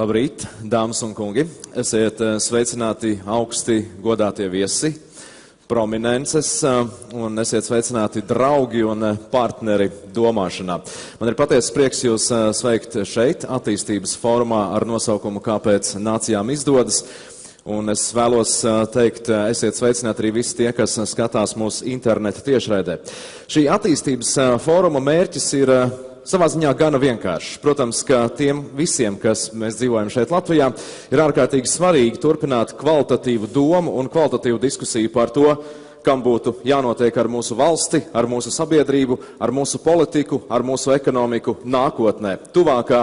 Labrīt, dāmas un kungi! Esiet sveicināti augsti godātie viesi, prominences, un esiet sveicināti draugi un partneri domāšanā. Man ir patiesas prieks jūs sveikt šeit, attīstības forumā ar nosaukumu Kāpēc nācijām izdodas. Un es vēlos teikt, esiet sveicināti arī visi tie, kas skatās mūsu interneta tiešraidē. Šī attīstības fóruma mērķis ir savā ziņā gana vienkāršs. Protams, ka tiem visiem, kas mēs dzīvojam šeit Latvijā, ir ārkārtīgi svarīgi turpināt kvalitatīvu domu un kvalitatīvu diskusiju par to, kam būtu jānotiek ar mūsu valsti, ar mūsu sabiedrību, ar mūsu politiku, ar mūsu ekonomiku nākotnē, tuvākā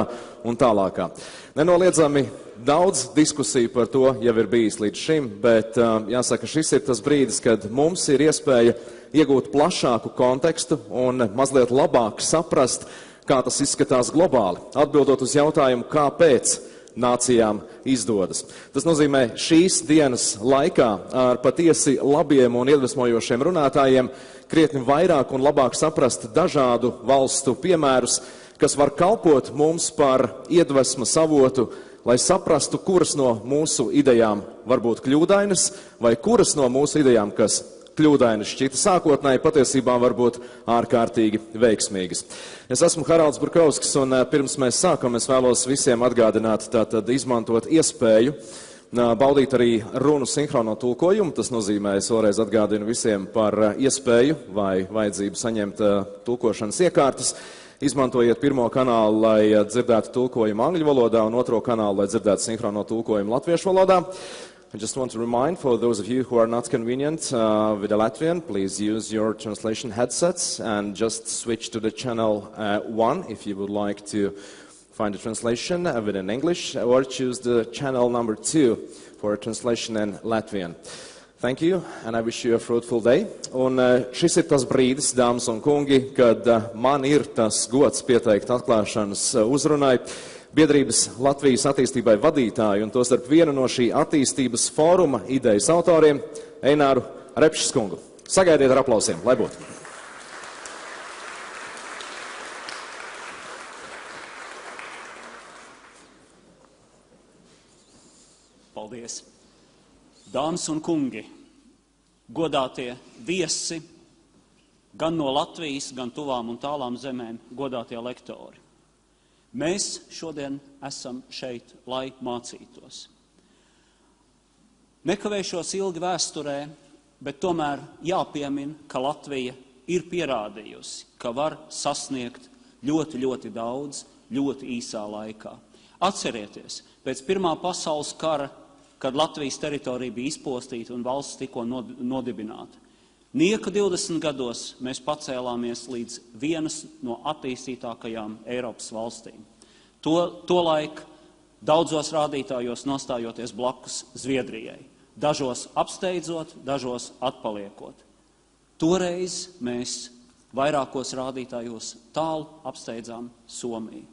un tālākā. Nenoliedzami daudz diskusiju par to jau ir bijis līdz šim, bet jāsaka, šis ir tas brīdis, kad mums ir iespēja iegūt plašāku kontekstu un mazliet labāk saprast, kā tas izskatās globāli, atbildot uz jautājumu, kāpēc nācijām izdodas. Tas nozīmē šīs dienas laikā ar patiesi labiem un iedvesmojošiem runātājiem krietni vairāk un labāk saprast dažādu valstu piemērus, kas var kalpot mums par iedvesmas avotu, lai saprastu, kuras no mūsu idejām var būt kļūdainas, vai kuras no mūsu idejām, kas kļūdainas šķita sākotnēji, patiesībā var būt ārkārtīgi veiksmīgas. Es esmu Haralds Burkovskis, un pirms mēs sākam, es vēlos visiem atgādināt, tātad izmantot iespēju baudīt arī runu sinhrono tulkojumu. Tas nozīmē, es vēlreiz atgādinu visiem par iespēju vai vajadzību saņemt tulkošanas iekārtas. Izmantojiet pirmo kanālu, lai dzirdētu tulkojumu angļu valodā, un otro kanālu, lai dzirdētu sinhrono tulkojumu latviešu valodā. I just want to remind for those of you who are not convenient with the Latvian, please use your translation headsets and just switch to the channel 1 if you would like to find a translation within English, or choose the channel number 2 for a translation in Latvian. Thank you, and I wish you a fruitful day. Un šis ir tas brīdis, dāmas un kungi, kad man ir tas gods pieteikt atklāšanas uzrunai biedrības Latvijas attīstībai vadītāju, un tostarp vienu no šī attīstības fóruma idejas autoriem, Eināru Repšskungu. Sagaidiet ar aplausiem, lai būtu. Paldies! Dāmas un kungi, godātie viesi, gan no Latvijas, gan tuvām un tālām zemēm, godātie lektori. Mēs šodien esam šeit, lai mācītos. Nekavēšos ilgi vēsturē, bet tomēr jāpiemin, ka Latvija ir pierādījusi, ka var sasniegt ļoti, ļoti daudz, ļoti īsā laikā. Atcerieties, pēc Pirmā pasaules kara, kad Latvijas teritorija bija izpostīta un valsts tikko nodibināta. Nieka 20 gados mēs pacēlāmies līdz vienas no attīstītākajām Eiropas valstīm. Tolaik daudzos rādītājos nostājoties blakus Zviedrijai, dažos apsteidzot, dažos atpaliekot. Toreiz mēs vairākos rādītājos tālu apsteidzām Somiju.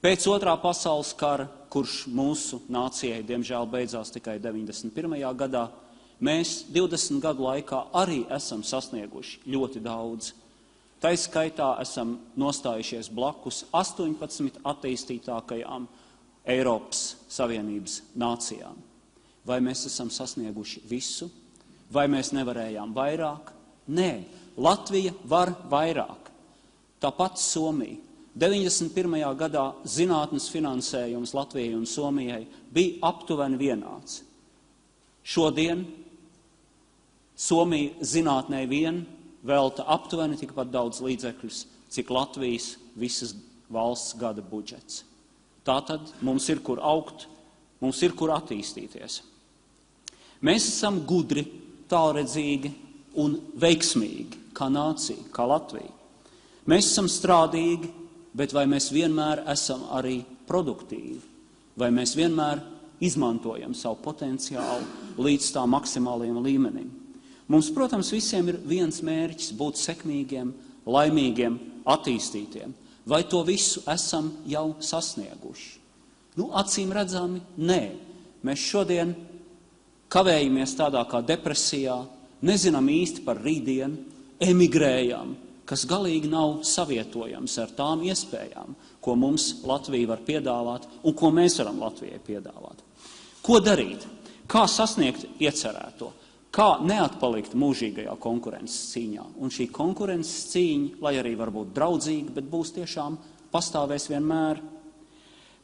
Pēc Otrā pasaules kara, kurš mūsu nācijai diemžēl beidzās tikai 91. gadā, mēs 20 gadu laikā arī esam sasnieguši ļoti daudz. Tā skaitā esam nostājušies blakus 18 attīstītākajām Eiropas Savienības nācijām. Vai mēs esam sasnieguši visu? Vai mēs nevarējām vairāk? Nē, Latvija var vairāk. Tāpat Somija. 91. gadā zinātnes finansējums Latvijai un Somijai bija aptuveni vienāds. Šodien Somija zinātnē vien velta aptuveni tikpat daudz līdzekļus, cik Latvijas visas valsts gada budžets. Tātad mums ir kur augt, mums ir kur attīstīties. Mēs esam gudri, tālredzīgi un veiksmīgi, kā nācija, kā Latvija. Mēs esam strādīgi, bet vai mēs vienmēr esam arī produktīvi? Vai mēs vienmēr izmantojam savu potenciālu līdz tā maksimālajiem līmenim? Mums, protams, visiem ir viens mērķis – būt sekmīgiem, laimīgiem, attīstītiem. Vai to visu esam jau sasnieguši? Acīm redzami, nē. Mēs šodien kavējamies tādā kā depresijā, nezinām īsti par rītdienu, emigrējam, kas galīgi nav savietojams ar tām iespējām, ko mums Latvija var piedāvāt un ko mēs varam Latvijai piedāvāt. Ko darīt? Kā sasniegt iecerēto? Kā neatpalikt mūžīgajā konkurences cīņā? Un šī konkurences cīņa, lai arī var būt draudzīga, bet būs tiešām pastāvēs vienmēr.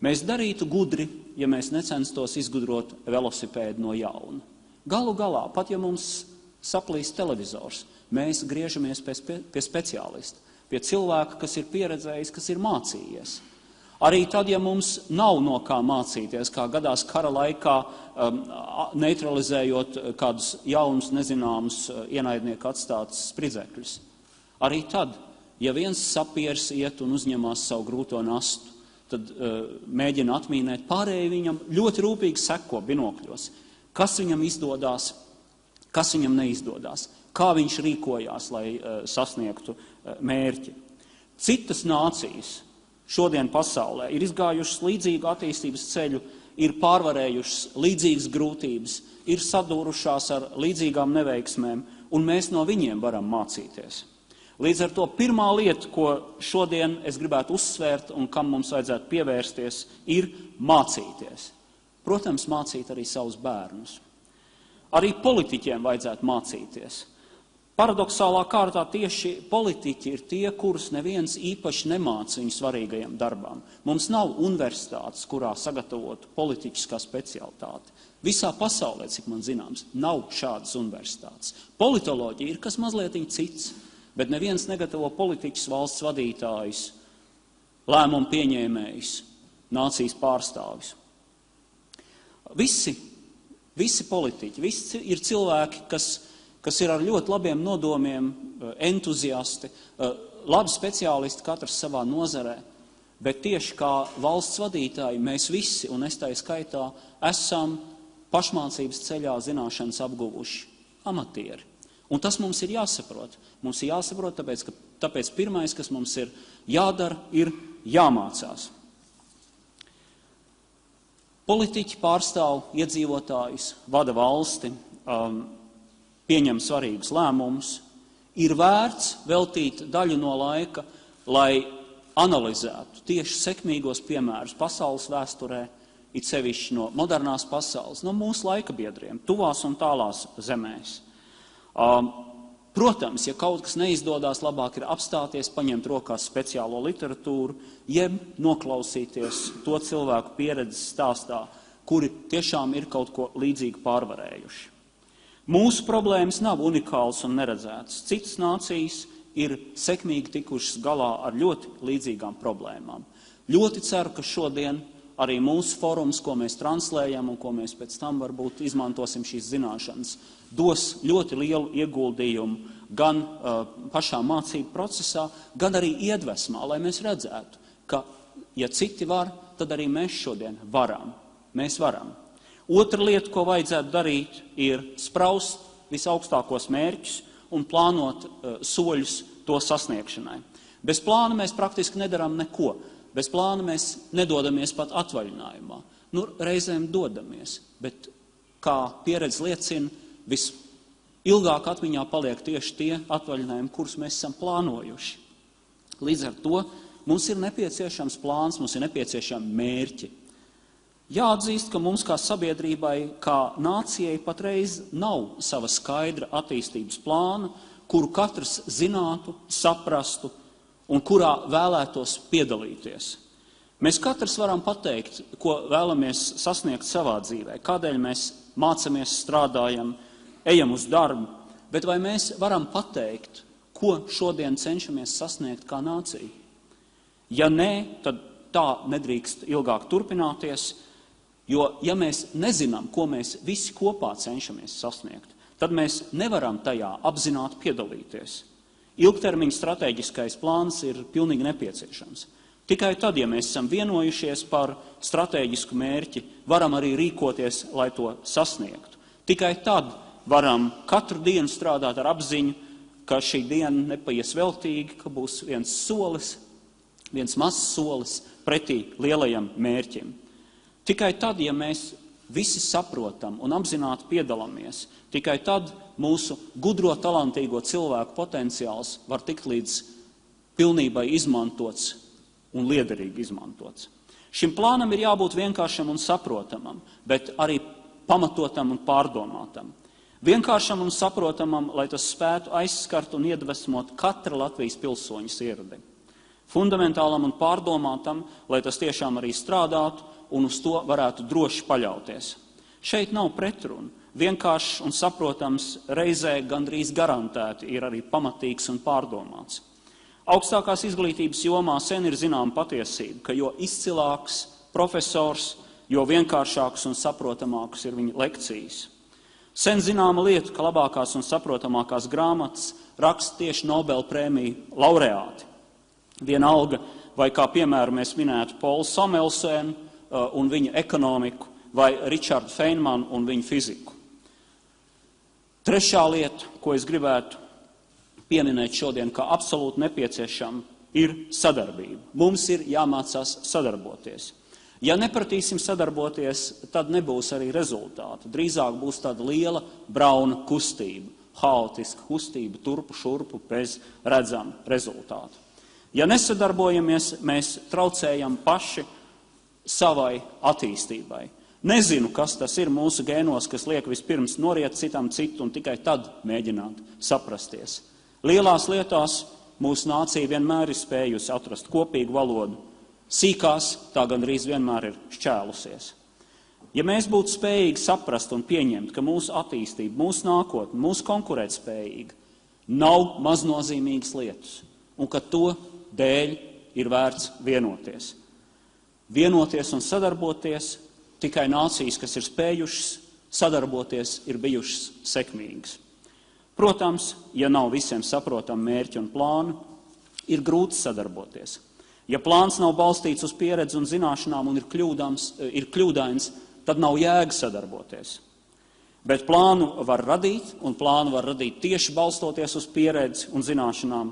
Mēs darītu gudri, ja mēs necenstos izgudrot velosipēdu no jauna. Galu galā, pat ja mums saplīs televizors, mēs griežamies pie speciālista, pie cilvēka, kas ir pieredzējis, kas ir mācījies. Arī tad, ja mums nav no kā mācīties, kā gadās kara laikā, neutralizējot kādus jaunus, nezināmus ienaidnieku atstātus spridzekļus. Arī tad, ja viens sapieris iet un uzņemās savu grūto nastu, tad mēģina atmīnēt, pārējie viņam ļoti rūpīgi seko binokļos, kas viņam izdodās, kas viņam neizdodas, kā viņš rīkojās, lai sasniegtu mērķi. Citas nācijas šodien pasaulē ir izgājušas līdzīgu attīstības ceļu, ir pārvarējušas līdzīgas grūtības, ir sadūrušās ar līdzīgām neveiksmēm, un mēs no viņiem varam mācīties. Līdz ar to pirmā lieta, ko šodien es gribētu uzsvērt un kam mums vajadzētu pievērsties, ir mācīties. Protams, mācīt arī savus bērnus. Arī politiķiem vajadzētu mācīties. Paradoxālā kārtā tieši politiķi ir tie, kurus neviens īpaši nemāca viņu svarīgajiem darbām. Mums nav universitātes, kurā sagatavotu politiķiskā specialitāte. Visā pasaulē, cik man zināms, nav šādas universitātes. Politoloģija ir kas mazliet cits, bet neviens negatavo politiķus, valsts vadītājus, lēmumu pieņēmējus, nācijas pārstāvjus. Visi politiķi, visi ir cilvēki, kas ir ar ļoti labiem nodomiem, entuziasti, labi speciālisti katrs savā nozarē, bet tieši kā valsts vadītāji mēs visi, un es tā skaitā, esam pašmācības ceļā zināšanas apguvuši amatieri. Un tas mums ir jāsaprot. Mums ir jāsaprot, tāpēc pirmais, kas mums ir jādara, ir jāmācās. Politiķi pārstāv iedzīvotājus, vada valsti, pieņem svarīgus lēmumus. Ir vērts veltīt daļu no laika, lai analizētu tieši sekmīgos piemērus pasaules vēsturē, it sevišķi no modernās pasaules, no mūsu laika biedriem, tuvās un tālās zemēs. Protams, ja kaut kas neizdodas, labāk ir apstāties, paņemt rokās speciālo literatūru, jeb noklausīties to cilvēku pieredzes stāstā, kuri tiešām ir kaut ko līdzīgu pārvarējuši. Mūsu problēmas nav unikāls un neredzētas. Citas nācijas ir sekmīgi tikušas galā ar ļoti līdzīgām problēmām. Ļoti ceru, ka šodien arī mūsu forums, ko mēs translējam un ko mēs pēc tam varbūt izmantosim šīs zināšanas, dos ļoti lielu ieguldījumu gan pašā mācību procesā, gan arī iedvesmā, lai mēs redzētu, ka, ja citi var, tad arī mēs šodien varam. Mēs varam. Otra lieta, ko vajadzētu darīt, ir spraust visaugstākos mērķus un plānot soļus to sasniegšanai. Bez plāna mēs praktiski nedarām neko. Bez plāna mēs nedodamies pat atvaļinājumā. Reizēm dodamies, bet, kā pieredze liecina, visilgāk atmiņā paliek tieši tie atvaļinājumi, kurus mēs esam plānojuši. Līdz ar to mums ir nepieciešams plāns, mums ir nepieciešami mērķi. Jāatzīst, ka mums kā sabiedrībai, kā nācijai patreiz nav sava skaidra attīstības plāna, kuru katrs zinātu, saprastu, un kurā vēlētos piedalīties. Mēs katrs varam pateikt, ko vēlamies sasniegt savā dzīvē, kādēļ mēs mācamies, strādājam, ejam uz darbu, bet vai mēs varam pateikt, ko šodien cenšamies sasniegt kā nācija? Ja nē, tad tā nedrīkst ilgāk turpināties, jo ja mēs nezinām, ko mēs visi kopā cenšamies sasniegt, tad mēs nevaram tajā apzināti piedalīties. Ilgtermiņa stratēģiskais plāns ir pilnīgi nepieciešams. Tikai tad, ja mēs esam vienojušies par stratēģisku mērķi, varam arī rīkoties, lai to sasniegtu. Tikai tad varam katru dienu strādāt ar apziņu, ka šī diena nepaies veltīgi, ka būs viens mazs solis pretī lielajam mērķim. Tikai tad, ja mēs visi saprotam un apzināti piedalāmies, tikai tad mūsu gudro, talantīgo cilvēku potenciāls var tikt līdz pilnībai izmantots un liederīgi izmantots. Šim plānam ir jābūt vienkāršam un saprotamam, bet arī pamatotam un pārdomātam. Vienkāršam un saprotamam, lai tas spētu aizskart un iedvesmot katra Latvijas pilsoņa sirdi. Fundamentālam un pārdomātam, lai tas tiešām arī strādātu un uz to varētu droši paļauties. Šeit nav pretrunu. Vienkāršs un saprotams reizē gandrīz garantēti ir arī pamatīgs un pārdomāts. Augstākās izglītības jomā sen ir zināma patiesība, ka jo izcilāks profesors, jo vienkāršāks un saprotamāks ir viņa lekcijas. Sen zināma lieta, ka labākās un saprotamākās grāmatas raksta tieši Nobel prēmiju laureāti. Vienalga, vai kā piemēru mēs minētu Polu Samelsenu un viņa ekonomiku, vai Richardu Feynmanu un viņa fiziku. Trešā lieta, ko es gribētu pieminēt šodien, kā absolūti nepieciešama, ir sadarbība. Mums ir jāmācās sadarboties. Ja nepratīsim sadarboties, tad nebūs arī rezultātu. Drīzāk būs tāda liela brauna kustība, haotiska kustība, turpu šurpu bez redzama rezultātu. Ja nesadarbojamies, mēs traucējam paši savai attīstībai. Nezinu, kas tas ir mūsu gēnos, kas liek vispirms noriet citam citu un tikai tad mēģināt saprasties. Lielās lietās mūsu nācija vienmēr ir spējusi atrast kopīgu valodu. Sīkās tā gandrīz vienmēr ir šķēlusies. Ja mēs būtu spējīgi saprast un pieņemt, ka mūsu attīstība, mūsu nākotne, mūsu konkurētspējīga nav maznozīmīgas lietas un ka to dēļ ir vērts vienoties. Vienoties un sadarboties, tikai nācijas, kas ir spējušas sadarboties, ir bijušas sekmīgas. Protams, ja nav visiem saprotam mērķi un plānu, ir grūti sadarboties. Ja plāns nav balstīts uz pieredzi un zināšanām un ir kļūdains, tad nav jēga sadarboties. Bet plānu var radīt, un plānu var radīt tieši balstoties uz pieredzi un zināšanām.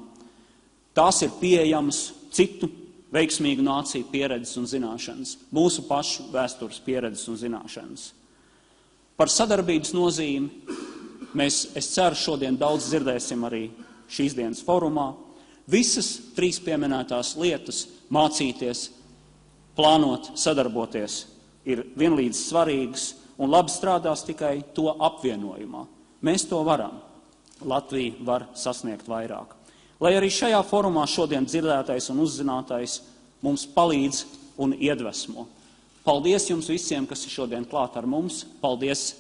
Tās ir pieejamas citu veiksmīgu nāciju pieredzes un zināšanas, mūsu pašu vēstures pieredzes un zināšanas. Par sadarbības nozīmi es ceru, šodien daudz dzirdēsim arī šīs dienas forumā. Visas trīs pieminētās lietas - mācīties, plānot, sadarboties - ir vienlīdz svarīgas un labi strādās tikai to apvienojumā. Mēs to varam. Latvija var sasniegt vairāk. Lai arī šajā forumā šodien dzirdētais un uzzinātais mums palīdz un iedvesmo. Paldies jums visiem, kas ir šodien klāt ar mums. Paldies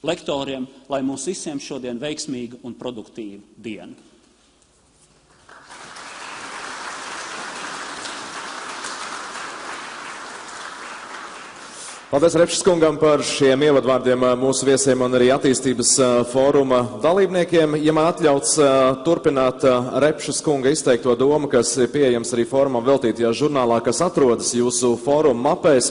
lektoriem, lai mums visiem šodien veiksmīga un produktīva diena. Paldies Repšas kungam par šiem ievadvārdiem mūsu viesiem un arī attīstības fóruma dalībniekiem. Ja man atļauts turpināt Repšas kunga izteikto domu, kas ir pieejams arī fórumam veltītajā žurnālā, kas atrodas jūsu fóruma mapēs,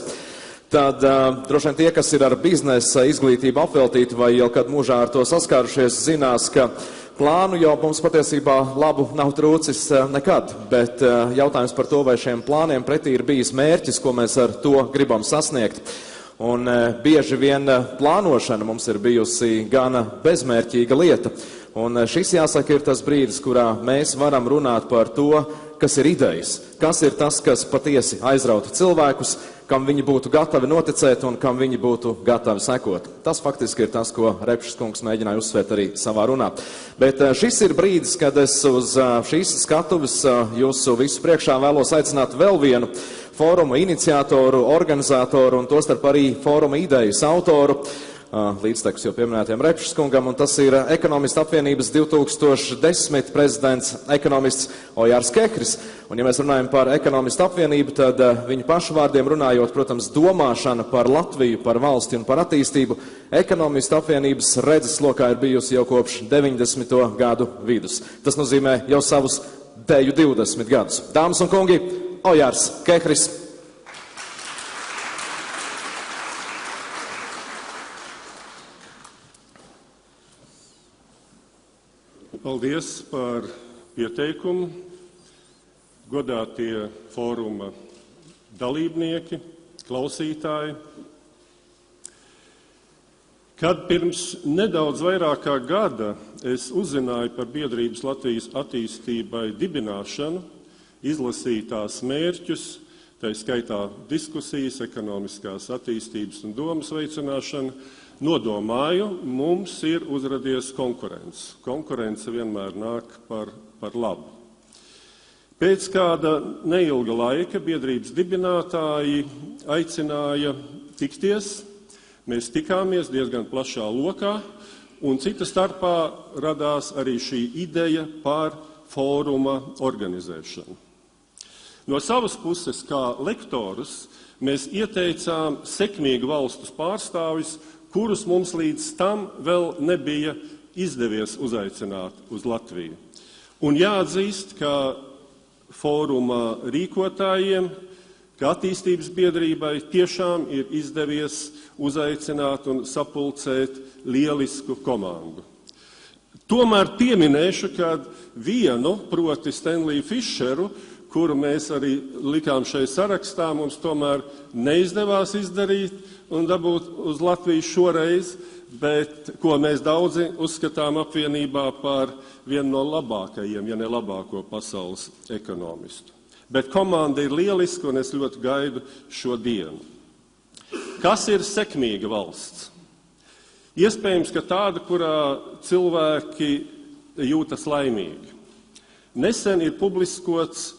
tad droši vien tie, kas ir ar biznesa izglītību apveltīti vai jau kad mūžā ar to saskārušies, zinās, ka plānu jau mums patiesībā labu nav trūcis nekad, bet jautājums par to, vai šiem plāniem pretī ir bijis mērķis, ko mēs ar to gribam sasniegt. Un bieži vien plānošana mums ir bijusi gana bezmērķīga lieta. Un šis, jāsaka, ir tas brīdis, kurā mēs varam runāt par to, kas ir idejas, kas ir tas, kas patiesi aizrauta cilvēkus, kam viņi būtu gatavi noticēt un kam viņi būtu gatavi sekot. Tas faktiski ir tas, ko Repšas kungs mēģināja uzsvērt arī savā runā. Bet šis ir brīdis, kad es uz šīs skatuves jūsu visu priekšā vēlos aicināt vēl vienu fóruma iniciatoru, organizatoru un tostarp arī fóruma idejas autoru, līdztekus jau pieminētiem Repšas kungam, un tas ir Ekonomistu apvienības 2010 prezidents ekonomists Ojārs Kehris. Un ja mēs runājam par Ekonomistu apvienību, tad viņu pašu vārdiem runājot, protams, domāšana par Latviju, par valsti un par attīstību, Ekonomistu apvienības redzes lokā ir bijusi jau kopš 90. gadu vidus. Tas nozīmē jau savus 20 gadus. Dāmas un kungi, Ojārs Kehris. Paldies par pieteikumu, godātie fóruma dalībnieki, klausītāji. Kad pirms nedaudz vairāk kā gada es uzzināju par biedrības Latvijas attīstībai dibināšanu, izlasītās mērķus, tā skaitā diskusijas, ekonomiskās attīstības un domas veicināšana, nodomāju, mums ir uzradies konkurence. Konkurence vienmēr nāk par labu. Pēc kāda neilga laika biedrības dibinātāji aicināja tikties. Mēs tikāmies diezgan plašā lokā, un cita starpā radās arī šī ideja par fóruma organizēšanu. No savas puses, kā lektorus, mēs ieteicām sekmīgu valstu pārstāvjus, kurus mums līdz tam vēl nebija izdevies uzaicināt uz Latviju. Un jāatzīst, ka fóruma rīkotājiem, ka attīstības biedrībai tiešām ir izdevies uzaicināt un sapulcēt lielisku komandu. Tomēr pieminēšu, ka vienu, proti Stanley Fischeru, kuru mēs arī likām šai sarakstā, mums tomēr neizdevās izdarīt un dabūt uz Latviju šoreiz, bet ko mēs daudzi uzskatām apvienībā par vienu no labākajiem, ja ne labāko pasaules ekonomistu. Bet komanda ir lieliska, un es ļoti gaidu šo dienu. Kas ir sekmīga valsts? Iespējams, ka tāda, kurā cilvēki jūtas laimīgi. Nesen ir publiskots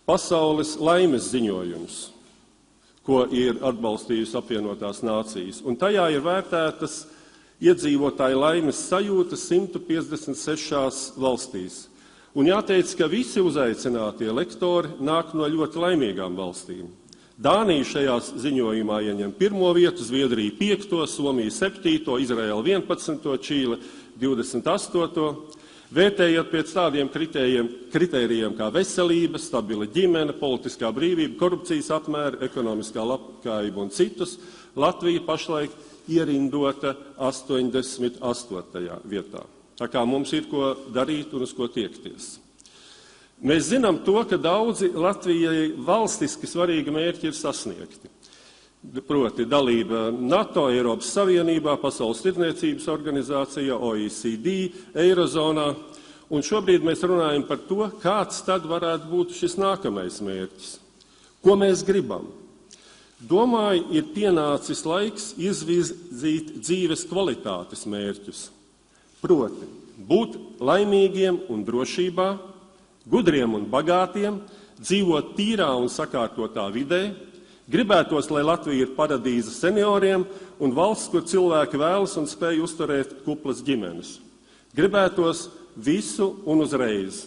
pasaules laimes ziņojums, ko ir atbalstījusi apvienotās nācijas. Un tajā ir vērtētas iedzīvotāju laimes sajūtas 156 valstīs. Un jāteic, ka visi uzaicinātie lektori nāk no ļoti laimīgām valstīm. Dānija šajā ziņojumā ieņem 1. vietu, Zviedrija 5., Somija 7., Izraela 11., Čīle 28. Vērtējot pēc tādiem kritērijiem kā veselība, stabila ģimene, politiskā brīvība, korupcijas apmēra, ekonomiskā labklājība un citus, Latvija pašlaik ierindota 88. vietā. Tā kā mums ir ko darīt un uz ko tiekties. Mēs zinām to, ka daudzi Latvijai valstiski svarīgi mērķi ir sasniegti. Proti dalība NATO, Eiropas Savienībā, Pasaules tirdzniecības organizācijā, OECD, Eirozonā. Un šobrīd mēs runājam par to, kāds tad varētu būt šis nākamais mērķis. Ko mēs gribam? Domāju, ir pienācis laiks izvirzīt dzīves kvalitātes mērķus. Proti, būt laimīgiem un drošībā, gudriem un bagātiem, dzīvot tīrā un sakārtotā vidē. Gribētos, lai Latvija ir paradīze senioriem un valsts, kur cilvēki vēlas un spēj uzturēt kuplas ģimenes. Gribētos visu un uzreiz.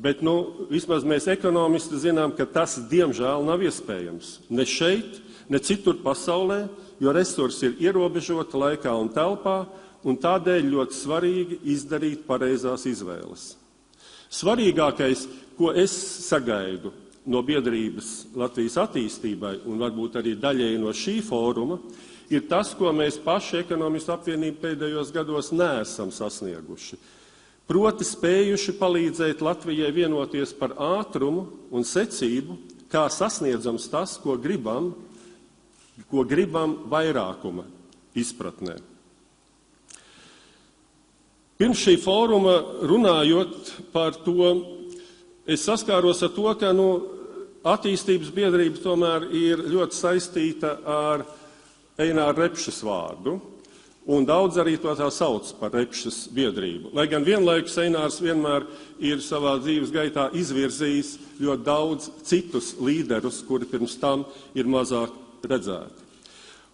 Bet, vismaz mēs ekonomisti zinām, ka tas, diemžēl, nav iespējams. Ne šeit, ne citur pasaulē, jo resursi ir ierobežoti laikā un telpā, un tādēļ ļoti svarīgi izdarīt pareizās izvēles. Svarīgākais, ko es sagaidu no biedrības Latvijas attīstībai un varbūt arī daļēji no šī fóruma, ir tas, ko mēs paši ekonomistu apvienību pēdējos gados neesam sasnieguši. Proti spējuši palīdzēt Latvijai vienoties par ātrumu un secību, kā sasniedzams tas, ko gribam vairākuma izpratnē. Pirms šī fóruma runājot par to, es saskāros ar to, ka attīstības biedrība tomēr ir ļoti saistīta ar Eināra Repšas vārdu, un daudz arī to tā sauc par Repšas biedrību. Lai gan vienlaikus Einārs vienmēr ir savā dzīves gaitā izvirzījis ļoti daudz citus līderus, kuri pirms tam ir mazāk redzēti.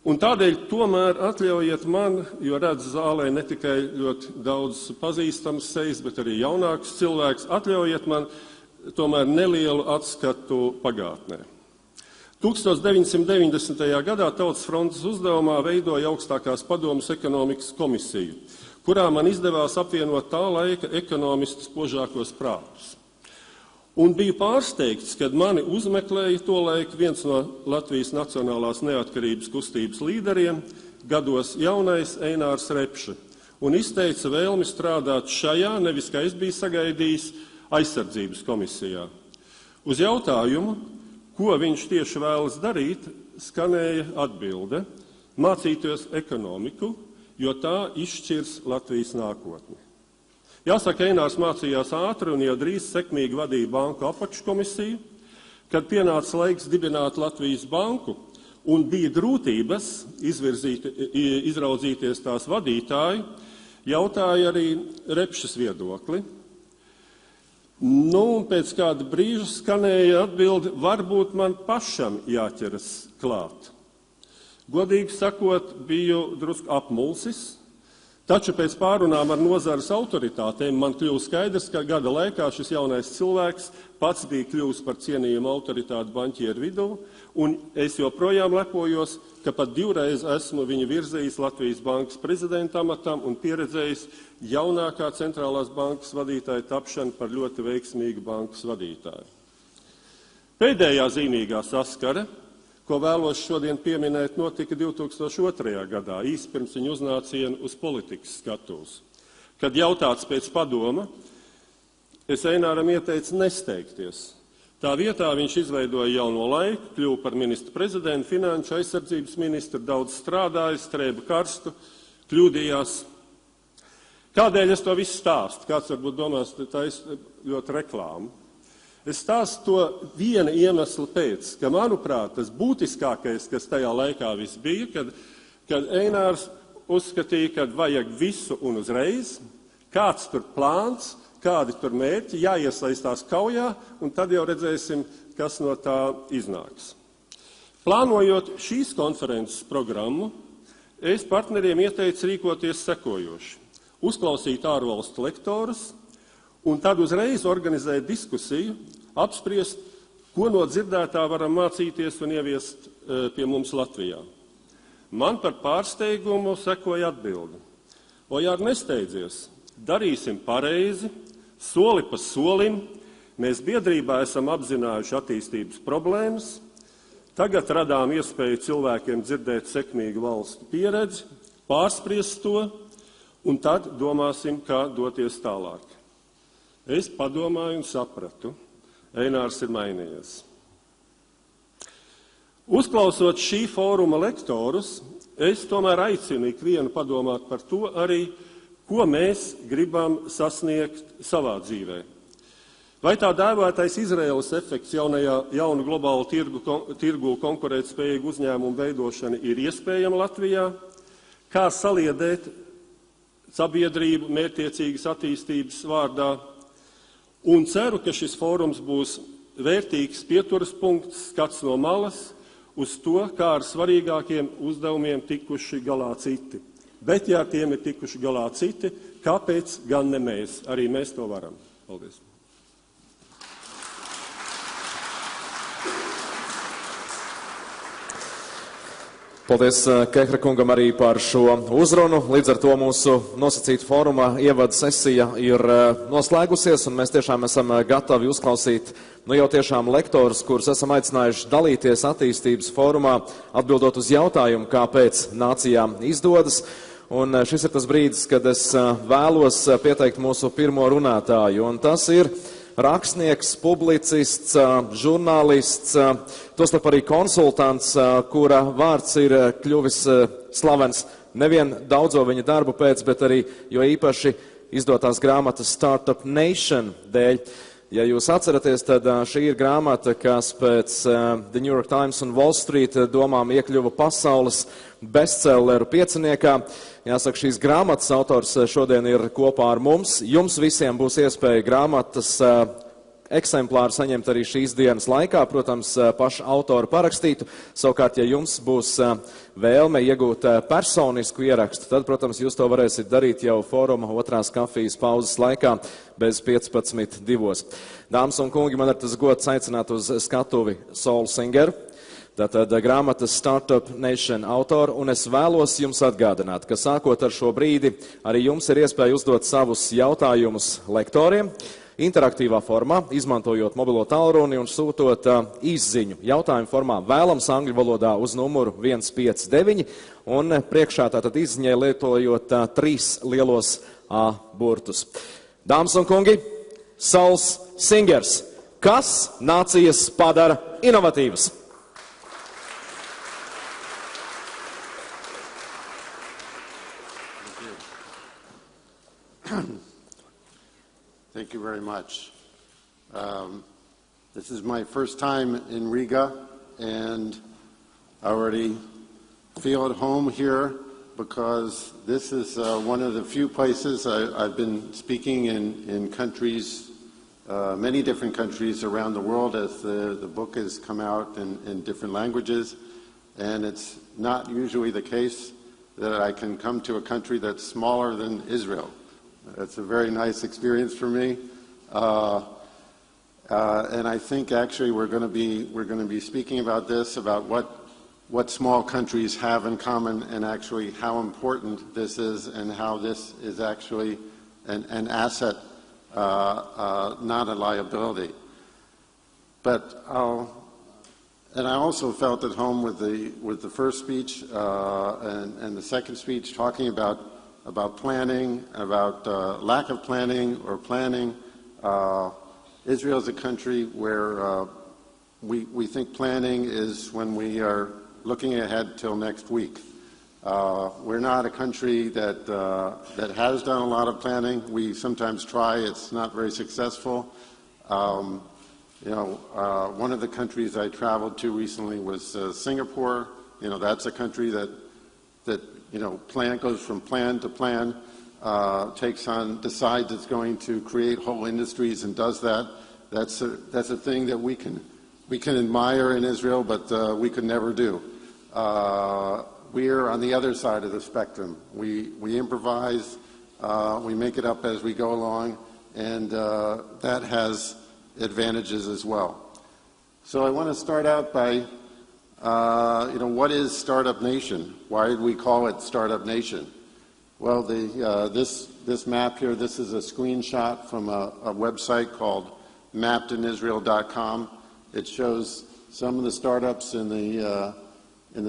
Un tādēļ tomēr atļaujiet man, jo redzu zālē ne tikai ļoti daudz pazīstams sejas, bet arī jaunākus cilvēkus, atļaujiet man tomēr nelielu atskatu pagātnē. 1990. gadā Tautas frontes uzdevumā veidoja augstākās padomes ekonomikas komisiju, kurā man izdevās apvienot tā laika ekonomistus spožākos prātus. Un biju pārsteigts, kad mani uzmeklēja tolaik viens no Latvijas Nacionālās neatkarības kustības līderiem, gados jaunais Einārs Repša, un izteica vēlmi strādāt šajā, nevis kā es biju sagaidījis, aizsardzības komisijā. Uz jautājumu, ko viņš tieši vēlas darīt, skanēja atbilde – mācīties ekonomiku, jo tā izšķirs Latvijas nākotni. Jāsaka, Einārs mācījās ātri un jau drīz sekmīgi vadīja banku apakškomisiju, kad pienāca laiks dibināt Latvijas banku un bija grūtības izraudzīties tās vadītāju, jautāja arī Repšas viedokli. Un pēc kāda brīža skanēja atbildi, varbūt man pašam jāķeras klāt. Godīgi sakot, biju drusku apmulsis, taču pēc pārunām ar nozares autoritātēm man kļuva skaidrs, ka gada laikā šis jaunais cilvēks pats bija kļuvis par cienījumu autoritāti banķieru vidū, un es joprojām lepojos, ka pat 2 reizes esmu viņu virzījis Latvijas bankas prezidenta amatam un pieredzējis jaunākā centrālās bankas vadītāja tapšanu par ļoti veiksmīgu bankas vadītāju. Pēdējā zīmīgā saskare, ko vēlos šodien pieminēt, notika 2002. gadā, īsi pirms viņa uznāciena uz politikas skatuves. Kad jautāts pēc padoma, es Eināram ieteicu nesteigties. Tā vietā viņš izveidoja jauno laiku, kļuva par ministru prezidentu, finanšu aizsardzības ministru, daudz strādājis, strēba karstu, kļūdījās. Kādēļ es to visu stāstu? Kāds varbūt domās, tā ir ļoti reklāma. Es stāstu to viena iemesla pēc, ka, manuprāt, tas būtiskākais, kas tajā laikā viss bija, kad Einārs uzskatīja, ka vajag visu un uzreiz, kāds tur plāns, kādi tur mērķi, jāiesaistās kaujā, un tad jau redzēsim, kas no tā iznāks. Plānojot šīs konferences programmu, es partneriem ieteicu rīkoties sekojoši. Uzklausīt ārvalstu lektorus, un tad uzreiz organizēt diskusiju, apspriest, ko no dzirdētā varam mācīties un ieviest pie mums Latvijā. Man par pārsteigumu sekoja atbildi. Ojār, nesteidzies, darīsim pareizi, soli pa solim, mēs biedrībā esam apzinājuši attīstības problēmas, tagad radām iespēju cilvēkiem dzirdēt sekmīgu valstu pieredzi, pārspriest to, un tad domāsim, kā doties tālāk. Es padomāju un sapratu, Einārs ir mainījies. Uzklausot šī fóruma lektorus, es tomēr aicinu ikvienu padomāt par to arī, ko mēs gribam sasniegt savā dzīvē. Vai tā dēvētais Izraēlas efekts jaunu globālu tirgu konkurētspējīgu uzņēmumu veidošana ir iespējama Latvijā? Kā saliedēt sabiedrību mērķtiecīgas attīstības vārdā? Un ceru, ka šis fórums būs vērtīgs pieturas punkts, skats no malas, uz to, kā ar svarīgākiem uzdevumiem tikuši galā citi. Bet, ja tiem ir tikuši galā citi, kāpēc gan ne mēs? Arī mēs to varam. Paldies. Paldies Kehra kungam arī par šo uzrunu. Līdz ar to mūsu nosacīta fóruma ievada sesija ir noslēgusies, un mēs tiešām esam gatavi uzklausīt jau tiešām lektorus, kurus esam aicinājuši dalīties attīstības fórumā, atbildot uz jautājumu, kāpēc nācijām izdodas. Un šis ir tas brīdis, kad es vēlos pieteikt mūsu pirmo runātāju, un tas ir rakstnieks, publicists, žurnālists, tostarp arī konsultants, kura vārds ir kļuvis slavens nevien daudzo viņa darbu pēc, bet arī jo īpaši izdotās grāmatas Startup Nation dēļ. Ja jūs atceraties, tad šī ir grāmata, kas pēc The New York Times un Wall Street domām iekļuva pasaules bestselleru pieciniekā. Jāsaka, šīs grāmatas autors šodien ir kopā ar mums. Jums visiem būs iespēja grāmatas eksemplāru saņemt arī šīs dienas laikā, protams, paša autora parakstītu. Savukārt, ja jums būs vēlme iegūt personisku ierakstu, tad, protams, jūs to varēsiet darīt jau fóruma otrās kafijas pauzes laikā bez 15:02. Dāmas un kungi, man ir tas gods aicināt uz skatuvi Saulu Singeru. Tātad grāmatas Startup Nation autoru, un es vēlos jums atgādināt, ka sākot ar šo brīdi arī jums ir iespēja uzdot savus jautājumus lektoriem interaktīvā formā, izmantojot mobilo tālruni un sūtot izziņu jautājumu formā vēlams angļu valodā uz numuru 159, un priekšā tātad izziņai lietojot 3 lielos A burtus. Dāmas un kungi, Sauls Singers. Kas nācijas padara inovatīvas? Thank you very much. This is my first time in Riga, and I already feel at home here because this is one of the few places I've been speaking in countries, many different countries around the world as the book has come out in different languages, and it's not usually the case that I can come to a country that's smaller than Israel. It's a very nice experience for me, and I think actually we're going to be speaking about this, about what small countries have in common, and actually how important this is, and how this is actually an asset, not a liability. But and I also felt at home with the first speech and the second speech, talking about planning, about lack of planning or planning. Israel is a country where we think planning is when we are looking ahead till next week. We're not a country that has done a lot of planning. We sometimes try. It's not very successful. One of the countries I traveled to recently was Singapore. That's a country that goes from plan to plan, decides it's going to create whole industries and does that. That's a thing that we can admire in Israel, but we could never do. We're on the other side of the spectrum. We improvise, we make it up as we go along, and that has advantages as well. So I want to start out by what is Startup Nation? Why did we call it Startup Nation? Well, this map here, this is a screenshot from a website called mappedinisrael.com. It shows some of the startups in the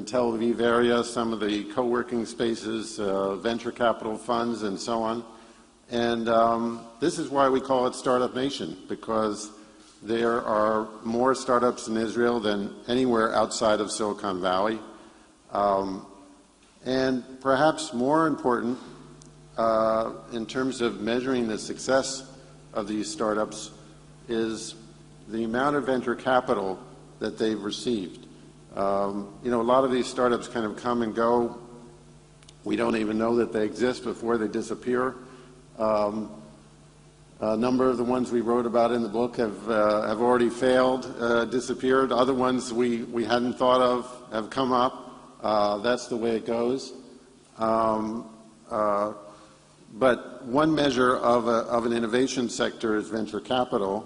Tel Aviv area, some of the co-working spaces, venture capital funds, and so on. And this is why we call it Startup Nation, because there are more startups in Israel than anywhere outside of Silicon Valley. And perhaps more important, in terms of measuring the success of these startups, is the amount of venture capital that they've received. A lot of these startups kind of come and go. We don't even know that they exist before they disappear. A number of the ones we wrote about in the book have already failed, disappeared. Other ones we hadn't thought of have come up. That's the way it goes. But one measure of an innovation sector is venture capital,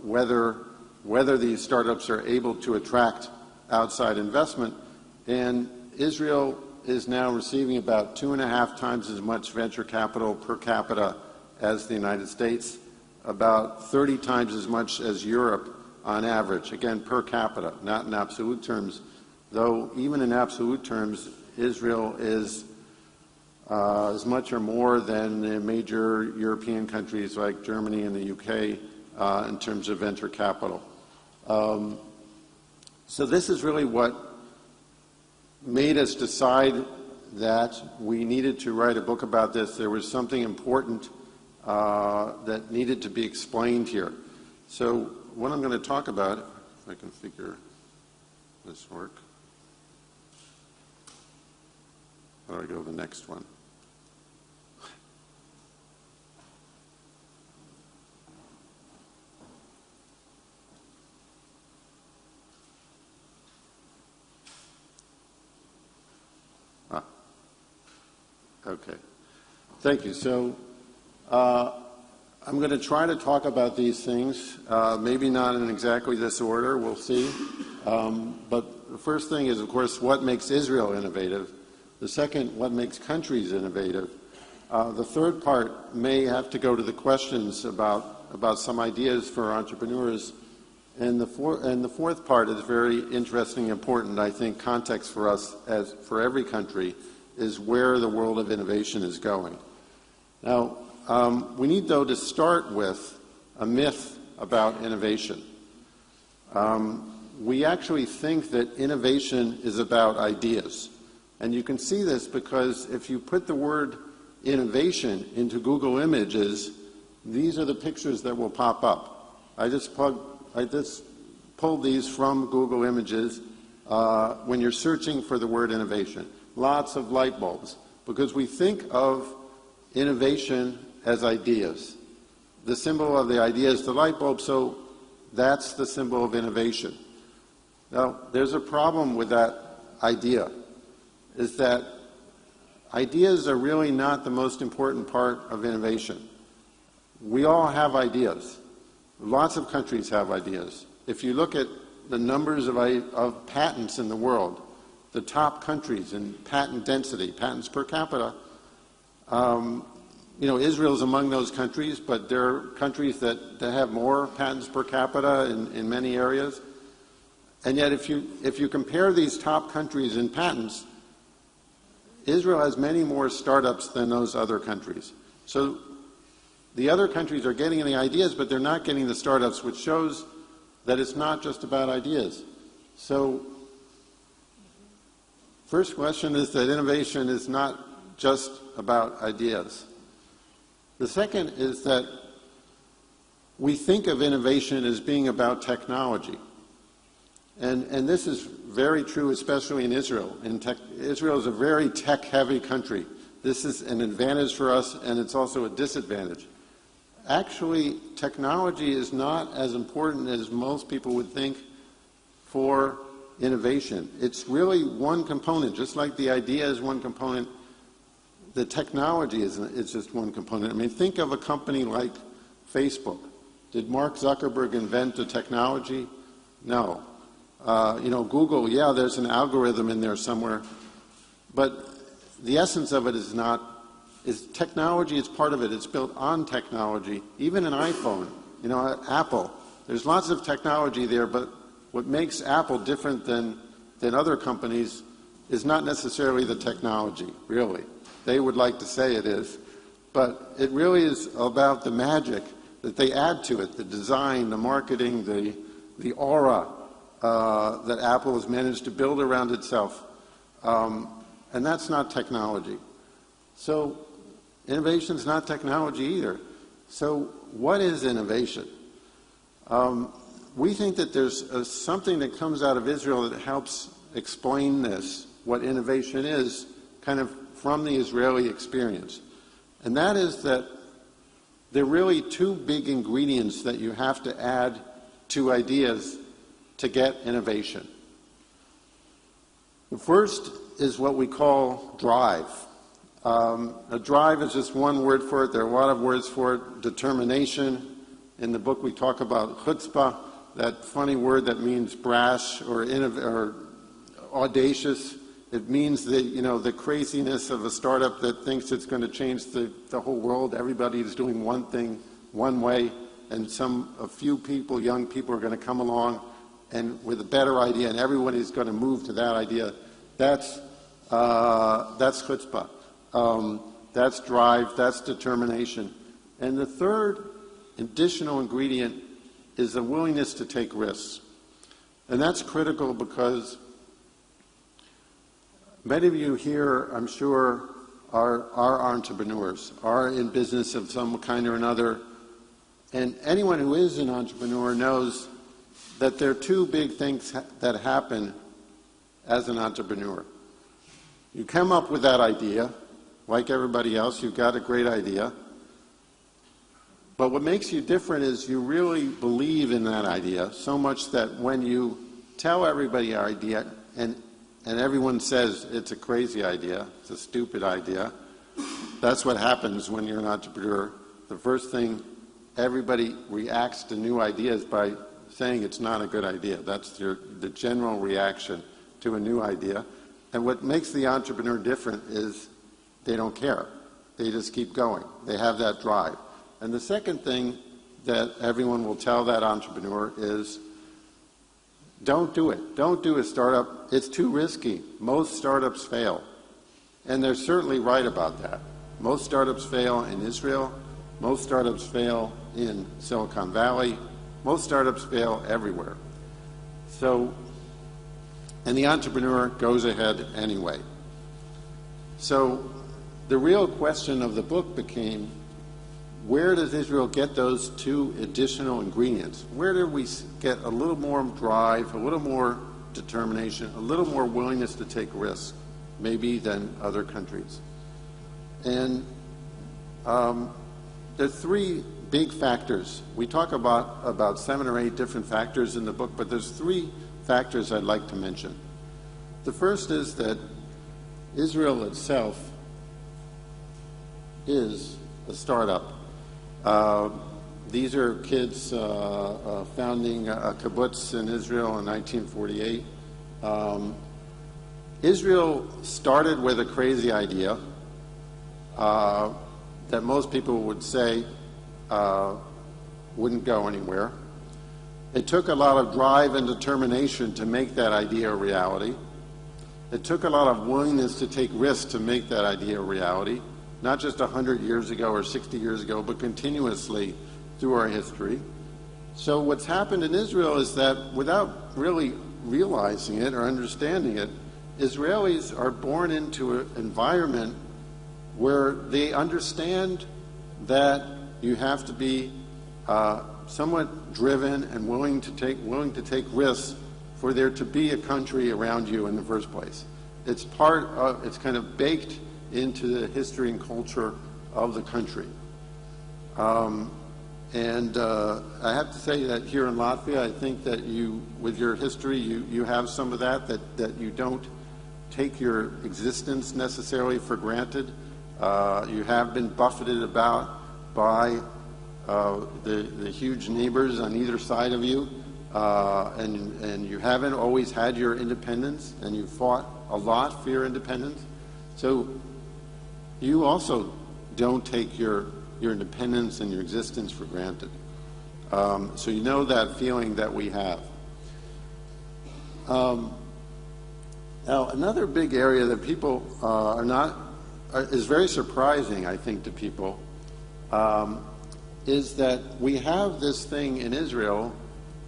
whether these startups are able to attract outside investment. And Israel is now receiving about 2.5 times as much venture capital per capita as the United States, about 30 times as much as Europe on average, again per capita, not in absolute terms, though even in absolute terms, Israel is as much or more than the major European countries like Germany and the UK in terms of venture capital. So this is really what made us decide that we needed to write a book about this. There was something important that needed to be explained here. So what I'm going to talk about, if I can figure this work. How do I go to the next one? Okay. Thank you. So I'm going to try to talk about these things, maybe not in exactly this order, we'll see. But the first thing is, of course, what makes Israel innovative. The second, what makes countries innovative. The third part may have to go to the questions about some ideas for entrepreneurs. And the fourth part is very interesting and important, I think, context for us, as for every country, is where the world of innovation is going. Now, we need, though, to start with a myth about innovation. We actually think that innovation is about ideas. And you can see this because if you put the word innovation into Google Images, these are the pictures that will pop up. I just pulled these from Google Images when you're searching for the word innovation. Lots of light bulbs, because we think of innovation as ideas. The symbol of the idea is the light bulb, so that's the symbol of innovation. Now, there's a problem with that idea, is that ideas are really not the most important part of innovation. We all have ideas. Lots of countries have ideas. If you look at the numbers of patents in the world, the top countries in patent density, patents per capita, Israel's among those countries, but there are countries that have more patents per capita in many areas. And yet, if you compare these top countries in patents, Israel has many more startups than those other countries. So the other countries are getting the ideas, but they're not getting the startups, which shows that it's not just about ideas. So first question is that innovation is not just about ideas. The second is that we think of innovation as being about technology. And this is very true, especially in Israel. Israel is a very tech-heavy country. This is an advantage for us, and it's also a disadvantage. Actually, technology is not as important as most people would think for innovation. It's really one component, just like the idea is one component. The technology is just one component. I mean, think of a company like Facebook. Did Mark Zuckerberg invent the technology? No. Google, yeah, there's an algorithm in there somewhere. But the essence of it is technology is part of it. It's built on technology. Even an iPhone, Apple. There's lots of technology there, but what makes Apple different than other companies is not necessarily the technology, really. They would like to say it is. But it really is about the magic that they add to it, the design, the marketing, the aura that Apple has managed to build around itself. And that's not technology. So innovation is not technology either. So what is innovation? We think that there's something that comes out of Israel that helps explain this, what innovation is, kind of from the Israeli experience. And that is that there are really two big ingredients that you have to add to ideas to get innovation. The first is what we call drive. A drive is just one word for it. There are a lot of words for it. Determination. In the book we talk about chutzpah, that funny word that means brash or audacious. It means the craziness of a startup that thinks it's going to change the whole world. Everybody is doing one thing, one way, and a few people, young people, are going to come along and with a better idea, and everyone is going to move to that idea. That's chutzpah. That's drive. That's determination. And the third additional ingredient is a willingness to take risks. And that's critical because many of you here, I'm sure, are entrepreneurs, are in business of some kind or another. And anyone who is an entrepreneur knows that there are two big things that happen as an entrepreneur. You come up with that idea, like everybody else, you've got a great idea. But what makes you different is you really believe in that idea so much that when you tell everybody your idea and everyone says it's a crazy idea, it's a stupid idea, that's what happens when you're an entrepreneur. The first thing, everybody reacts to new ideas by saying it's not a good idea. That's the general reaction to a new idea. And what makes the entrepreneur different is they don't care. They just keep going. They have that drive. And the second thing that everyone will tell that entrepreneur is, don't do it. Don't do a startup. It's too risky. Most startups fail. And they're certainly right about that. Most startups fail in Israel. Most startups fail in Silicon Valley. Most startups fail everywhere. And the entrepreneur goes ahead anyway. So the real question of the book became, where does Israel get those two additional ingredients? Where do we get a little more drive, a little more determination, a little more willingness to take risks, maybe than other countries? And there are three big factors. We talk about 7 or 8 different factors in the book, but there's 3 factors I'd like to mention. The first is that Israel itself is a startup. These are kids founding a kibbutz in Israel in 1948. Israel started with a crazy idea that most people would say wouldn't go anywhere. It took a lot of drive and determination to make that idea a reality. It took a lot of willingness to take risks to make that idea a reality, not just 100 years ago or 60 years ago, but continuously through our history. So what's happened in Israel is that without really realizing it or understanding it, Israelis are born into an environment where they understand that you have to be somewhat driven and willing to take risks for there to be a country around you in the first place. It's kind of baked into the history and culture of the country. And I have to say that here in Latvia, I think that you, with your history, you have some of that you don't take your existence necessarily for granted. You have been buffeted about by the huge neighbors on either side of you, and you haven't always had your independence, and you fought a lot for your independence. So you also don't take your independence and your existence for granted. So you know that feeling that we have. Now, another big area that people is very surprising, I think, to people, is that we have this thing in Israel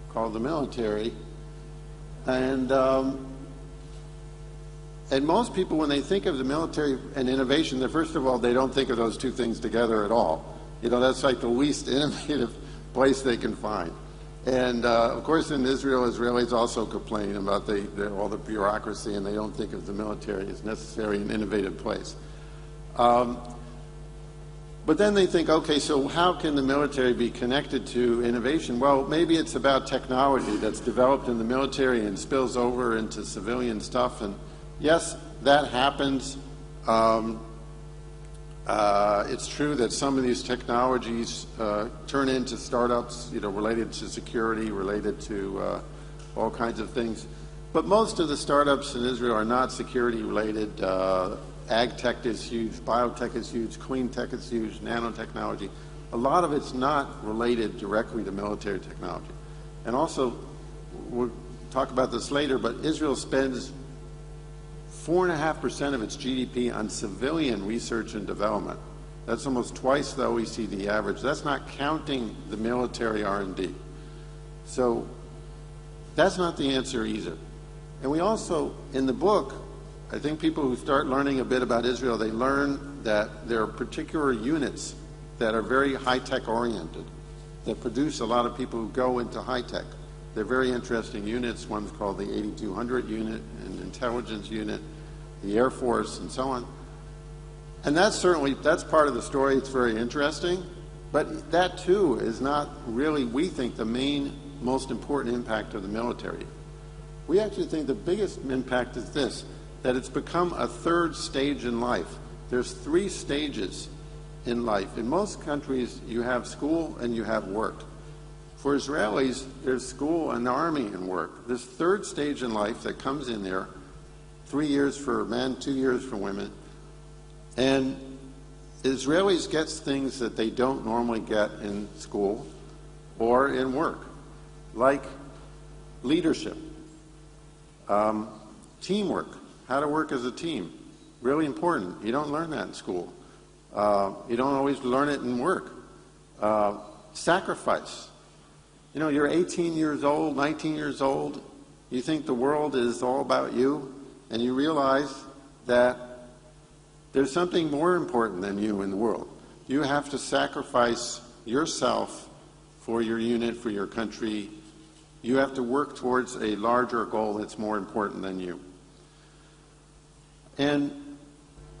called the military, and most people, when they think of the military and innovation, first of all, they don't think of those two things together at all. You know, that's like the least innovative place they can find. And of course, in Israel, Israelis also complain about all the bureaucracy, and they don't think of the military as necessarily an innovative place. But then they think, okay, so how can the military be connected to innovation? Well, maybe it's about technology that's developed in the military and spills over into civilian stuff. And yes, that happens. It's true that some of these technologies turn into startups, related to security, related to all kinds of things. But most of the startups in Israel are not security related. Ag tech is huge, biotech is huge, clean tech is huge, nanotechnology. A lot of it's not related directly to military technology. And also, we'll talk about this later, but Israel spends 4.5% of its GDP on civilian research and development. That's almost twice the OECD average. That's not counting the military R&D. So that's not the answer either. And we also, in the book, I think people who start learning a bit about Israel, they learn that there are particular units that are very high-tech oriented, that produce a lot of people who go into high-tech. They're very interesting units. One's called the 8200 unit, an intelligence unit, the Air Force, and so on. And that's part of the story. It's very interesting. But that, too, is not really, we think, the most important impact of the military. We actually think the biggest impact is this, that it's become a third stage in life. There's 3 stages in life. In most countries, you have school and you have work. For Israelis, there's school and the army and work. This third stage in life that comes in there, 3 years for men, 2 years for women. And Israelis get things that they don't normally get in school or in work, like leadership, teamwork, how to work as a team. Really important. You don't learn that in school. You don't always learn it in work. Sacrifice. You're 18 years old, 19 years old. You think the world is all about you, and you realize that there's something more important than you in the world. You have to sacrifice yourself for your unit, for your country. You have to work towards a larger goal that's more important than you. And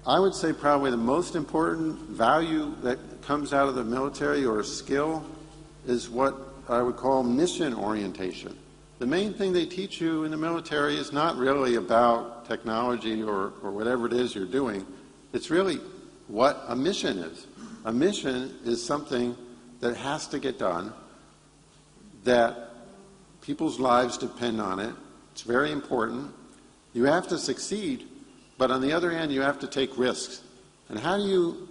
I would say probably the most important value that comes out of the military or skill is what I would call mission orientation. The main thing they teach you in the military is not really about technology or whatever it is you're doing. It's really what a mission is. A mission is something that has to get done, that people's lives depend on it. It's very important. You have to succeed, but on the other hand, you have to take risks. And how do you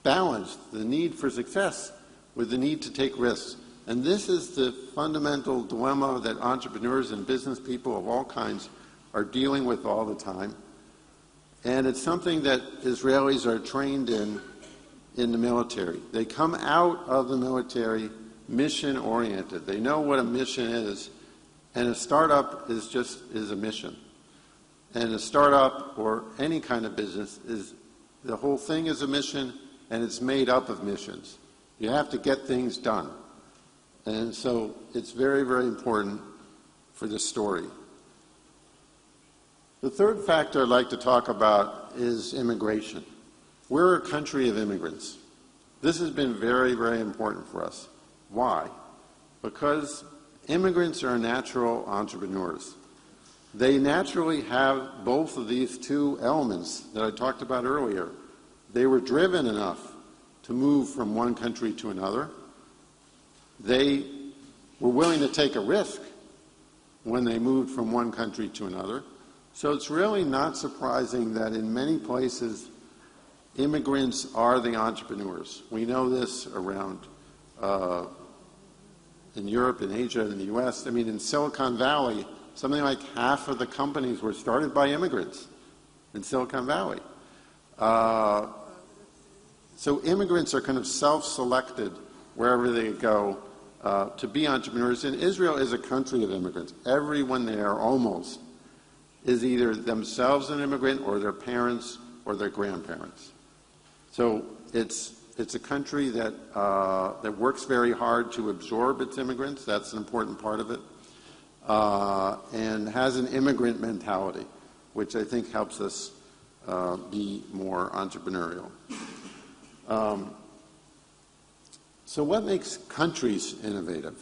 balance the need for success with the need to take risks? And this is the fundamental dilemma that entrepreneurs and business people of all kinds are dealing with all the time. And it's something that Israelis are trained in the military. They come out of the military mission-oriented. They know what a mission is, and a startup is a mission. And a startup or any kind of business is, the whole thing is a mission, and it's made up of missions. You have to get things done. And so it's very, very important for this story. The third factor I'd like to talk about is immigration. We're a country of immigrants. This has been very, very important for us. Why? Because immigrants are natural entrepreneurs. They naturally have both of these two elements that I talked about earlier. They were driven enough to move from one country to another. They were willing to take a risk when they moved from one country to another. So it's really not surprising that in many places, immigrants are the entrepreneurs. We know this around in Europe, in Asia, in the U.S. I mean, in Silicon Valley, something like half of the companies were started by immigrants in Silicon Valley. So immigrants are kind of self-selected wherever they go to be entrepreneurs. And Israel is a country of immigrants. Everyone there, almost, is either themselves an immigrant or their parents or their grandparents. So it's a country that works very hard to absorb its immigrants. That's an important part of it. And has an immigrant mentality, which I think helps us be more entrepreneurial. So what makes countries innovative?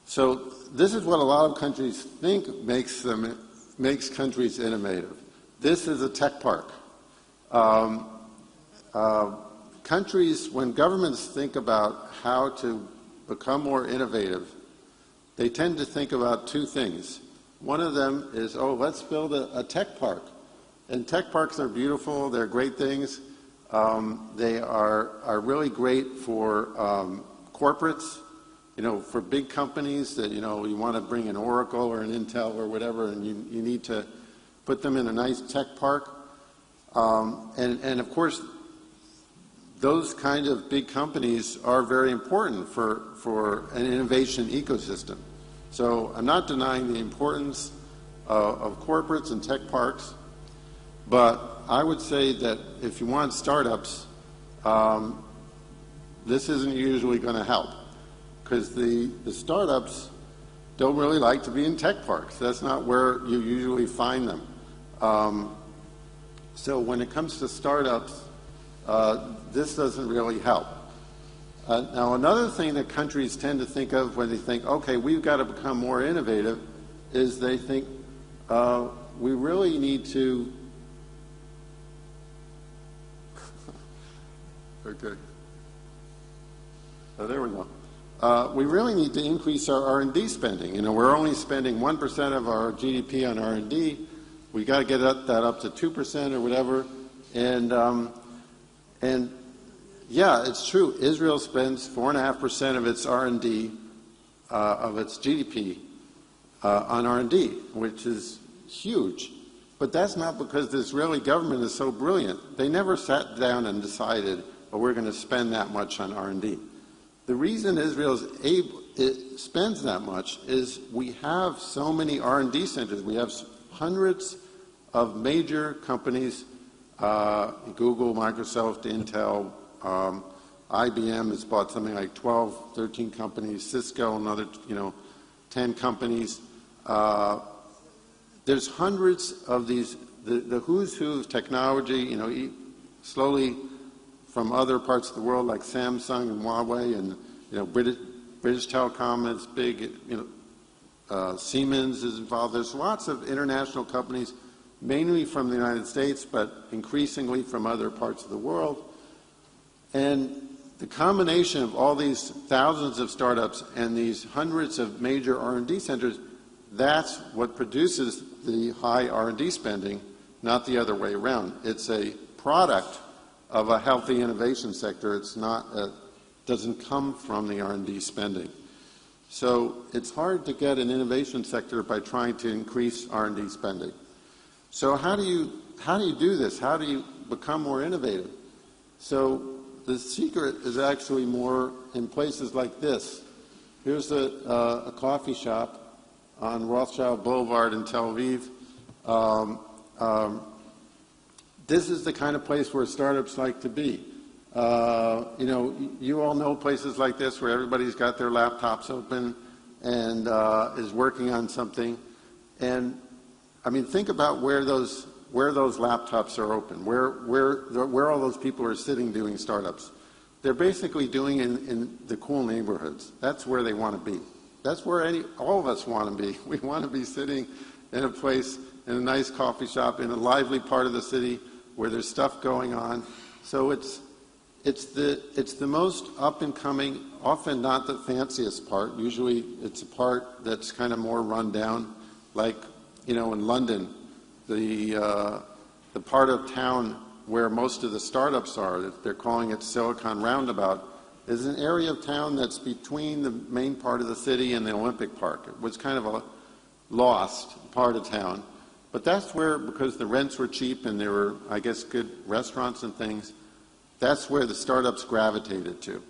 So this is what a lot of countries think makes countries innovative. This is a tech park. Countries, when governments think about how to become more innovative, they tend to think about two things. One of them is, let's build a tech park. And tech parks are beautiful. They're great things. They are really great for corporates, for big companies that, you want to bring an Oracle or an Intel or whatever, and you need to put them in a nice tech park. And of course, those kind of big companies are very important for an innovation ecosystem. So I'm not denying the importance of corporates and tech parks, but I would say that if you want startups, this isn't usually going to help, because the startups don't really like to be in tech parks. That's not where you usually find them. So when it comes to startups, this doesn't really help. Now, another thing that countries tend to think of when they think, okay, we've got to become more innovative, is they think we really need to... Okay. There we go. We really need to increase our R&D spending. We're only spending 1% of our GDP on R&D. We got to get that up to 2% or whatever. And yeah, it's true. Israel spends 4.5% of its R&D, of its GDP, on R&D, which is huge. But that's not because the Israeli government is so brilliant. They never sat down and decided, we're going to spend that much on R&D. The reason Israel spends that much is we have so many R&D centers. We have hundreds of major companies Google, Microsoft, Intel, IBM has bought something like 12, 13 companies, Cisco, another 10 companies. There's hundreds of these, the who's who of technology, slowly from other parts of the world like Samsung and Huawei and British Telecom is big, Siemens is involved. There's lots of international companies, mainly from the United States, but increasingly from other parts of the world. And the combination of all these thousands of startups and these hundreds of major R&D centers, that's what produces the high R&D spending, not the other way around. It's a product of a healthy innovation sector. It's not doesn't come from the R&D spending. So it's hard to get an innovation sector by trying to increase R&D spending. So how do you do this? How do you become more innovative? So the secret is actually more in places like this. Here's a coffee shop on Rothschild Boulevard in Tel Aviv. This is the kind of place where startups like to be. You all know places like this where everybody's got their laptops open and is working on something. And I mean, think about where those laptops are open, where all those people are sitting doing startups. They're basically doing in the cool neighborhoods. That's where they want to be. That's where all of us want to be. We want to be sitting in a place, in a nice coffee shop, in a lively part of the city where there's stuff going on. So it's the most up and coming, often not the fanciest part. Usually it's a part that's kind of more run down, like in London, the part of town where most of the startups are, they're calling it Silicon Roundabout, is an area of town that's between the main part of the city and the Olympic Park. It was kind of a lost part of town. But that's where, because the rents were cheap and there were, I guess, good restaurants and things, that's where the startups gravitated to.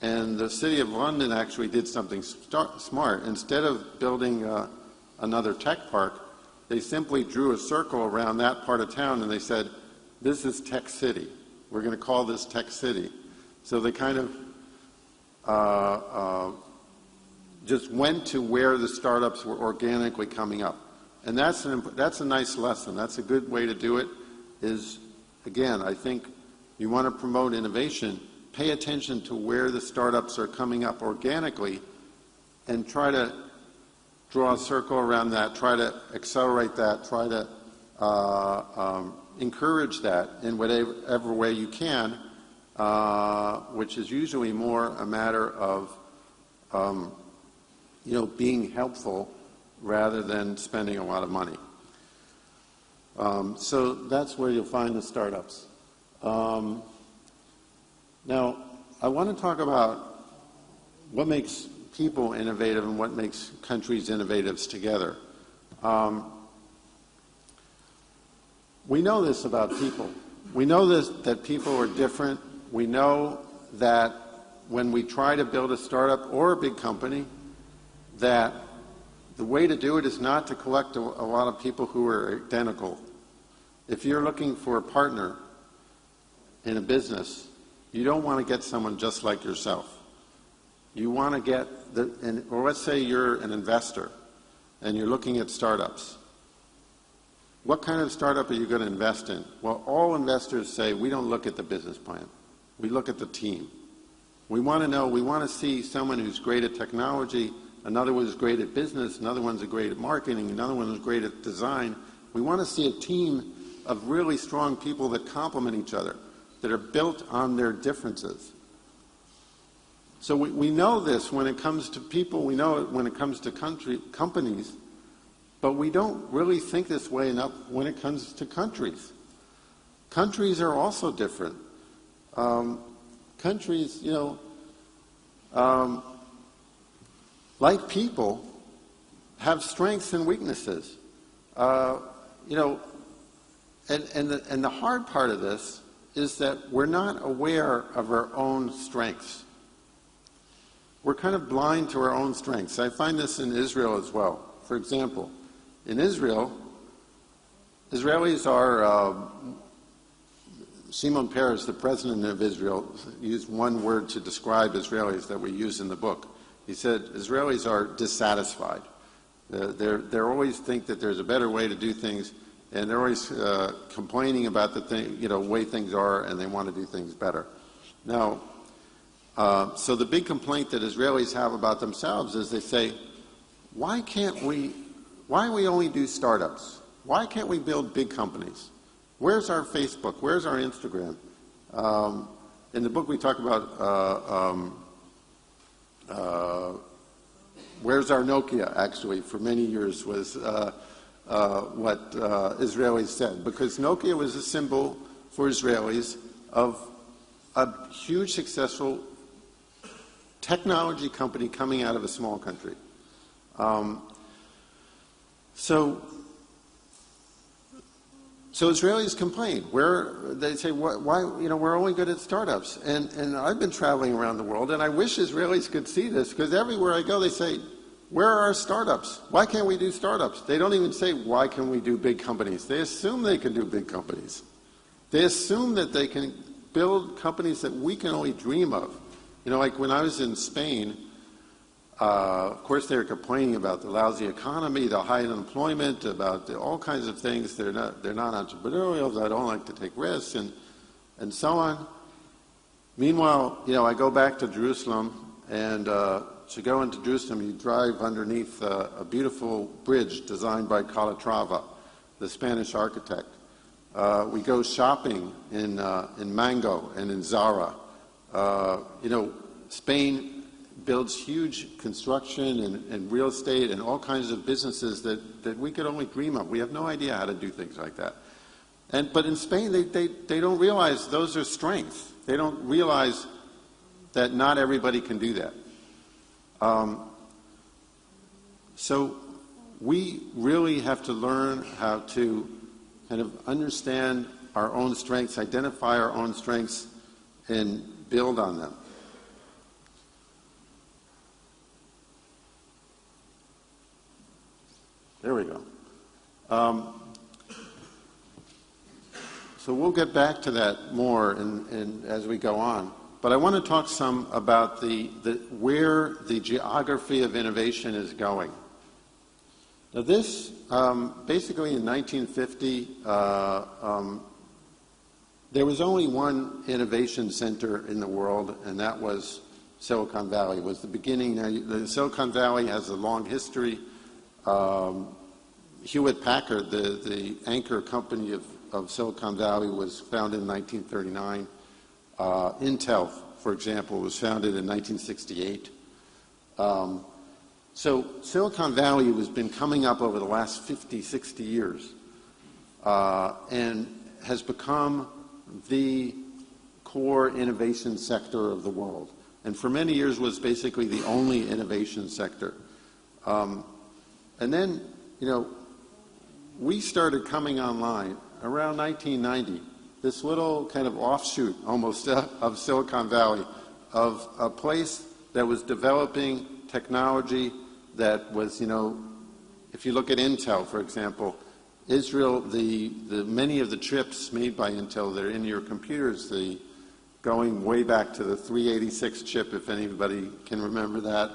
And the City of London actually did something smart. Instead of building another tech park, they simply drew a circle around that part of town and they said, this is Tech City. We're going to call this Tech City. So they kind of just went to where the startups were organically coming up. And that's a nice lesson. That's a good way to do it is, again, I think you want to promote innovation, pay attention to where the startups are coming up organically and try to draw a circle around that, try to accelerate that, try to encourage that in whatever way you can, which is usually more a matter of being helpful rather than spending a lot of money. So that's where you'll find the startups. Now, I want to talk about what makes people innovative and what makes countries innovative together. We know this about people. We know that people are different. We know that when we try to build a startup or a big company, that the way to do it is not to collect a lot of people who are identical. If you're looking for a partner in a business, you don't want to get someone just like yourself. You want to get, or let's say you're an investor and you're looking at startups. What kind of startup are you going to invest in? Well, all investors say we don't look at the business plan. We look at the team. We want to see someone who's great at technology, another one's great at business, another one's great at marketing, another one's great at design. We want to see a team of really strong people that complement each other, that are built on their differences. So we know this when it comes to people, we know it when it comes to companies, but we don't really think this way enough when it comes to countries. Countries are also different. Countries, like people, have strengths and weaknesses. And the hard part of this is that we're not aware of our own strengths. We're kind of blind to our own strengths. I find this in Israel as well. For example, in Israel, Israelis are Shimon Peres, the president of Israel, used one word to describe Israelis that we use in the book. He said, Israelis are dissatisfied. They always think that there's a better way to do things, and they're always complaining about the way things are, and they want to do things better. Now, so the big complaint that Israelis have about themselves is they say, why we only do startups? Why can't we build big companies? Where's our Facebook? Where's our Instagram? In the book we talk about where's our Nokia, actually, for many years was what Israelis said, because Nokia was a symbol for Israelis of a huge successful technology company coming out of a small country. So Israelis complain. They say, why, we're only good at startups. And I've been traveling around the world, and I wish Israelis could see this, because everywhere I go, they say, where are our startups? Why can't we do startups? They don't even say, why can we do big companies? They assume they can do big companies. They assume that they can build companies that we can only dream of. Like when I was in Spain, of course, they were complaining about the lousy economy, the high unemployment, about all kinds of things. They're not entrepreneurial. They don't like to take risks, and so on. Meanwhile, I go back to Jerusalem, and to go into Jerusalem, you drive underneath a beautiful bridge designed by Calatrava, the Spanish architect. We go shopping in Mango and in Zara. Spain builds huge construction and real estate and all kinds of businesses that we could only dream of. We have no idea how to do things like that. But in Spain, they don't realize those are strengths. They don't realize that not everybody can do that. So we really have to learn how to kind of understand our own strengths, identify our own strengths, and build on them. There we go. So we'll get back to that more as we go on. But I want to talk some about where the geography of innovation is going. Now this, basically in 1950, there was only one innovation center in the world, and that was Silicon Valley. It was the beginning. Now, the Silicon Valley has a long history. Hewlett-Packard, the anchor company of Silicon Valley, was founded in 1939. Intel, for example, was founded in 1968. So Silicon Valley has been coming up over the last 50, 60 years and has become the core innovation sector of the world. And for many years was basically the only innovation sector. And then, we started coming online around 1990, this little kind of offshoot almost of Silicon Valley, of a place that was developing technology that was, if you look at Intel, for example, Israel, many of the chips made by Intel that are in your computers, going way back to the 386 chip, if anybody can remember that.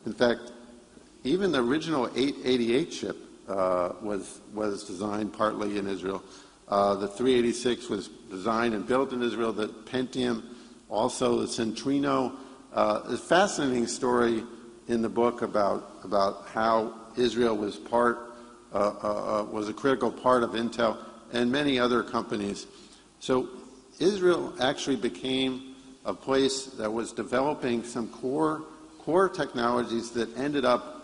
In fact, even the original 888 chip was designed partly in Israel. The 386 was designed and built in Israel. The Pentium, also the Centrino. A fascinating story in the book about how Israel was a critical part of Intel and many other companies. So Israel actually became a place that was developing some core technologies that ended up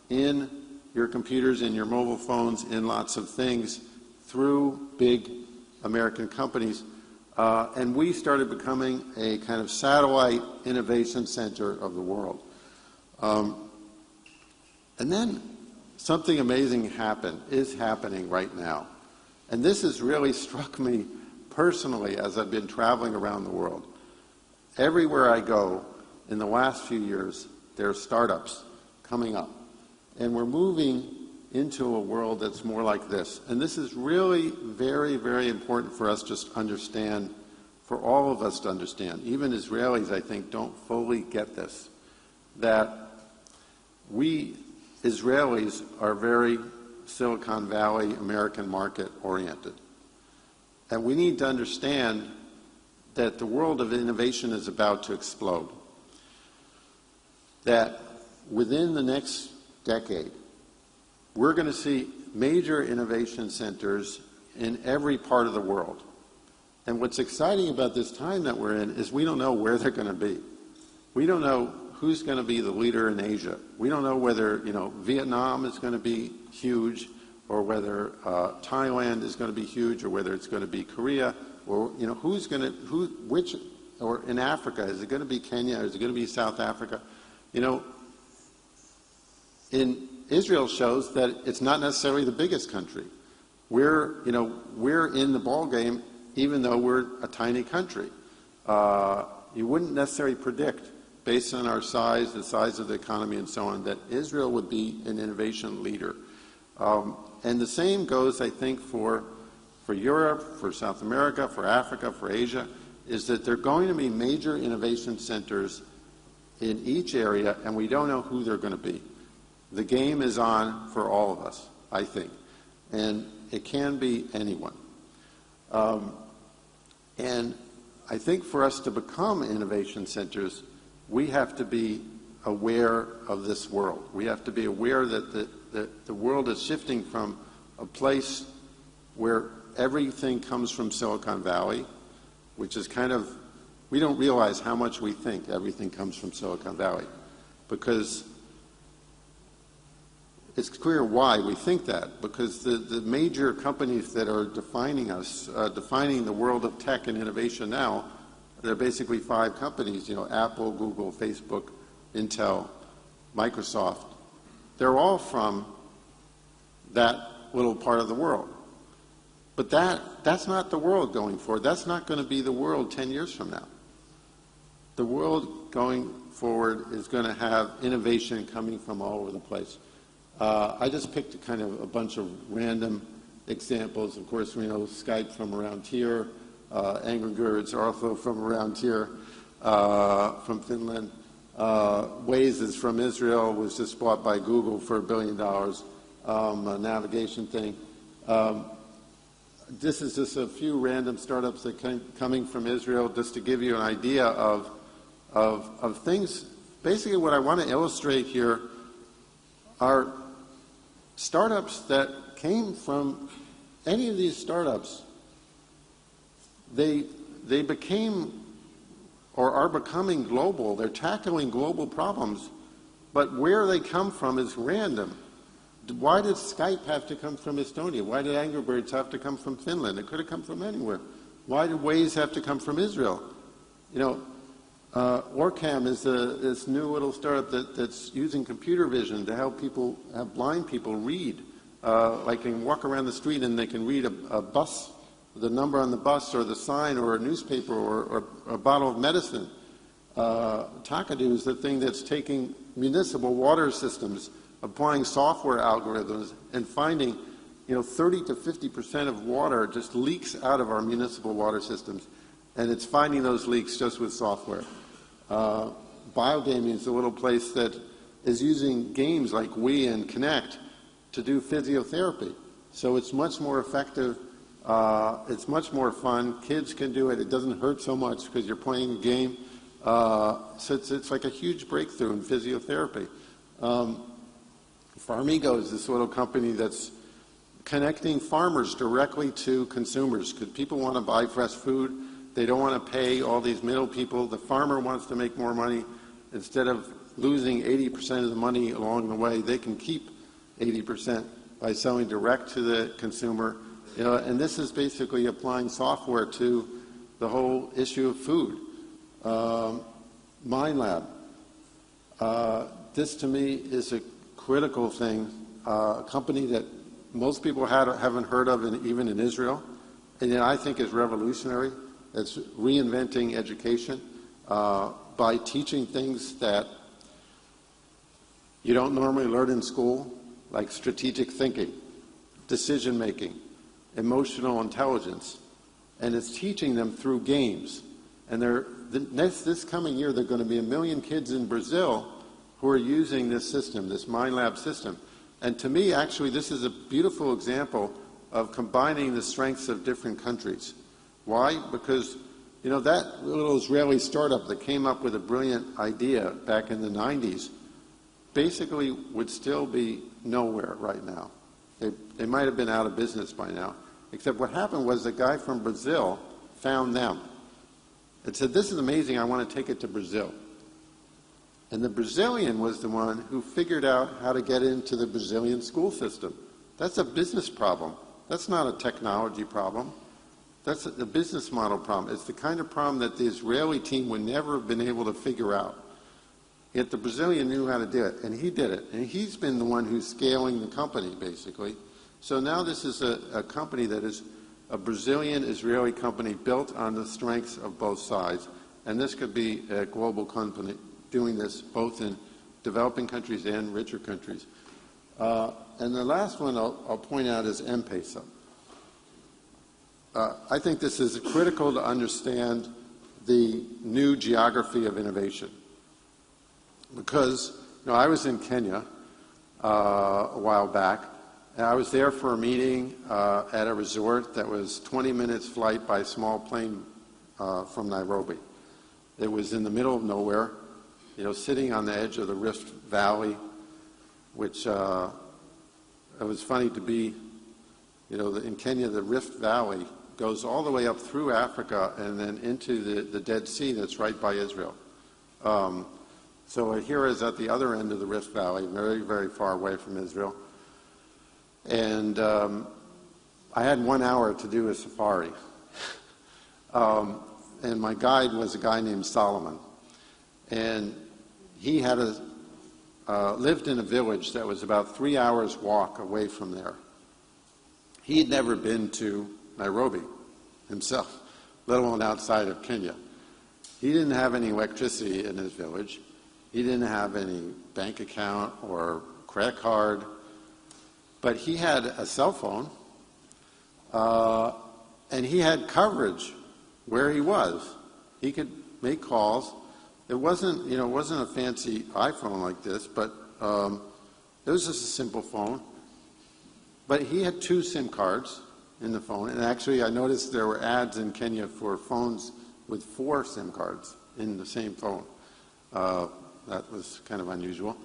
in your computers, in your mobile phones, in lots of things through big American companies. And we started becoming a kind of satellite innovation center of the world. And then something amazing is happening right now. And this has really struck me personally as I've been traveling around the world. Everywhere I go in the last few years, there are startups coming up. And we're moving into a world that's more like this. And this is really very, very important for us to understand for all of us to understand. Even Israelis, I think, don't fully get this, that we Israelis are very Silicon Valley, American market oriented. And we need to understand that the world of innovation is about to explode. That within the next decade, we're going to see major innovation centers in every part of the world. And what's exciting about this time that we're in is we don't know where they're going to be. We don't know who's going to be the leader in Asia. We don't know whether, Vietnam is going to be huge, or whether Thailand is going to be huge, or whether it's going to be Korea, or or in Africa, is it going to be Kenya, or is it going to be South Africa? In Israel shows that it's not necessarily the biggest country. We're in the ball game, even though we're a tiny country. You wouldn't necessarily predict, based on our size, the size of the economy and so on, that Israel would be an innovation leader. And the same goes, I think, for Europe, for South America, for Africa, for Asia, is that there are going to be major innovation centers in each area, and we don't know who they're going to be. The game is on for all of us, I think, and it can be anyone. And I think for us to become innovation centers, we have to be aware of this world. We have to be aware that the world is shifting from a place where everything comes from Silicon Valley, which is we don't realize how much we think everything comes from Silicon Valley, because it's clear why we think that, because the major companies that are defining us, defining the world of tech and innovation now, they're basically 5 companies, Apple, Google, Facebook, Intel, Microsoft. They're all from that little part of the world. But that's not the world going forward. That's not going to be the world 10 years from now. The world going forward is going to have innovation coming from all over the place. I just picked a bunch of random examples. Of course, we know Skype from around here. Angry Birds are also from around here, from Finland. Waze is from Israel, was just bought by Google for $1 billion, a navigation thing. This is just a few random startups that coming from Israel, just to give you an idea of things. Basically, what I want to illustrate here are startups that came from any of these startups. They became or are becoming global. They're tackling global problems, but where they come from is random. Why did Skype have to come from Estonia? Why did Angry Birds have to come from Finland? It could have come from anywhere. Why did Waze have to come from Israel? Orcam is this new little startup that's using computer vision to help blind people read. Like they can walk around the street and they can read a bus, the number on the bus, or the sign, or a newspaper, or a bottle of medicine. Takadu is the thing that's taking municipal water systems, applying software algorithms, and finding 30 to 50% of water just leaks out of our municipal water systems, and it's finding those leaks just with software. Biogaming is a little place that is using games like Wii and Kinect to do physiotherapy. So it's much more effective, it's much more fun, kids can do it, it doesn't hurt so much because you're playing a game. So it's like a huge breakthrough in physiotherapy. Farmigo is this little company that's connecting farmers directly to consumers, because people want to buy fresh food. They don't want to pay all these middle people. The farmer wants to make more money. Instead of losing 80% of the money along the way, they can keep 80% by selling direct to the consumer. And this is basically applying software to the whole issue of food. MindLab. This to me is a critical thing, a company that most people haven't heard of, even in Israel, and I think is revolutionary. It's reinventing education by teaching things that you don't normally learn in school, like strategic thinking, decision making, emotional intelligence, and it's teaching them through games. And this coming year, there are going to be 1 million kids in Brazil who are using this system, this Mind Lab system. And to me, actually, this is a beautiful example of combining the strengths of different countries. Why? Because, you know, that little Israeli startup that came up with a brilliant idea back in the 90s basically would still be nowhere right now. They might have been out of business by now. Except what happened was the guy from Brazil found them and said, this is amazing, I want to take it to Brazil. And the Brazilian was the one who figured out how to get into the Brazilian school system. That's a business problem. That's not a technology problem. That's a business model problem. It's the kind of problem that the Israeli team would never have been able to figure out. Yet the Brazilian knew how to do it, and he did it. And he's been the one who's scaling the company, basically. So now this is a company that is a Brazilian-Israeli company built on the strengths of both sides. And this could be a global company doing this both in developing countries and richer countries. And the last one I'll point out is M-Pesa. I think this is critical to understand the new geography of innovation. Because, you know, I was in Kenya a while back, and I was there for a meeting at a resort that was 20 minutes flight by small plane from Nairobi. It was in the middle of nowhere, you know, sitting on the edge of the Rift Valley, which it was funny to be, you know, in Kenya, the Rift Valley goes all the way up through Africa and then into the Dead Sea that's right by Israel. So here is at the other end of the Rift Valley, very, very far away from Israel. And I had 1 hour to do a safari. And my guide was a guy named Solomon. And he had lived in a village that was about 3 hours walk away from there. He had never been to Nairobi himself, let alone outside of Kenya. He didn't have any electricity in his village. He didn't have any bank account or credit card. But he had a cell phone, and he had coverage where he was. He could make calls. It wasn't, you know, it wasn't a fancy iPhone like this, but it was just a simple phone. But he had 2 SIM cards in the phone, and actually I noticed there were ads in Kenya for phones with 4 SIM cards in the same phone. That was kind of unusual.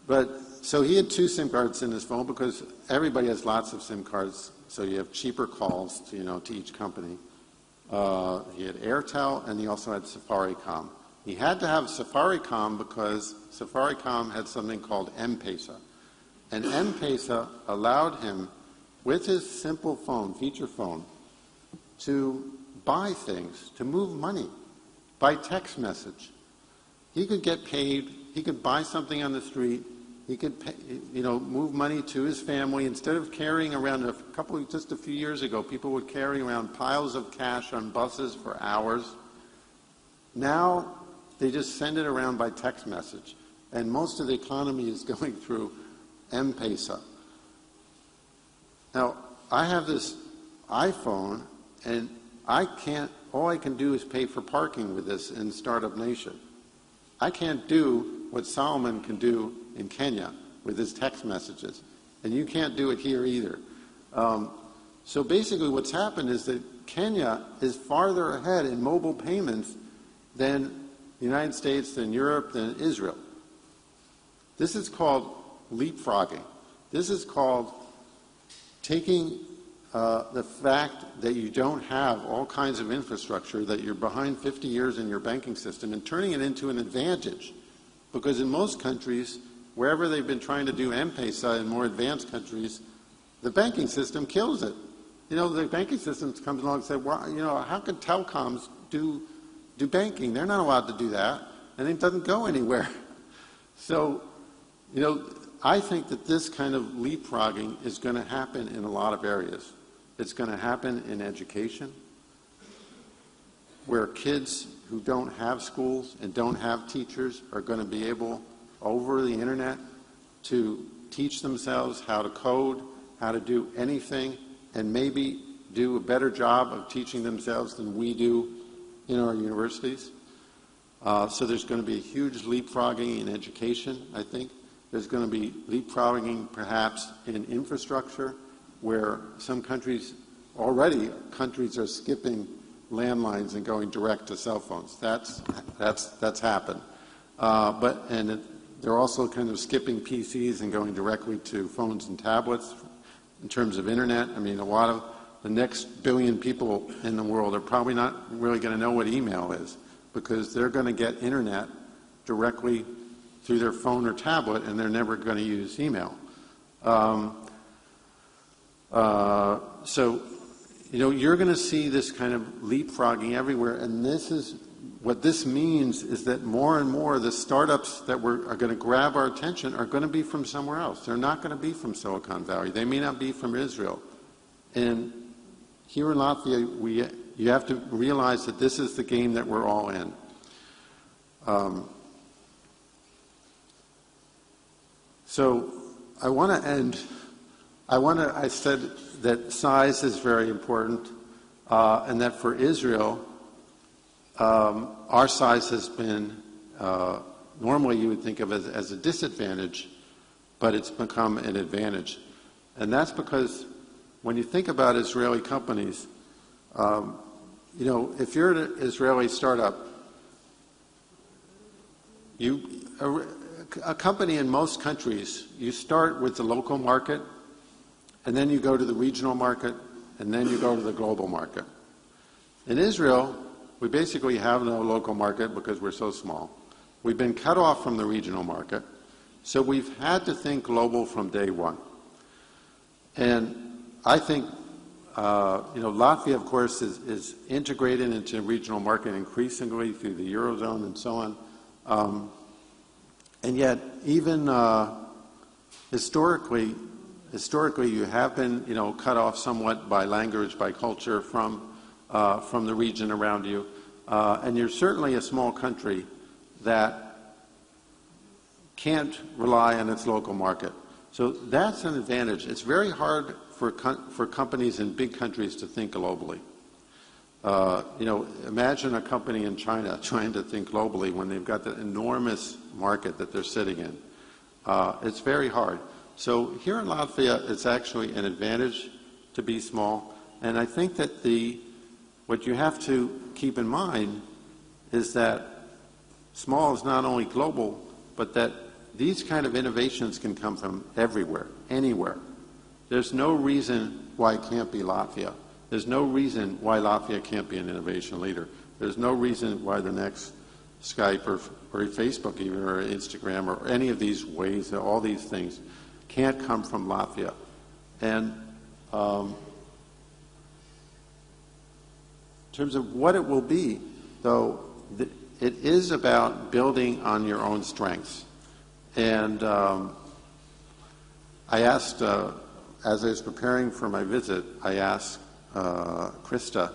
But so he had 2 SIM cards in his phone because everybody has lots of SIM cards, so you have cheaper calls to, you know, to each company. He had Airtel, and he also had Safaricom. He had to have Safaricom because Safaricom had something called M-Pesa. And M-Pesa allowed him, with his simple phone, feature phone, to buy things, to move money by text message. He could get paid, he could buy something on the street, he could pay, you know, move money to his family. Instead of carrying around, just a few years ago, people would carry around piles of cash on buses for hours. Now they just send it around by text message. And most of the economy is going through M-Pesa. Now, I have this iPhone, and all I can do is pay for parking with this in Startup Nation. I can't do what Solomon can do in Kenya with his text messages, and you can't do it here either. So basically what's happened is that Kenya is farther ahead in mobile payments than the United States, than Europe, than Israel. This is called leapfrogging. This is called taking the fact that you don't have all kinds of infrastructure, that you're behind 50 years in your banking system, and turning it into an advantage. Because in most countries, wherever they've been trying to do M-Pesa in more advanced countries, the banking system kills it. You know, the banking system comes along and says, well, you know, how could telecoms do banking? They're not allowed to do that, and it doesn't go anywhere. So, you know, I think that this kind of leapfrogging is going to happen in a lot of areas. It's going to happen in education, where kids who don't have schools and don't have teachers are going to be able, over the internet, to teach themselves how to code, how to do anything, and maybe do a better job of teaching themselves than we do in our universities. So there's going to be a huge leapfrogging in education, I think. There's going to be leapfrogging perhaps in infrastructure, where some countries are skipping landlines and going direct to cell phones. That's happened. They're also kind of skipping PCs and going directly to phones and tablets in terms of internet. I mean, a lot of the next billion people in the world are probably not really going to know what email is, because they're going to get internet directly through their phone or tablet, and they're never going to use email. So, you're going to see this kind of leapfrogging everywhere, and what this means is that more and more the startups that are going to grab our attention are going to be from somewhere else. They're not going to be from Silicon Valley. They may not be from Israel. And here in Latvia, you have to realize that this is the game that we're all in. So I want to end. I said that size is very important, and that for Israel, our size has been, normally you would think of it as a disadvantage, but it's become an advantage. And that's because when you think about Israeli companies, if you're an Israeli startup, a company in most countries, you start with the local market, and then you go to the regional market, and then you go to the global market. In Israel, we basically have no local market because we're so small. We've been cut off from the regional market, so we've had to think global from day one. And I think, Latvia, of course, is integrated into regional market increasingly through the Eurozone and so on. And yet, even historically, you have been, cut off somewhat by language, by culture from the region around you. And you're certainly a small country that can't rely on its local market. So that's an advantage. It's very hard for companies in big countries to think globally. Imagine a company in China trying to think globally when they've got that enormous market that they're sitting in. It's very hard. So here in Latvia, it's actually an advantage to be small. And I think that what you have to keep in mind is that small is not only global, but that these kind of innovations can come from everywhere, anywhere. There's no reason why it can't be Latvia. There's no reason why Latvia can't be an innovation leader. There's no reason why the next Skype or Facebook even, or Instagram, or any of these ways, all these things, can't come from Latvia. And in terms of what it will be, though, it is about building on your own strengths. And I asked, as I was preparing for my visit, I asked Krista,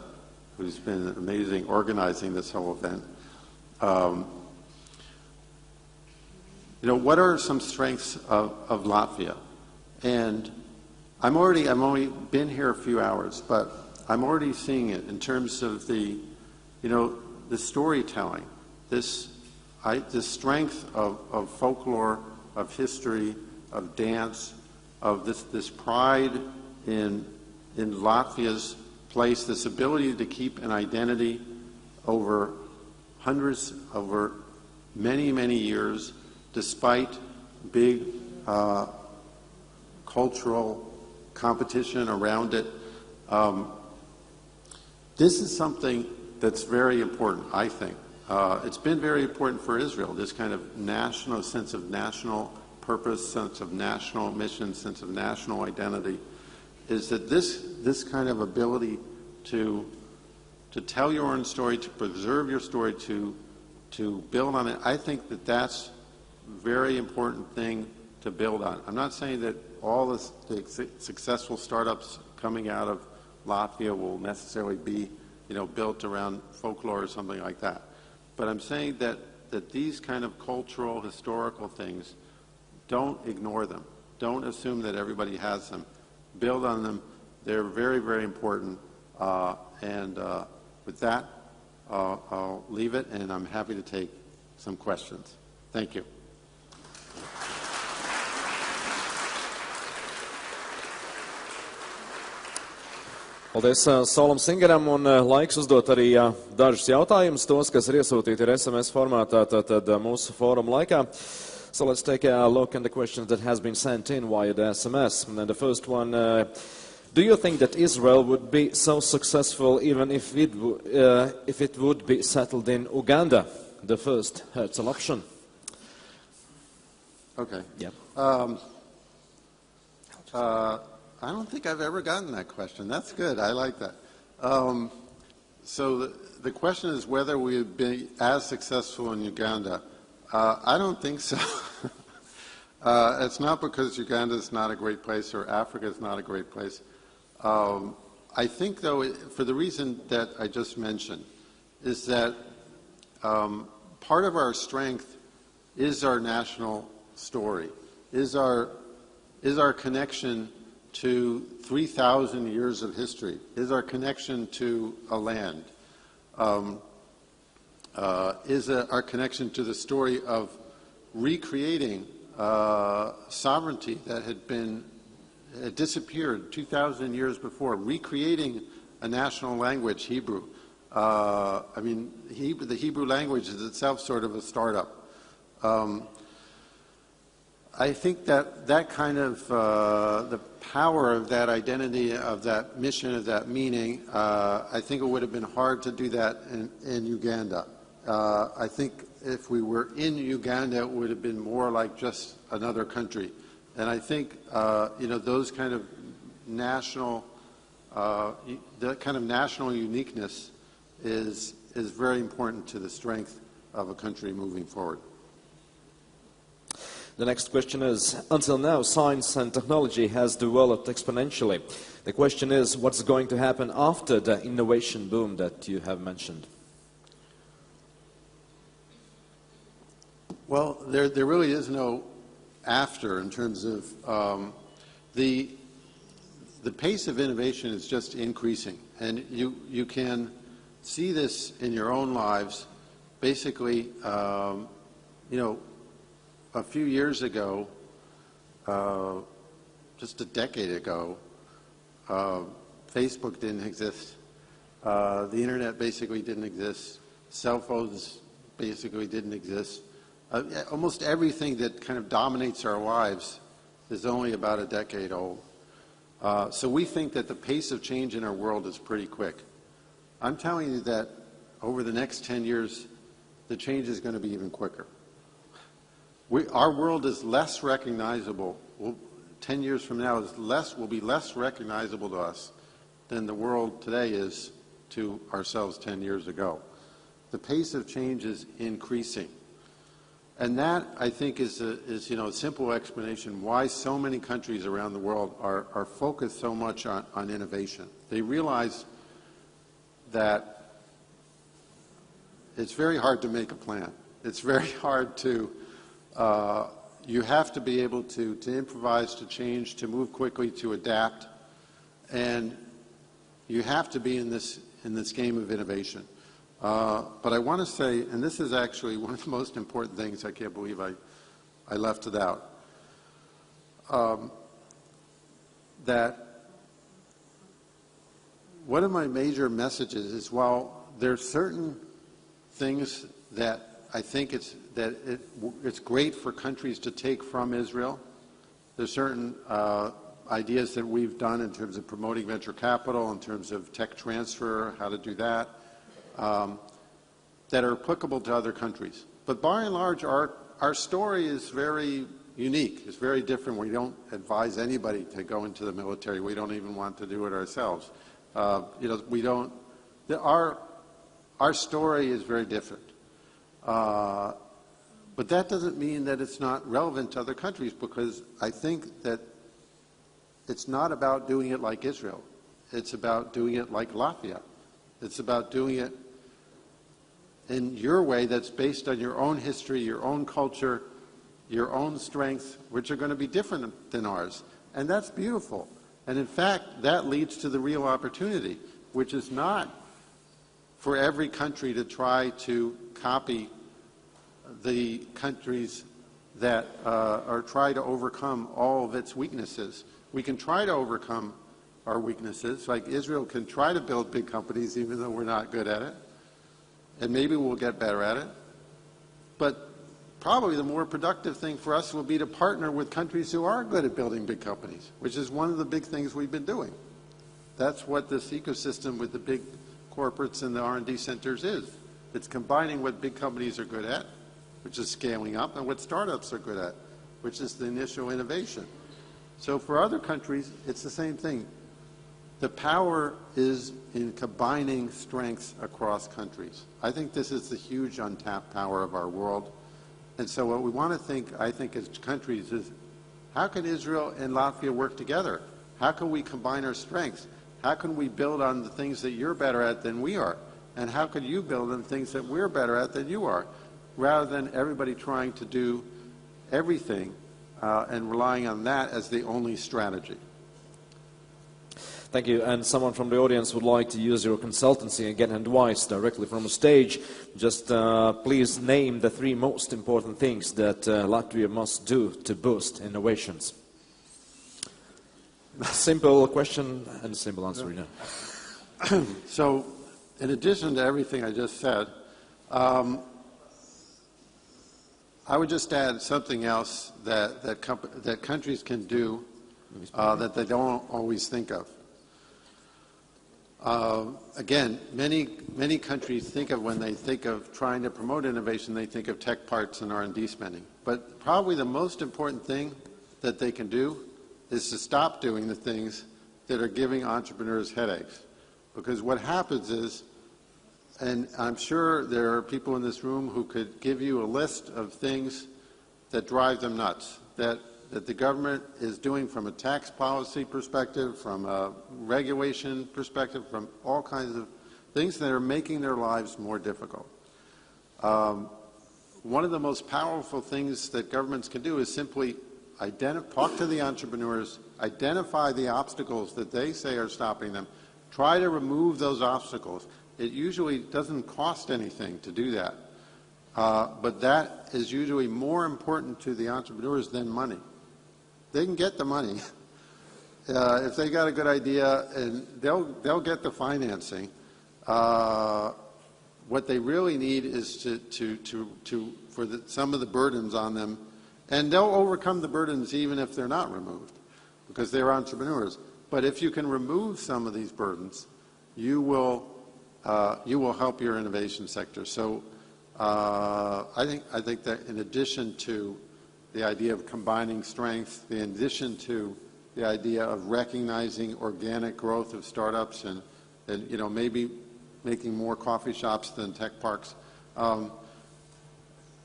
who's been amazing organizing this whole event, what are some strengths of Latvia? And I've only been here a few hours, but I'm already seeing it in terms of the storytelling, this strength of folklore, of history, of dance, of this pride in Latvia's place, this ability to keep an identity over many, many years, despite big cultural competition around it. This is something that's very important, I think. It's been very important for Israel, this kind of national sense of national purpose, sense of national mission, sense of national identity, is that this kind of ability to tell your own story, to preserve your story, to build on it, I think that's a very important thing to build on. I'm not saying that all the successful startups coming out of Latvia will necessarily be, built around folklore or something like that. But I'm saying that these kind of cultural, historical things, don't ignore them. Don't assume that everybody has them. Build on them. They're very, very important. With that, I'll leave it, and I'm happy to take some questions. Thank you. Paldies Solam Singeram, un laiks uzdot arī dažus jautājumus, tos, kas ir iesūtīti ir SMS formātā, tad mūsu fóruma laikā. So let's take a look at the questions that has been sent in via the SMS. And the first one, do you think that Israel would be so successful even if it would be settled in Uganda? The first Herzl option. Okay. Yeah. I don't think I've ever gotten that question. That's good. I like that. So the question is whether we would be as successful in Uganda. I don't think so. It's not because Uganda is not a great place or Africa is not a great place. I think, though, for the reason that I just mentioned, is that part of our strength is our national story, is our connection to 3,000 years of history, is our connection to a land, is our connection to the story of recreating sovereignty that had disappeared 2,000 years before, recreating a national language, Hebrew. The Hebrew language is itself sort of a startup. I think that kind of the power of that identity, of that mission, of that meaning, I think it would have been hard to do that in Uganda. I think if we were in Uganda, it would have been more like just another country. And I think those kind of national, the kind of national uniqueness is very important to the strength of a country moving forward. The next question is, until now, science and technology has developed exponentially. The question is, what's going to happen after the innovation boom that you have mentioned? Well, there really is no after in terms of the pace of innovation is just increasing. And you can see this in your own lives. Basically, a few years ago, just a decade ago, Facebook didn't exist. The internet basically didn't exist. Cell phones basically didn't exist. Almost everything that kind of dominates our lives is only about a decade old. So we think that the pace of change in our world is pretty quick. I'm telling you that over the next 10 years, the change is going to be even quicker. Our world is less recognizable. 10 years from now will be less recognizable to us than the world today is to ourselves 10 years ago. The pace of change is increasing. And that, I think, is a simple explanation why so many countries around the world are focused so much on innovation. They realize that it's very hard to make a plan. It's very hard to you have to be able to improvise, to change, to move quickly, to adapt, and you have to be in this game of innovation. But I want to say, and this is actually one of the most important things, I can't believe I left it out, that one of my major messages is while there are certain things that I think it's great for countries to take from Israel. There's certain ideas that we've done in terms of promoting venture capital, in terms of tech transfer, how to do that, that are applicable to other countries. But by and large, our story is very unique. It's very different. We don't advise anybody to go into the military. We don't even want to do it ourselves. We don't. Our story is very different. But that doesn't mean that it's not relevant to other countries, because I think that it's not about doing it like Israel. It's about doing it like Latvia. It's about doing it in your way that's based on your own history, your own culture, your own strengths, which are going to be different than ours. And that's beautiful. And in fact, that leads to the real opportunity, which is not for every country to try to copy the countries that or try to overcome all of its weaknesses. We can try to overcome our weaknesses, like Israel can try to build big companies even though we're not good at it, and maybe we'll get better at it. But probably the more productive thing for us will be to partner with countries who are good at building big companies, which is one of the big things we've been doing. That's what this ecosystem with the big corporates and the R&D centers is. It's combining what big companies are good at, which is scaling up, and what startups are good at, which is the initial innovation. So for other countries, it's the same thing. The power is in combining strengths across countries. I think this is the huge untapped power of our world. And so what we want to think, I think, as countries is, how can Israel and Latvia work together? How can we combine our strengths? How can we build on the things that you're better at than we are? And how can you build on things that we're better at than you are? Rather than everybody trying to do everything and relying on that as the only strategy. Thank you. And someone from the audience would like to use your consultancy and get advice directly from the stage. Just please name the 3 most important things that Latvia must do to boost innovations. Simple question and simple answer. Yeah. So, in addition to everything I just said, I would just add something else that countries can do that they don't always think of. Again, many countries think of, when they think of trying to promote innovation, they think of tech parts and R&D spending. But probably the most important thing that they can do is to stop doing the things that are giving entrepreneurs headaches. Because what happens is, and I'm sure there are people in this room who could give you a list of things that drive them nuts, that the government is doing from a tax policy perspective, from a regulation perspective, from all kinds of things that are making their lives more difficult. One of the most powerful things that governments can do is simply talk to the entrepreneurs, identify the obstacles that they say are stopping them, try to remove those obstacles. It usually doesn't cost anything to do that, but that is usually more important to the entrepreneurs than money. They can get the money if they got a good idea, and they'll get the financing. What they really need is for some of the burdens on them, and they'll overcome the burdens even if they're not removed, because they're entrepreneurs. But if you can remove some of these burdens, you will help your innovation sector. So I think that in addition to the idea of combining strengths, in addition to the idea of recognizing organic growth of startups and maybe making more coffee shops than tech parks,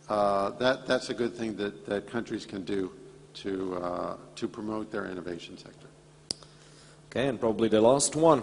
that's a good thing that countries can do to promote their innovation sector. Okay, and probably the last one.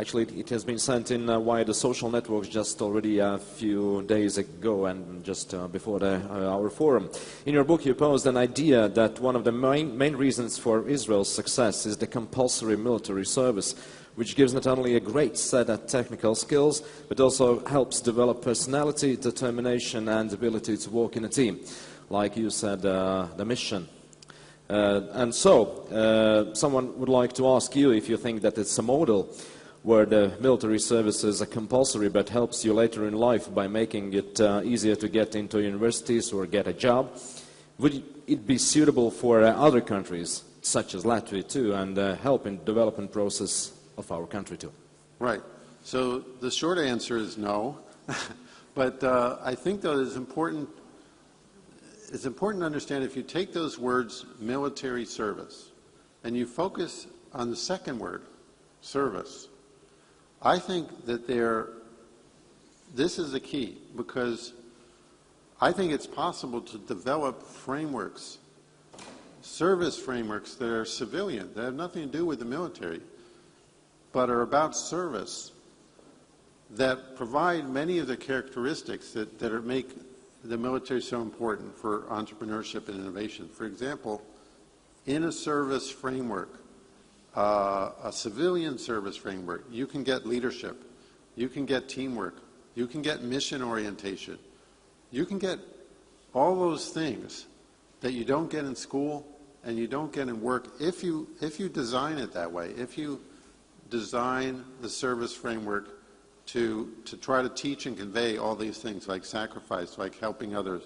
Actually, it has been sent in via the social networks just already a few days ago and just before our forum. In your book, you posed an idea that one of the main reasons for Israel's success is the compulsory military service, which gives not only a great set of technical skills, but also helps develop personality, determination, and ability to work in a team. Like you said, the mission. And so, someone would like to ask you if you think that it's a model where the military services are compulsory but helps you later in life by making it easier to get into universities or get a job. Would it be suitable for other countries, such as Latvia too, and help in the development process of our country too? Right. So the short answer is no. But I think, though, it's important to understand, if you take those words, military service, and you focus on the second word, service, I think that this is the key, because I think it's possible to develop frameworks, service frameworks that are civilian, that have nothing to do with the military, but are about service, that provide many of the characteristics that make the military so important for entrepreneurship and innovation. For example, in a service framework, a civilian service framework, you can get leadership, you can get teamwork, you can get mission orientation, you can get all those things that you don't get in school and you don't get in work if you design it that way, if you design the service framework to try to teach and convey all these things like sacrifice, like helping others,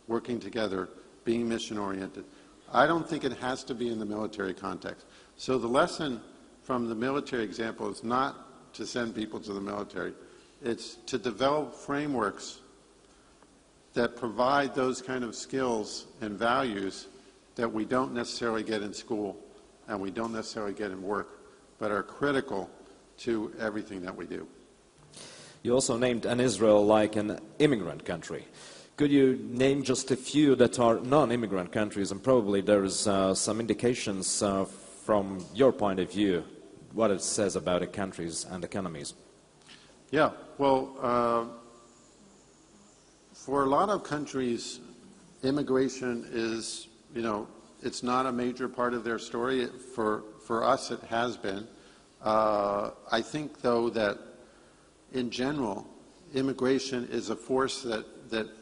working together, being mission-oriented. I don't think it has to be in the military context. So the lesson from the military example is not to send people to the military. It's to develop frameworks that provide those kind of skills and values that we don't necessarily get in school and we don't necessarily get in work, but are critical to everything that we do. You also named an Israel like an immigrant country. Could you name just a few that are non-immigrant countries, and probably there is some indications from your point of view what it says about the countries and economies? Yeah, well, for a lot of countries, immigration is, it's not a major part of their story. For us, it has been. I think, though, that in general, immigration is a force that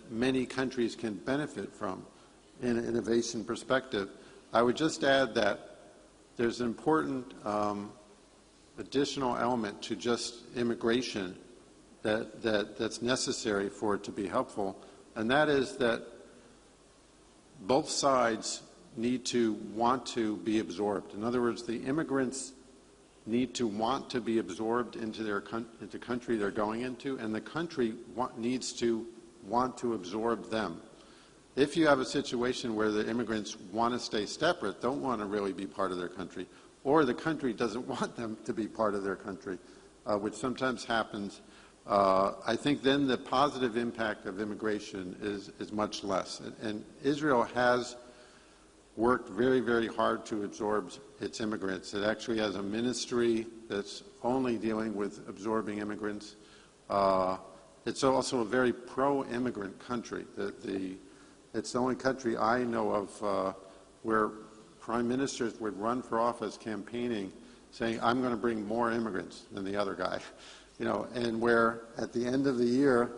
many countries can benefit from in an innovation perspective. I would just add that there's an important additional element to just immigration that's necessary for it to be helpful, and that is that both sides need to want to be absorbed. In other words, the immigrants need to want to be absorbed into the country they're going into, and the country needs to want to absorb them. If you have a situation where the immigrants want to stay separate, don't want to really be part of their country, or the country doesn't want them to be part of their country, which sometimes happens, I think then the positive impact of immigration is much less. And Israel has worked very, very hard to absorb its immigrants. It actually has a ministry that's only dealing with absorbing immigrants. It's also a very pro-immigrant country. It's the only country I know of where prime ministers would run for office campaigning, saying, I'm going to bring more immigrants than the other guy. And where at the end of the year,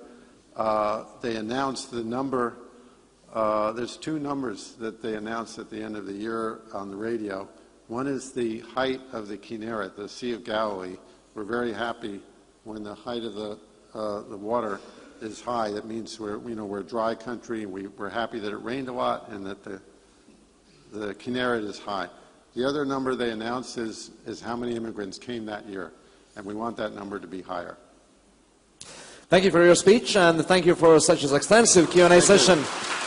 they announced the number. There's two numbers that they announced at the end of the year on the radio. One is the height of the Kinneret, the Sea of Galilee. We're very happy when the height of the water is high. That means we're a dry country. We're happy that it rained a lot and that the Kinneret is high. The other number they announced is how many immigrants came that year, and we want that number to be higher. Thank you for your speech, and thank you for such an extensive Q&A session.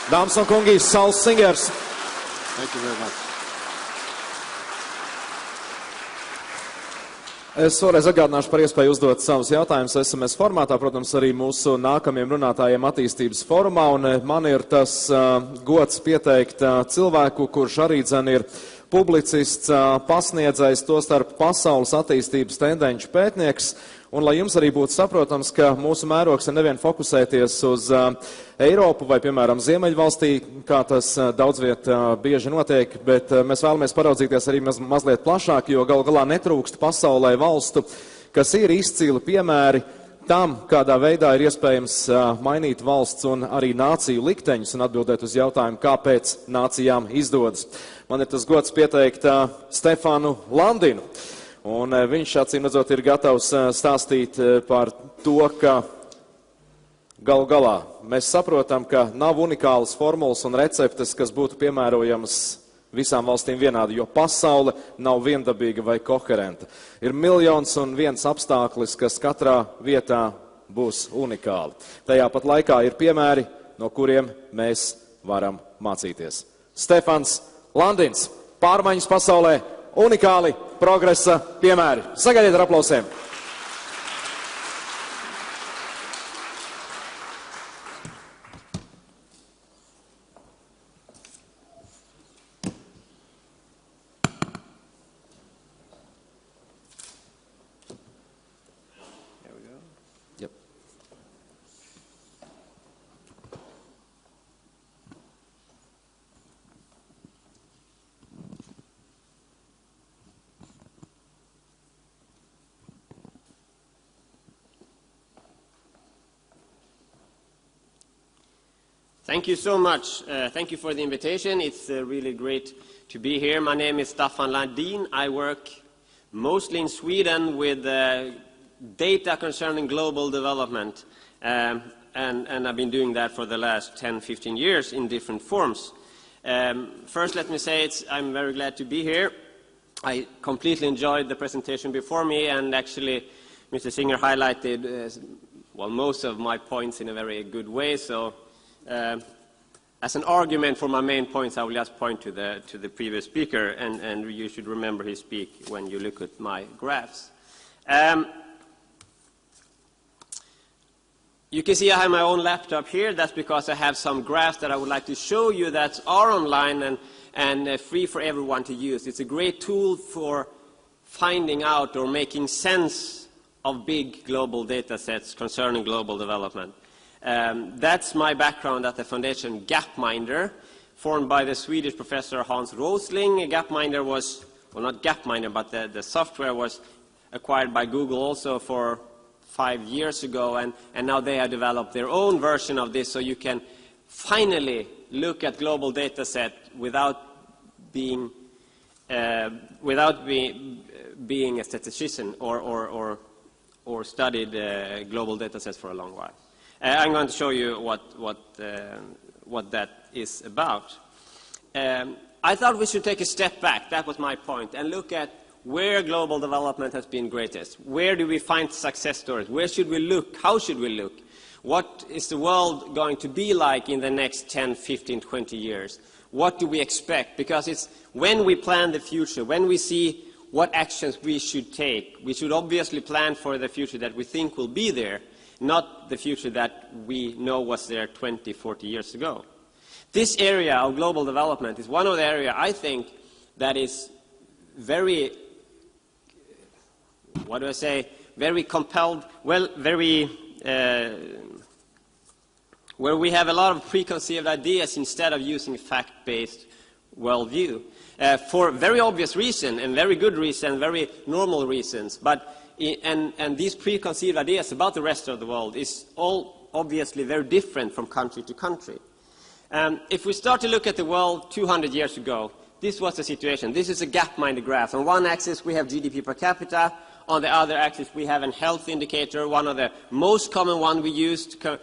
Dāmas un kungi, Sauls Singers. Thank you very much. Es vēlreiz atgādināšu par iespēju uzdot savus jautājumus SMS formātā, protams, arī mūsu nākamajiem runātājiem attīstības forumā, un man ir tas gods pieteikt cilvēku, kurš arī ir publicists, pasniedzējs, tostarp pasaules attīstības tendenču pētnieks, un lai jums arī būtu saprotams, ka mūsu mērogs ir nevien fokusēties uz Eiropu vai, piemēram, Ziemeļvalstī, kā tas daudzviet bieži notiek, bet mēs vēlamies paraudzīties arī mazliet plašāk, jo gal galā netrūkst pasaulē valstu, kas ir izcili piemēri tam, kādā veidā ir iespējams mainīt valsts un arī nāciju likteņus un atbildēt uz jautājumu, kāpēc nācijām izdodas. Man ir tas gods pieteikt Stefanu Landinu. Un viņš, acīm redzot, ir gatavs stāstīt par to, ka galu galā mēs saprotam, ka nav unikālas formulas un receptes, kas būtu piemērojamas visām valstīm vienādi, jo pasaule nav viendabīga vai koherenta. Ir miljons un viens apstāklis, kas katrā vietā būs unikāli. Tajā pat laikā ir piemēri, no kuriem mēs varam mācīties. Stefans Landins, pārmaiņas pasaulē, unikāli progresa piemēri. Sagaidiet ar aplausiem. Yep. Thank you so much. Thank you for the invitation. It's really great to be here. My name is Staffan Landin. I work mostly in Sweden with data concerning global development. And I've been doing that for the last 10, 15 years in different forms. First, let me say I'm very glad to be here. I completely enjoyed the presentation before me, and actually Mr. Singer highlighted most of my points in a very good way. So as an argument for my main points, I will just point to the previous speaker, and you should remember his speak when you look at my graphs. You can see I have my own laptop here. That's because I have some graphs that I would like to show you that are online and free for everyone to use. It's a great tool for finding out or making sense of big global data sets concerning global development. That's my background at the foundation Gapminder, formed by the Swedish professor Hans Rosling. Gapminder was, well, not Gapminder, but the software was acquired by Google also for 5 years ago, and now they have developed their own version of this, so you can finally look at global data set without being being a statistician or studied global data sets for a long while. I'm going to show you what that is about. I thought we should take a step back, that was my point, and look at where global development has been greatest. Where do we find success stories? Where should we look? How should we look? What is the world going to be like in the next 10, 15, 20 years? What do we expect? Because it's when we plan the future, when we see what actions we should take, we should obviously plan for the future that we think will be there, not the future that we know was there 20, 40 years ago. This area of global development is one of the areas I think that is very, very compelled, where we have a lot of preconceived ideas instead of using fact-based worldview. For very obvious reason, and very good reason, very normal reasons, and these preconceived ideas about the rest of the world is all obviously very different from country to country. If we start to look at the world 200 years ago, this was the situation. This is a Gapminder graph. On one axis we have GDP per capita. On the other axis we have a health indicator. One of the most common one we use to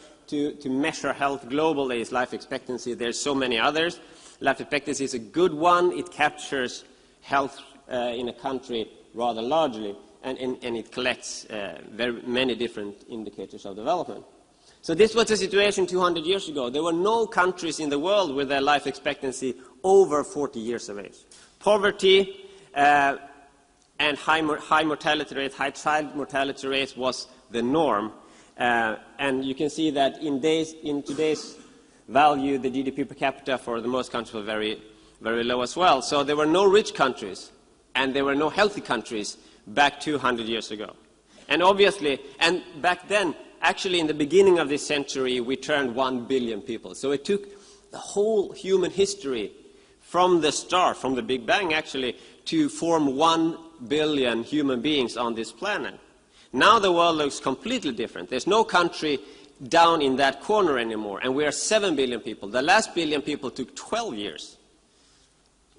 measure health globally is life expectancy. There's so many others. Life expectancy is a good one. It captures health in a country rather largely, and it collects very many different indicators of development. So this was the situation 200 years ago. There were no countries in the world with a life expectancy over 40 years of age. Poverty and high mortality rate, high child mortality rate was the norm. And you can see that in today's value, the GDP per capita for the most countries was very, very low as well. So there were no rich countries, and there were no healthy countries back 200 years ago. And obviously, and back then, actually in the beginning of this century, we turned 1 billion people. So it took the whole human history from the start, from the Big Bang actually, to form 1 billion human beings on this planet. Now the world looks completely different. There's no country down in that corner anymore, and we are 7 billion people. The last billion people took 12 years.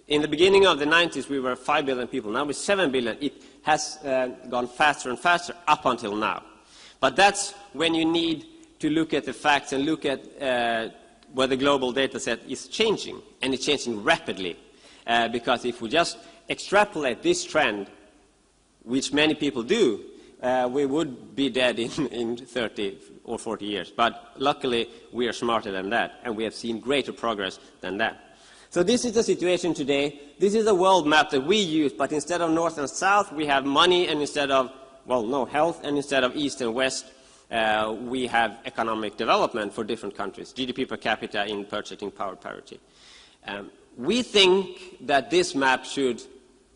In the beginning of the 90s, we were 5 billion people. Now we're 7 billion. It has gone faster and faster up until now. But that's when you need to look at the facts and look at where the global data set is changing, and it's changing rapidly. Because if we just extrapolate this trend, which many people do, we would be dead in 30 or 40 years. But luckily, we are smarter than that, and we have seen greater progress than that. So this is the situation today. This is the world map that we use, but instead of north and south, we have money, and instead of, health, and instead of east and west, we have economic development for different countries, GDP per capita in purchasing power parity. We think that this map should,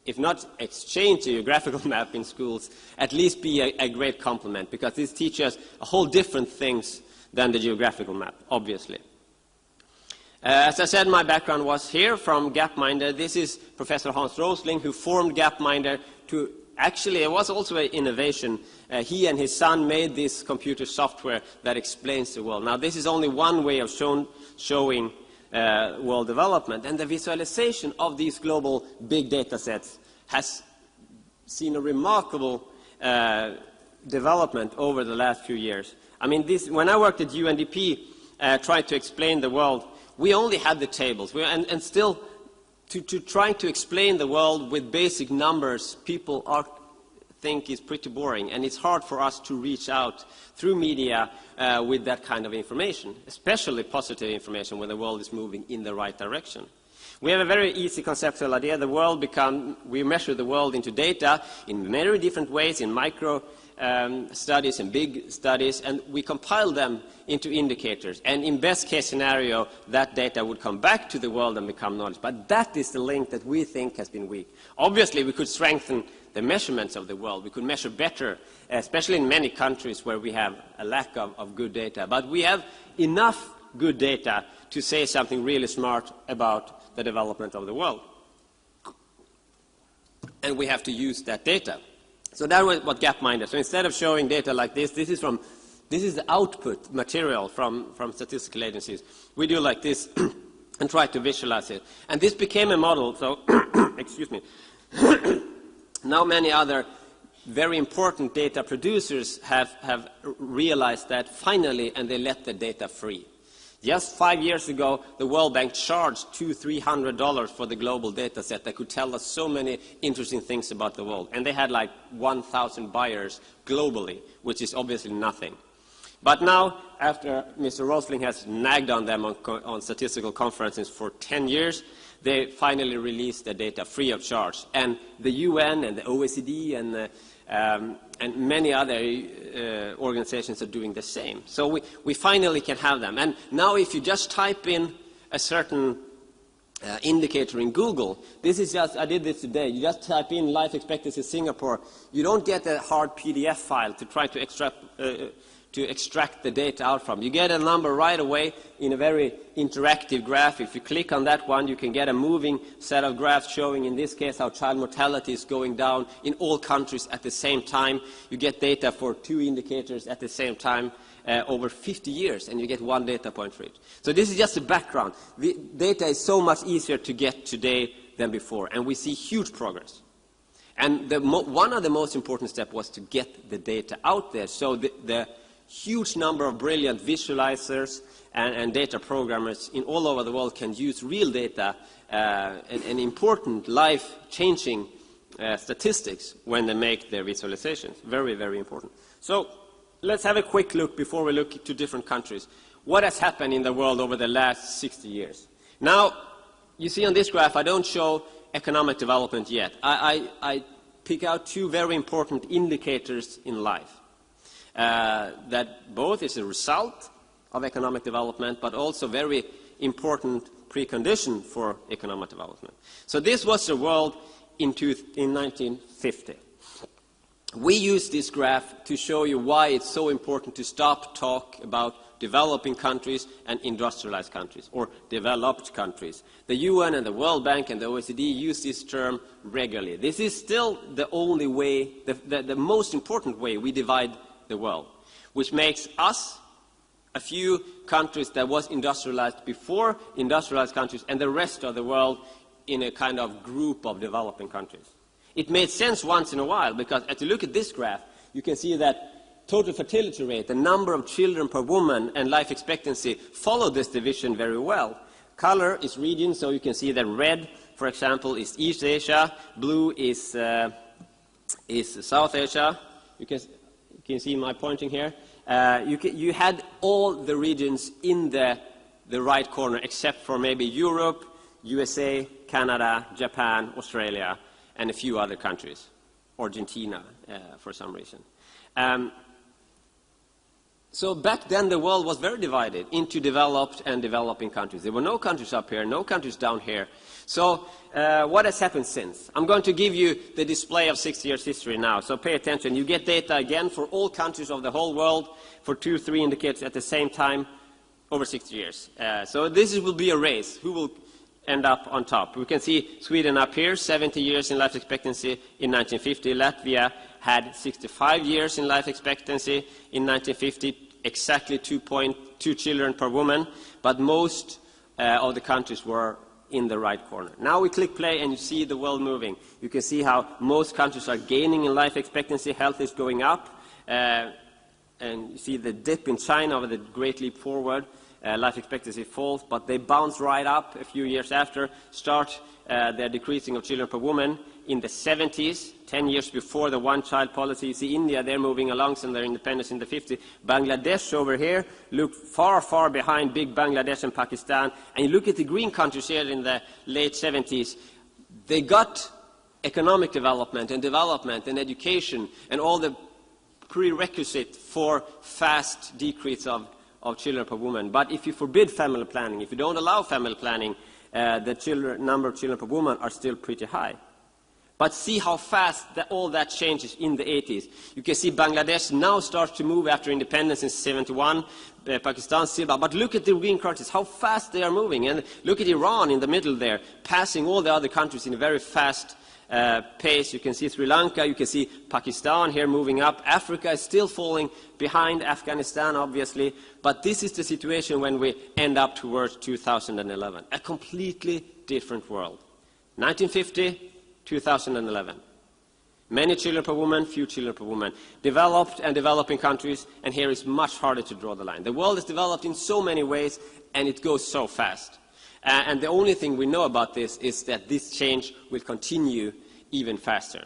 if not exchange the geographical map in schools, at least be a great complement, because this teaches a whole different things than the geographical map, obviously. As I said, my background was here from Gapminder. This is Professor Hans Rosling, who formed Gapminder to Actually, it was also an innovation. He and his son made this computer software that explains the world. Now, this is only one way of showing world development, and the visualization of these global big data sets has seen a remarkable development over the last few years. I mean, when I worked at UNDP, trying to explain the world, we only had the tables. And still, to try to explain the world with basic numbers, people think is pretty boring, and it's hard for us to reach out through media with that kind of information, especially positive information when the world is moving in the right direction. We have a very easy conceptual idea. We measure the world into data in many different ways, in micro studies and big studies, and we compile them into indicators. And in best case scenario, that data would come back to the world and become knowledge. But that is the link that we think has been weak. Obviously, we could strengthen the measurements of the world. We could measure better, especially in many countries where we have a lack of good data. But we have enough good data to say something really smart about the development of the world. And we have to use that data. So that was what Gapminder. So instead of showing data like this, this is the output material from statistical agencies. We do like this and try to visualize it. And this became a model. So, excuse me. Now many other very important data producers have realized that finally, and they let the data free. Just 5 years ago, the World Bank charged $200-300 for the global data set that could tell us so many interesting things about the world. And they had like 1,000 buyers globally, which is obviously nothing. But now, after Mr. Rosling has nagged on them on statistical conferences for 10 years, they finally released the data free of charge. And the UN and the OECD and many other organizations are doing the same. So we finally can have them. And now if you just type in a certain indicator in Google, I did this today, you just type in life expectancy Singapore, you don't get a hard PDF file to try to extract the data out from. You get a number right away in a very interactive graph. If you click on that one, you can get a moving set of graphs showing, in this case, how child mortality is going down in all countries at the same time. You get data for 2 indicators at the same time over 50 years, and you get 1 data point for it. So this is just the background. The data is so much easier to get today than before, and we see huge progress. And one of the most important steps was to get the data out there, so the huge number of brilliant visualizers and data programmers in all over the world can use real data and important life-changing statistics when they make their visualizations. Very, very important. So let's have a quick look before we look to different countries. What has happened in the world over the last 60 years? Now, you see on this graph, I don't show economic development yet. I pick out 2 very important indicators in life. That both is a result of economic development, but also very important precondition for economic development. So this was the world in 1950. We use this graph to show you why it's so important to stop talk about developing countries and industrialized countries, or developed countries. The UN and the World Bank and the OECD use this term regularly. This is still the only way, the most important way we divide the world, which makes us a few countries that was industrialized before industrialized countries, and the rest of the world in a kind of group of developing countries. It made sense once in a while, because as you look at this graph, you can see that total fertility rate, the number of children per woman, and life expectancy follow this division very well. Color is region, so you can see that red, for example, is East Asia, blue is South Asia. You can see my pointing here. You had all the regions in the right corner, except for maybe Europe, USA, Canada, Japan, Australia, and a few other countries, Argentina, for some reason. So back then, the world was very divided into developed and developing countries. There were no countries up here, no countries down here. So what has happened since? I'm going to give you the display of 60 years history now, so pay attention. You get data again for all countries of the whole world for 2-3 indicators at the same time over 60 years. So this will be a race. Who will end up on top. We can see Sweden up here, 70 years in life expectancy in 1950. Latvia had 65 years in life expectancy in 1950, exactly 2.2 children per woman, but most of the countries were in the right corner. Now we click play and you see the world moving. You can see how most countries are gaining in life expectancy, health is going up, and you see the dip in China with the great leap forward. Life expectancy falls, but they bounce right up a few years after, start their decreasing of children per woman in the 70s, 10 years before the one-child policy. You see India, they're moving along since their independence in the 50s. Bangladesh over here, look far, far behind big Bangladesh and Pakistan. And you look at the green countries here in the late 70s, they got economic development and education and all the prerequisite for fast decrease of children per woman. But if you forbid family planning, if you don't allow family planning, the number of children per woman are still pretty high. But see how fast all that changes in the 80s. You can see Bangladesh now starts to move after independence in 71, Pakistan still, but look at the green countries, how fast they are moving. And look at Iran in the middle there, passing all the other countries in a very fast pace. You can see Sri Lanka, you can see Pakistan here moving up. Africa is still falling behind Afghanistan, obviously. But this is the situation when we end up towards 2011. A completely different world. 1950, 2011. Many children per woman, few children per woman. Developed and developing countries, and here is much harder to draw the line. The world is developed in so many ways, and it goes so fast. And the only thing we know about this is that this change will continue even faster.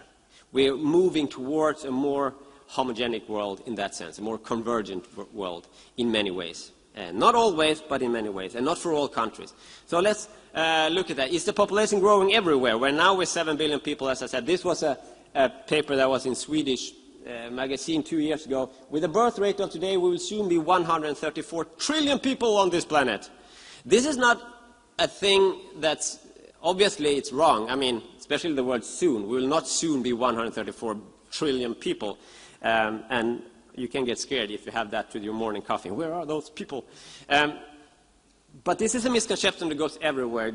We're moving towards a more homogenic world in that sense, a more convergent world in many ways. Not always, but in many ways, and not for all countries. So let's look at that. Is the population growing everywhere? Well, now we're 7 billion people, as I said. This was a paper that was in Swedish magazine 2 years ago. With the birth rate of today, we will soon be 134 trillion people on this planet. This is not a thing that's, obviously it's wrong. I mean, especially the word soon. We will not soon be 134 trillion people. And you can get scared if you have that with your morning coffee. Where are those people? But this is a misconception that goes everywhere.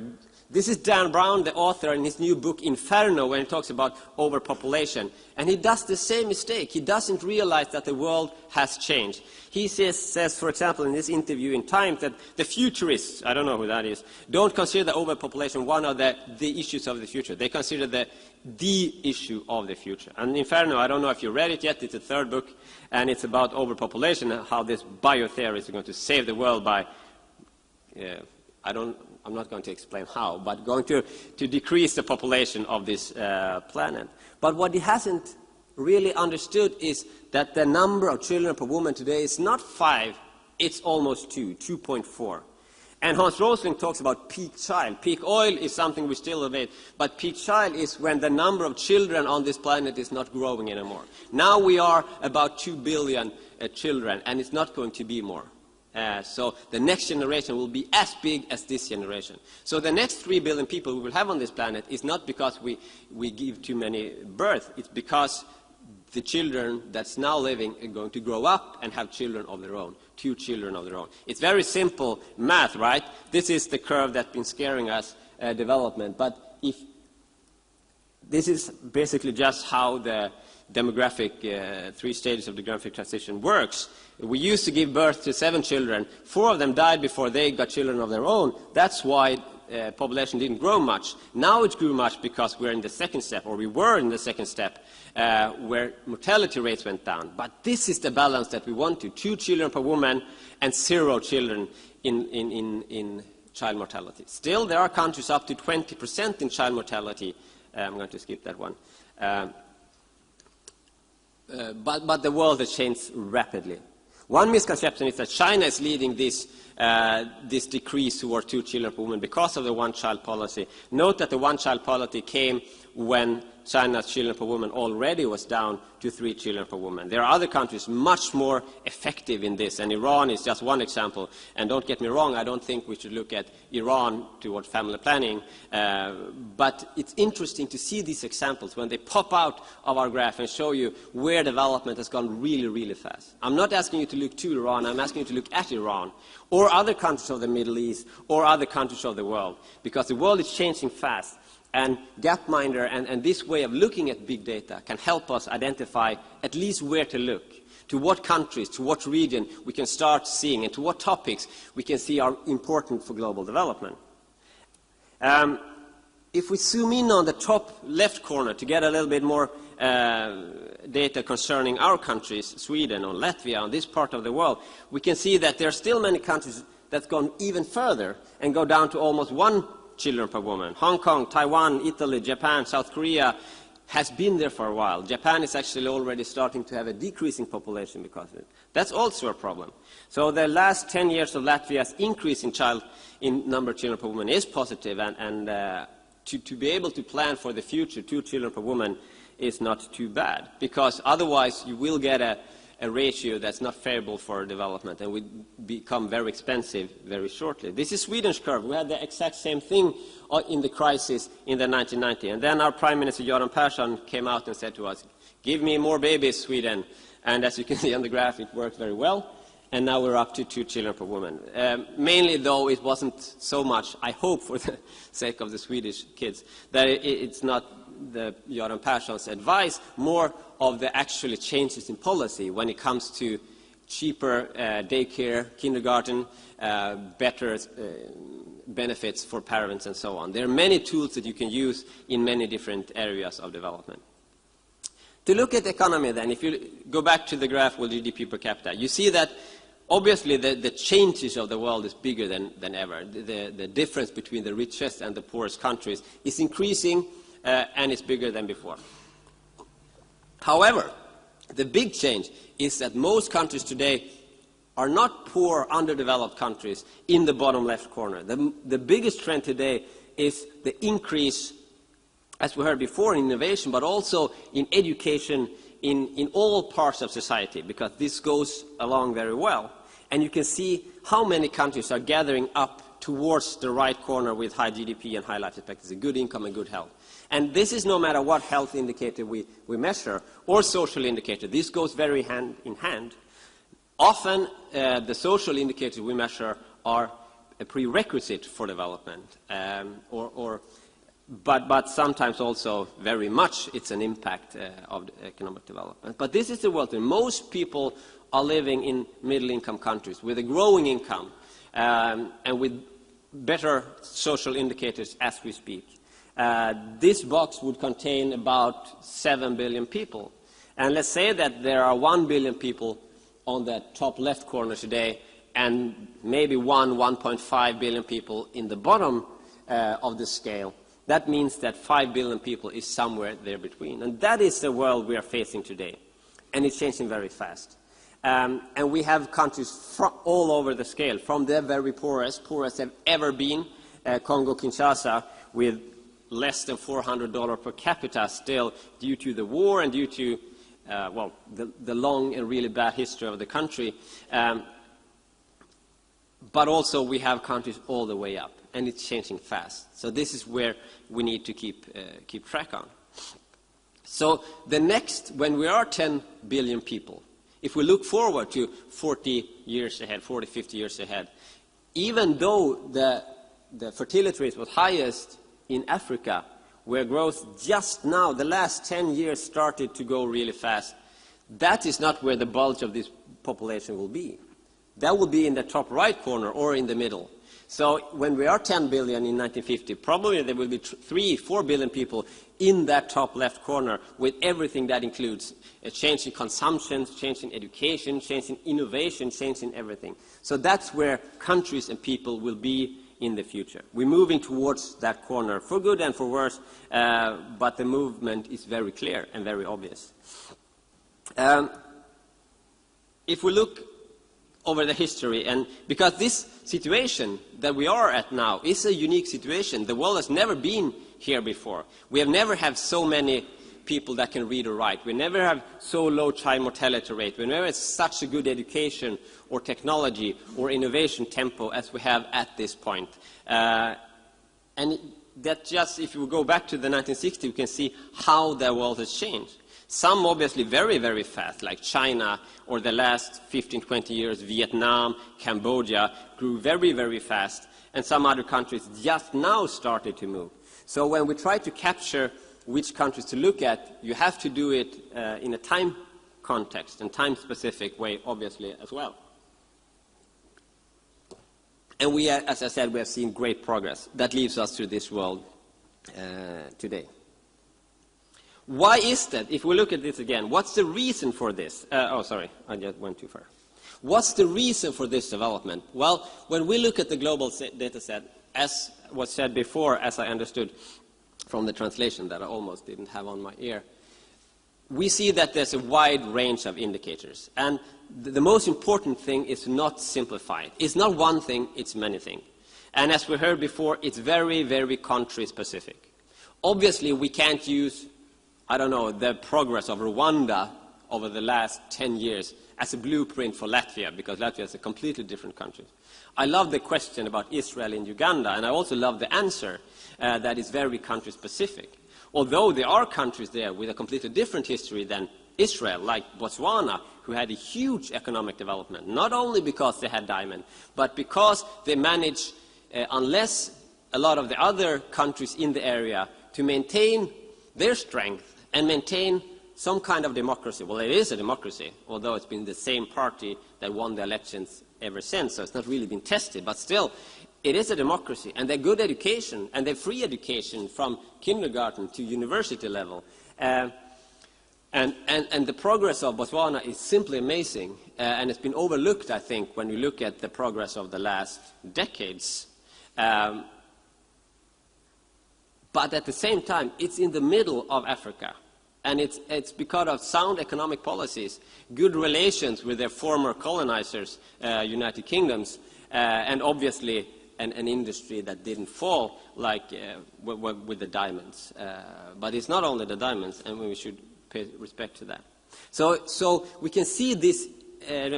This is Dan Brown, the author, in his new book, Inferno, when he talks about overpopulation. And he does the same mistake. He doesn't realize that the world has changed. He says, for example, in this interview in Time, that the futurists, I don't know who that is, don't consider overpopulation one of the issues of the future. They consider the issue of the future. And Inferno, I don't know if you read it yet, it's a third book, and it's about overpopulation and how this biotheory is going to save the world by, I'm not going to explain how, but going to decrease the population of this planet. But what he hasn't really understood is that the number of children per woman today is not 5, it's almost 2.4. And Hans Rosling talks about peak child. Peak oil is something we still evade, but peak child is when the number of children on this planet is not growing anymore. Now we are about 2 billion children, and it's not going to be more. So the next generation will be as big as this generation. So the next 3 billion people we will have on this planet is not because we give too many birth. It's because the children that's now living are going to grow up and have children of their own, 2 children of their own. It's very simple math, right? This is the curve that's been scaring us, development. But if this is basically just how the demographic, 3 stages of the demographic transition works. We used to give birth to 7 children. 4 of them died before they got children of their own. That's why population didn't grow much. Now it grew much because we're in the second step, or we were in the second step, where mortality rates went down. But this is the balance that we want to. 2 children per woman and 0 children in child mortality. Still, there are countries up to 20% in child mortality. I'm going to skip that one. But the world has changed rapidly. One misconception is that China is leading this decrease toward 2 children per woman because of the one-child policy. Note that the one-child policy came when China's children per woman already was down to 3 children per woman. There are other countries much more effective in this, and Iran is just one example. And don't get me wrong, I don't think we should look at Iran towards family planning, but it's interesting to see these examples when they pop out of our graph and show you where development has gone really, really fast. I'm not asking you to look to Iran, I'm asking you to look at Iran, or other countries of the Middle East, or other countries of the world, because the world is changing fast. And Gapminder and this way of looking at big data can help us identify at least where to look, to what countries, to what region we can start seeing, and to what topics we can see are important for global development. If we zoom in on the top left corner to get a little bit more data concerning our countries, Sweden or Latvia, on this part of the world, we can see that there are still many countries that's gone even further and go down to almost 1 children per woman. Hong Kong, Taiwan, Italy, Japan, South Korea has been there for a while. Japan is actually already starting to have a decreasing population because of it. That's also a problem. So the last 10 years of Latvia's increase in number of children per woman is positive, and to be able to plan for the future, 2 children per woman is not too bad, because otherwise you will get a ratio that's not favorable for development and will become very expensive very shortly. This is Sweden's curve. We had the exact same thing in the crisis in the 1990s. And then our Prime Minister Göran Persson came out and said to us, "Give me more babies, Sweden." And as you can see on the graph, it worked very well. And now we're up to 2 children per woman. Mainly, though, it wasn't so much, I hope for the sake of the Swedish kids, that it's not the Göran Persson's advice, more of the actual changes in policy when it comes to cheaper daycare, kindergarten, better benefits for parents and so on. There are many tools that you can use in many different areas of development. To look at the economy then, if you go back to the graph with GDP per capita, you see that obviously the changes of the world is bigger than ever. The difference between the richest and the poorest countries is increasing, and it's bigger than before. However, the big change is that most countries today are not poor, underdeveloped countries in the bottom left corner. The biggest trend today is the increase, as we heard before, in innovation, but also in education in all parts of society, because this goes along very well. And you can see how many countries are gathering up towards the right corner with high GDP and high life expectancy, good income and good health. And this is no matter what health indicator we measure or social indicator. This goes very hand in hand. Often the social indicators we measure are a prerequisite for development, but sometimes also very much it's an impact of economic development. But this is the world where most people are living in middle-income countries with a growing income and with better social indicators as we speak. This box would contain about 7 billion people. And let's say that there are 1 billion people on the top left corner today, and maybe 1.5 billion people in the bottom of the scale. That means that 5 billion people is somewhere there between. And that is the world we are facing today. And it's changing very fast. And we have countries all over the scale, from the very poorest have ever been, Congo-Kinshasa, with less than $400 per capita still, due to the war and due to the long and really bad history of the country. But also we have countries all the way up, and it's changing fast. So this is where we need to keep track on. So the next, when we are 10 billion people, if we look forward to 40 years ahead, 40, 50 years ahead, even though the fertility rate was highest in Africa, where growth just now, the last 10 years, started to go really fast, that is not where the bulge of this population will be. That will be in the top right corner or in the middle. So when we are 10 billion in 1950, probably there will be 3-4 billion people in that top left corner, with everything that includes a change in consumption, change in education, change in innovation, change in everything. So that's where countries and people will be in the future. We're moving towards that corner, for good and for worse, but the movement is very clear and very obvious. If we look over the history, and because this situation that we are at now is a unique situation. The world has never been here before. We have never had so many people that can read or write. We never have so low child mortality rate. We never have such a good education or technology or innovation tempo as we have at this point. And that just, if you go back to the 1960s, you can see how the world has changed. Some obviously very, very fast, like China, or the last 15, 20 years, Vietnam, Cambodia, grew very, very fast. And some other countries just now started to move. So when we try to capture which countries to look at, you have to do it in a time context and time-specific way, obviously, as well. And we, as I said, we have seen great progress. That leads us to this world today. Why is that? If we look at this again, what's the reason for this? Oh, sorry, I just went too far. What's the reason for this development? Well, when we look at the global data set, as was said before, as I understood from the translation that I almost didn't have on my ear, we see that there's a wide range of indicators. And the most important thing is not simplify it. It's not one thing, it's many things. And as we heard before, it's very, very country-specific. Obviously, we can't use, I don't know, the progress of Rwanda over the last 10 years as a blueprint for Latvia, because Latvia is a completely different country. I love the question about Israel and Uganda, and I also love the answer that is very country-specific. Although there are countries there with a completely different history than Israel, like Botswana, who had a huge economic development, not only because they had diamond, but because they managed, unless a lot of the other countries in the area, to maintain their strength and maintain some kind of democracy. Well, it is a democracy, although it's been the same party that won the elections ever since, so it's not really been tested, but still, it is a democracy, and they're good education, and they're free education from kindergarten to university level. And the progress of Botswana is simply amazing, and it's been overlooked, I think, when you look at the progress of the last decades. But at the same time, it's in the middle of Africa. And it's because of sound economic policies, good relations with their former colonizers, United Kingdoms, and obviously an industry that didn't fall like with the diamonds. But it's not only the diamonds, and we should pay respect to that. So we can see this,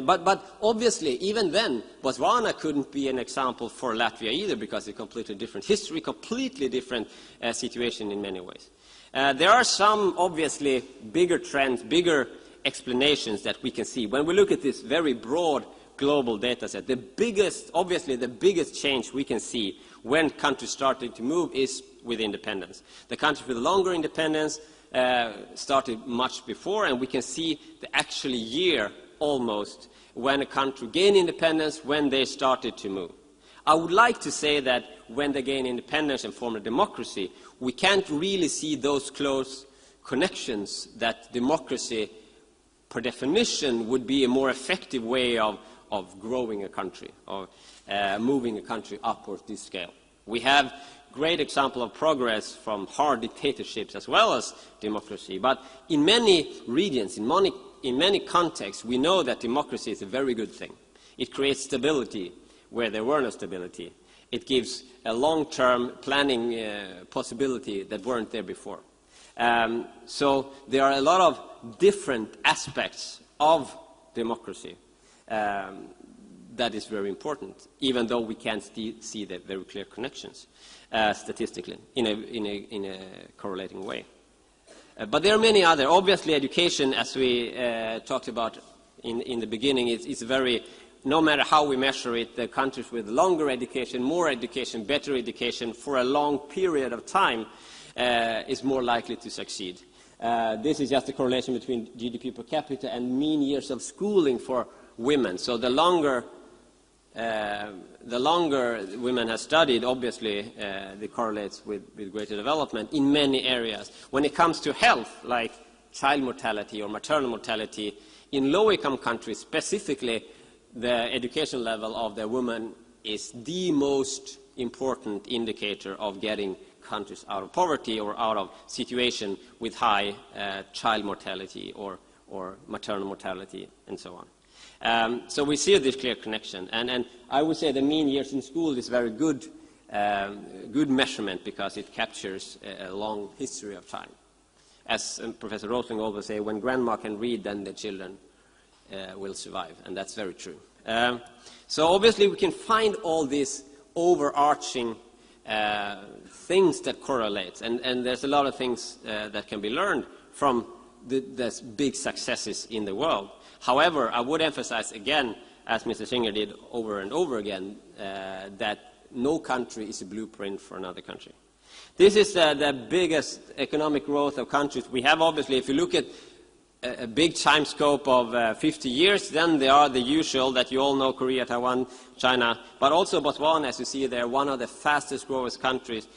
but obviously even then, Botswana couldn't be an example for Latvia either, because it's a completely different history, completely different situation in many ways. There are some, obviously, bigger trends, bigger explanations that we can see. When we look at this very broad global data set, obviously the biggest change we can see when countries started to move is with independence. The countries with longer independence started much before, and we can see the actual year almost when a country gained independence, when they started to move. I would like to say that when they gain independence and form a democracy, we can't really see those close connections that democracy, per definition, would be a more effective way of growing a country, or moving a country upwards this scale. We have great example of progress from hard dictatorships as well as democracy, but in many regions, in many contexts, we know that democracy is a very good thing. It creates stability where there were no stability. It gives a long-term planning possibility that weren't there before. So there are a lot of different aspects of democracy that is very important, even though we can't see the very clear connections statistically in a correlating way. But there are many other. Obviously, education, as we talked about in the beginning, is very. No matter how we measure it, the countries with longer education, more education, better education for a long period of time is more likely to succeed. This is just a correlation between GDP per capita and mean years of schooling for women. So the longer women have studied, obviously, it correlates with greater development in many areas. When it comes to health, like child mortality or maternal mortality, in low-income countries specifically, the education level of the woman is the most important indicator of getting countries out of poverty or out of situation with high child mortality or maternal mortality and so on. So we see this clear connection. And I would say the mean years in school is very good measurement because it captures a long history of time. as Professor Rosling always say, when grandma can read, then the children will survive, and that's very true. So obviously we can find all these overarching things that correlate, and there's a lot of things that can be learned from the big successes in the world. However, I would emphasize again, as Mr. Singer did over and over again, that no country is a blueprint for another country. This is the biggest economic growth of countries we have. Obviously, if you look at a big time scope of 50 years, then they are the usual that you all know: Korea, Taiwan, China, but also Botswana, as you see there, one of the fastest growing countries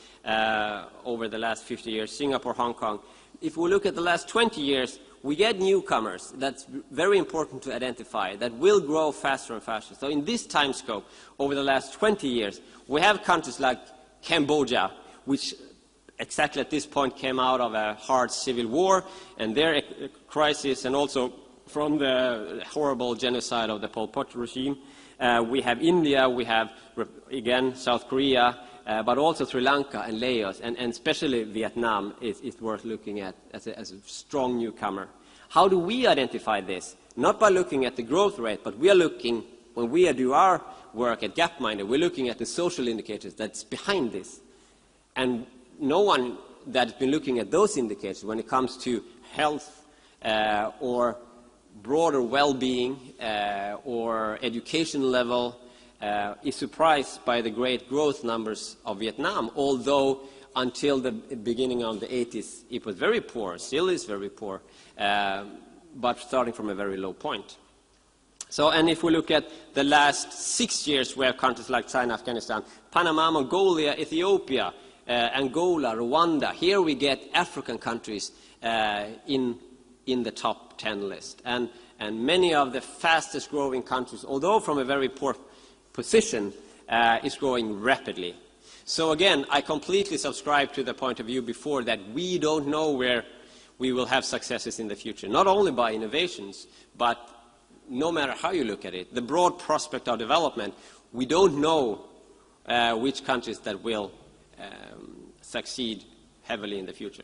over the last 50 years, Singapore, Hong Kong. If we look at the last 20 years, we get newcomers. That's very important to identify, that will grow faster and faster. So in this time scope, over the last 20 years, we have countries like Cambodia, which exactly at this point came out of a hard civil war and their crisis, and also from the horrible genocide of the Pol Pot regime. We have India, we have, again, South Korea, but also Sri Lanka and Laos, and especially Vietnam is worth looking at as a strong newcomer. How do we identify this? Not by looking at the growth rate, but we are looking, when we do our work at Gapminder, we're looking at the social indicators that's behind this. And no one that's been looking at those indicators when it comes to health or broader well-being or education level is surprised by the great growth numbers of Vietnam, although until the beginning of the 80s it was very poor, still is very poor, but starting from a very low point. So, and if we look at the last 6 years, we have countries like China, Afghanistan, Panama, Mongolia, Ethiopia, Angola, Rwanda. Here we get African countries in the top 10 list. And many of the fastest growing countries, although from a very poor position, is growing rapidly. So again, I completely subscribe to the point of view before that we don't know where we will have successes in the future, not only by innovations, but no matter how you look at it, the broad prospect of development, we don't know which countries that will succeed heavily in the future.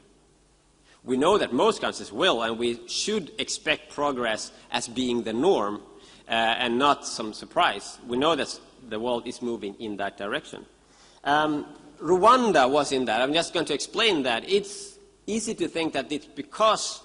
We know that most countries will, and we should expect progress as being the norm and not some surprise. We know that the world is moving in that direction. Rwanda was in that. I'm just going to explain that. It's easy to think that it's because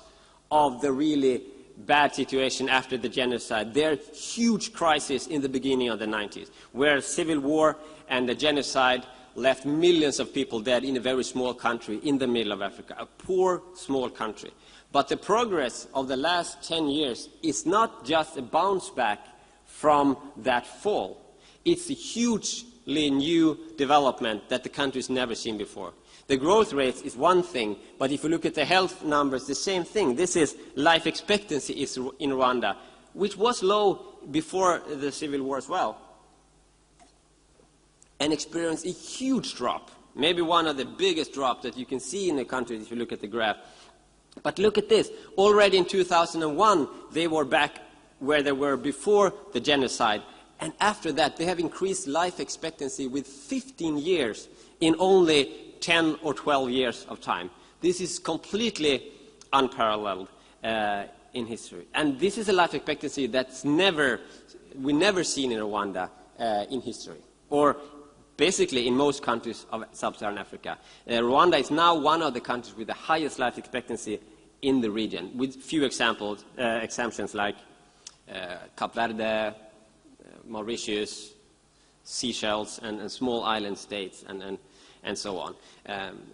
of the really bad situation after the genocide. There huge crisis in the beginning of the 90s, where civil war and the genocide left millions of people dead in a very small country in the middle of Africa, a poor, small country. But the progress of the last 10 years is not just a bounce back from that fall. It's a hugely new development that the country's never seen before. The growth rate is one thing, but if you look at the health numbers, the same thing. This is life expectancy is in Rwanda, which was low before the civil war as well, and experienced a huge drop, maybe one of the biggest drops that you can see in the country if you look at the graph. But look at this. Already in 2001, they were back where they were before the genocide. And after that, they have increased life expectancy with 15 years in only 10 or 12 years of time. This is completely unparalleled in history. And this is a life expectancy that's we never seen in Rwanda in history, or basically in most countries of sub-Saharan Africa. Rwanda is now one of the countries with the highest life expectancy in the region, with few exemptions like Cape Verde, Mauritius, Seychelles, and small island states, and so on.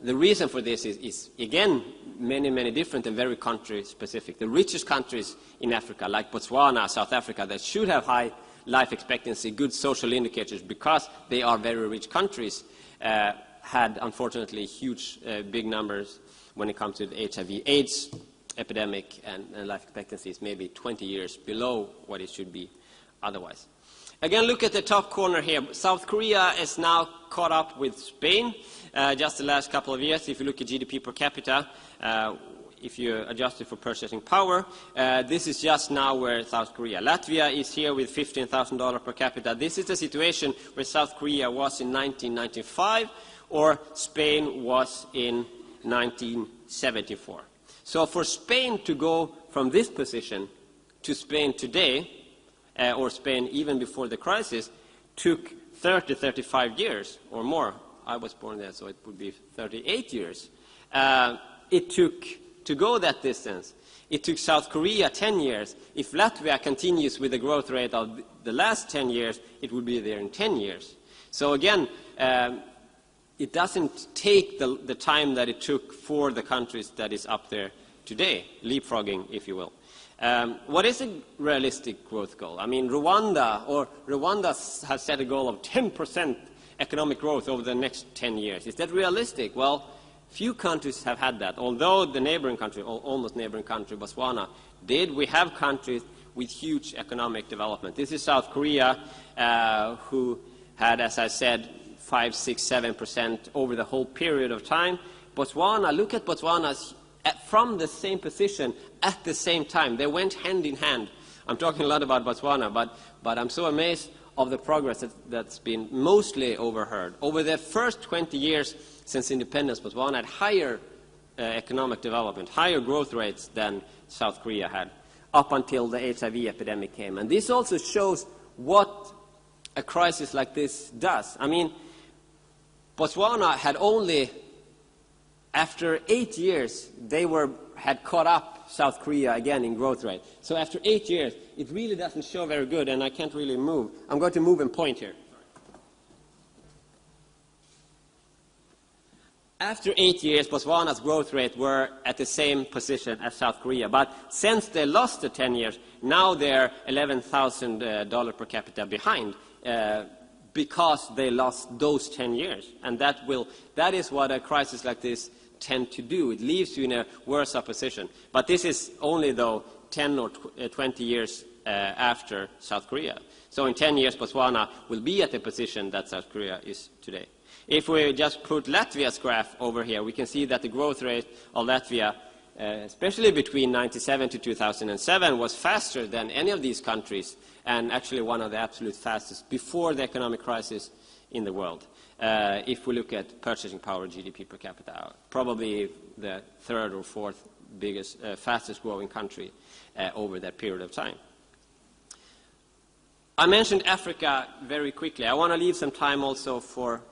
The reason for this is again, many different and very country-specific. The richest countries in Africa, like Botswana, South Africa, that should have high life expectancy, good social indicators, because they are very rich countries, had unfortunately huge, big numbers when it comes to the HIV/AIDS epidemic, and life expectancy is maybe 20 years below what it should be otherwise. Again, look at the top corner here. South Korea is now caught up with Spain just the last couple of years. If you look at GDP per capita, if you adjust it for purchasing power, this is just now where South Korea. Latvia is here with $15,000 per capita. This is the situation where South Korea was in 1995, or Spain was in 1974. So for Spain to go from this position to Spain today, or Spain even before the crisis, took 30, 35 years or more. I was born there, so it would be 38 years. It took to go that distance. It took South Korea 10 years. If Latvia continues with the growth rate of the last 10 years, it would be there in 10 years. So again, it doesn't take the time that it took for the countries that is up there today, leapfrogging, if you will. What is a realistic growth goal? I mean, Rwanda has set a goal of 10% economic growth over the next 10 years. Is that realistic? Well, few countries have had that. Although the neighboring country, or almost neighboring country, Botswana, did, we have countries with huge economic development. This is South Korea, who had, as I said, 5, 6, 7% over the whole period of time. Botswana, look at Botswana from the same position at the same time. They went hand in hand. I'm talking a lot about Botswana, but I'm so amazed of the progress that's been mostly overheard. Over the first 20 years since independence, Botswana had higher economic development, higher growth rates than South Korea had, up until the HIV epidemic came. And this also shows what a crisis like this does. I mean, Botswana had only, after 8 years, they had caught up South Korea again in growth rate. So after 8 years, it really doesn't show very good, and I can't really move. I'm going to move and point here. After 8 years, Botswana's growth rate were at the same position as South Korea. But since they lost the 10 years, now they're $11,000 per capita behind, because they lost those 10 years. And that is what a crisis like this tend to do. It leaves you in a worse position. But this is only, though, 10 or 20 years after South Korea. So in 10 years, Botswana will be at the position that South Korea is today. If we just put Latvia's graph over here, we can see that the growth rate of Latvia, especially between 1997 to 2007, was faster than any of these countries, and actually one of the absolute fastest before the economic crisis in the world. If we look at purchasing power, GDP per capita, probably the third or fourth biggest, fastest growing country over that period of time. I mentioned Africa very quickly. I want to leave some time also for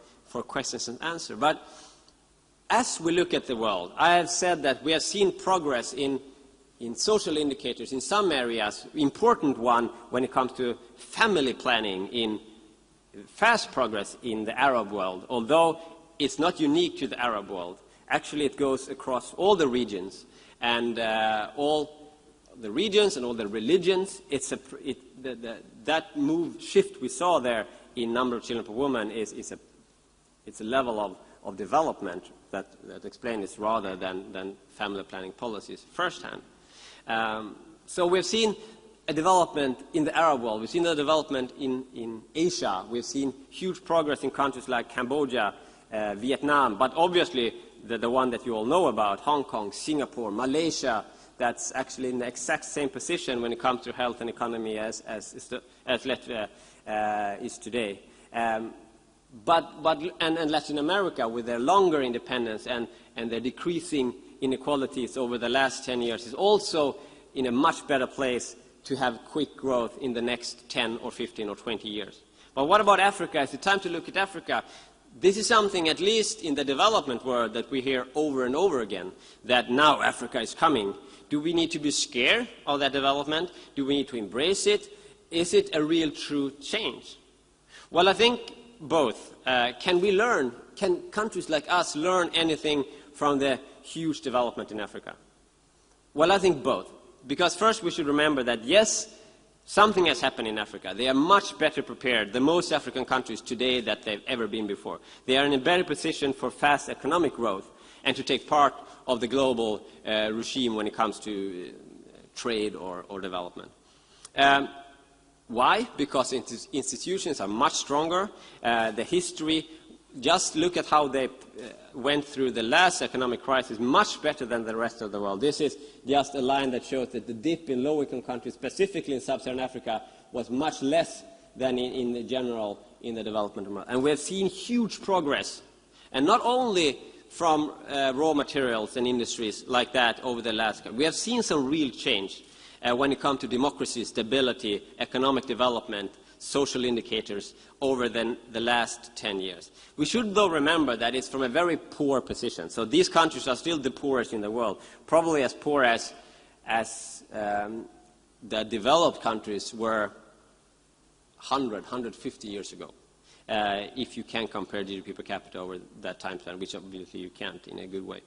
questions and answers. But as we look at the world, I have said that we have seen progress in social indicators in some areas, important one when it comes to family planning, in fast progress in the Arab world, although it's not unique to the Arab world. Actually, it goes across all the regions, and all the regions and all the religions. That shift we saw there in number of children per woman it's a level of development that explains this rather than family planning policies firsthand. So we've seen a development in the Arab world. We've seen a development in Asia. We've seen huge progress in countries like Cambodia, Vietnam, but obviously the one that you all know about, Hong Kong, Singapore, Malaysia, that's actually in the exact same position when it comes to health and economy as Latvia is today. And Latin America, with their longer independence and their decreasing inequalities over the last 10 years, is also in a much better place to have quick growth in the next 10 or 15 or 20 years. But what about Africa? It's the time to look at Africa. This is something, at least in the development world, that we hear over and over again, that now Africa is coming. Do we need to be scared of that development? Do we need to embrace it? Is it a real true change? Well, I think both. Can countries like us learn anything from the huge development in Africa? Well, I think both. Because first we should remember that, yes, something has happened in Africa. They are much better prepared, the most African countries today, that they've ever been before. They are in a better position for fast economic growth and to take part of the global regime when it comes to trade or development. Why? Because institutions are much stronger. The history, just look at how they went through the last economic crisis, much better than the rest of the world. This is just a line that shows that the dip in low-income countries, specifically in sub-Saharan Africa, was much less than in general in the development world. And we have seen huge progress. And not only from raw materials and industries like that over the last. We have seen some real change when it comes to democracy, stability, economic development, social indicators over the last 10 years. We should, though, remember that it's from a very poor position. So these countries are still the poorest in the world, probably as poor as the developed countries were 150 years ago. If you can compare GDP per capita over that time span, which obviously you can't in a good way.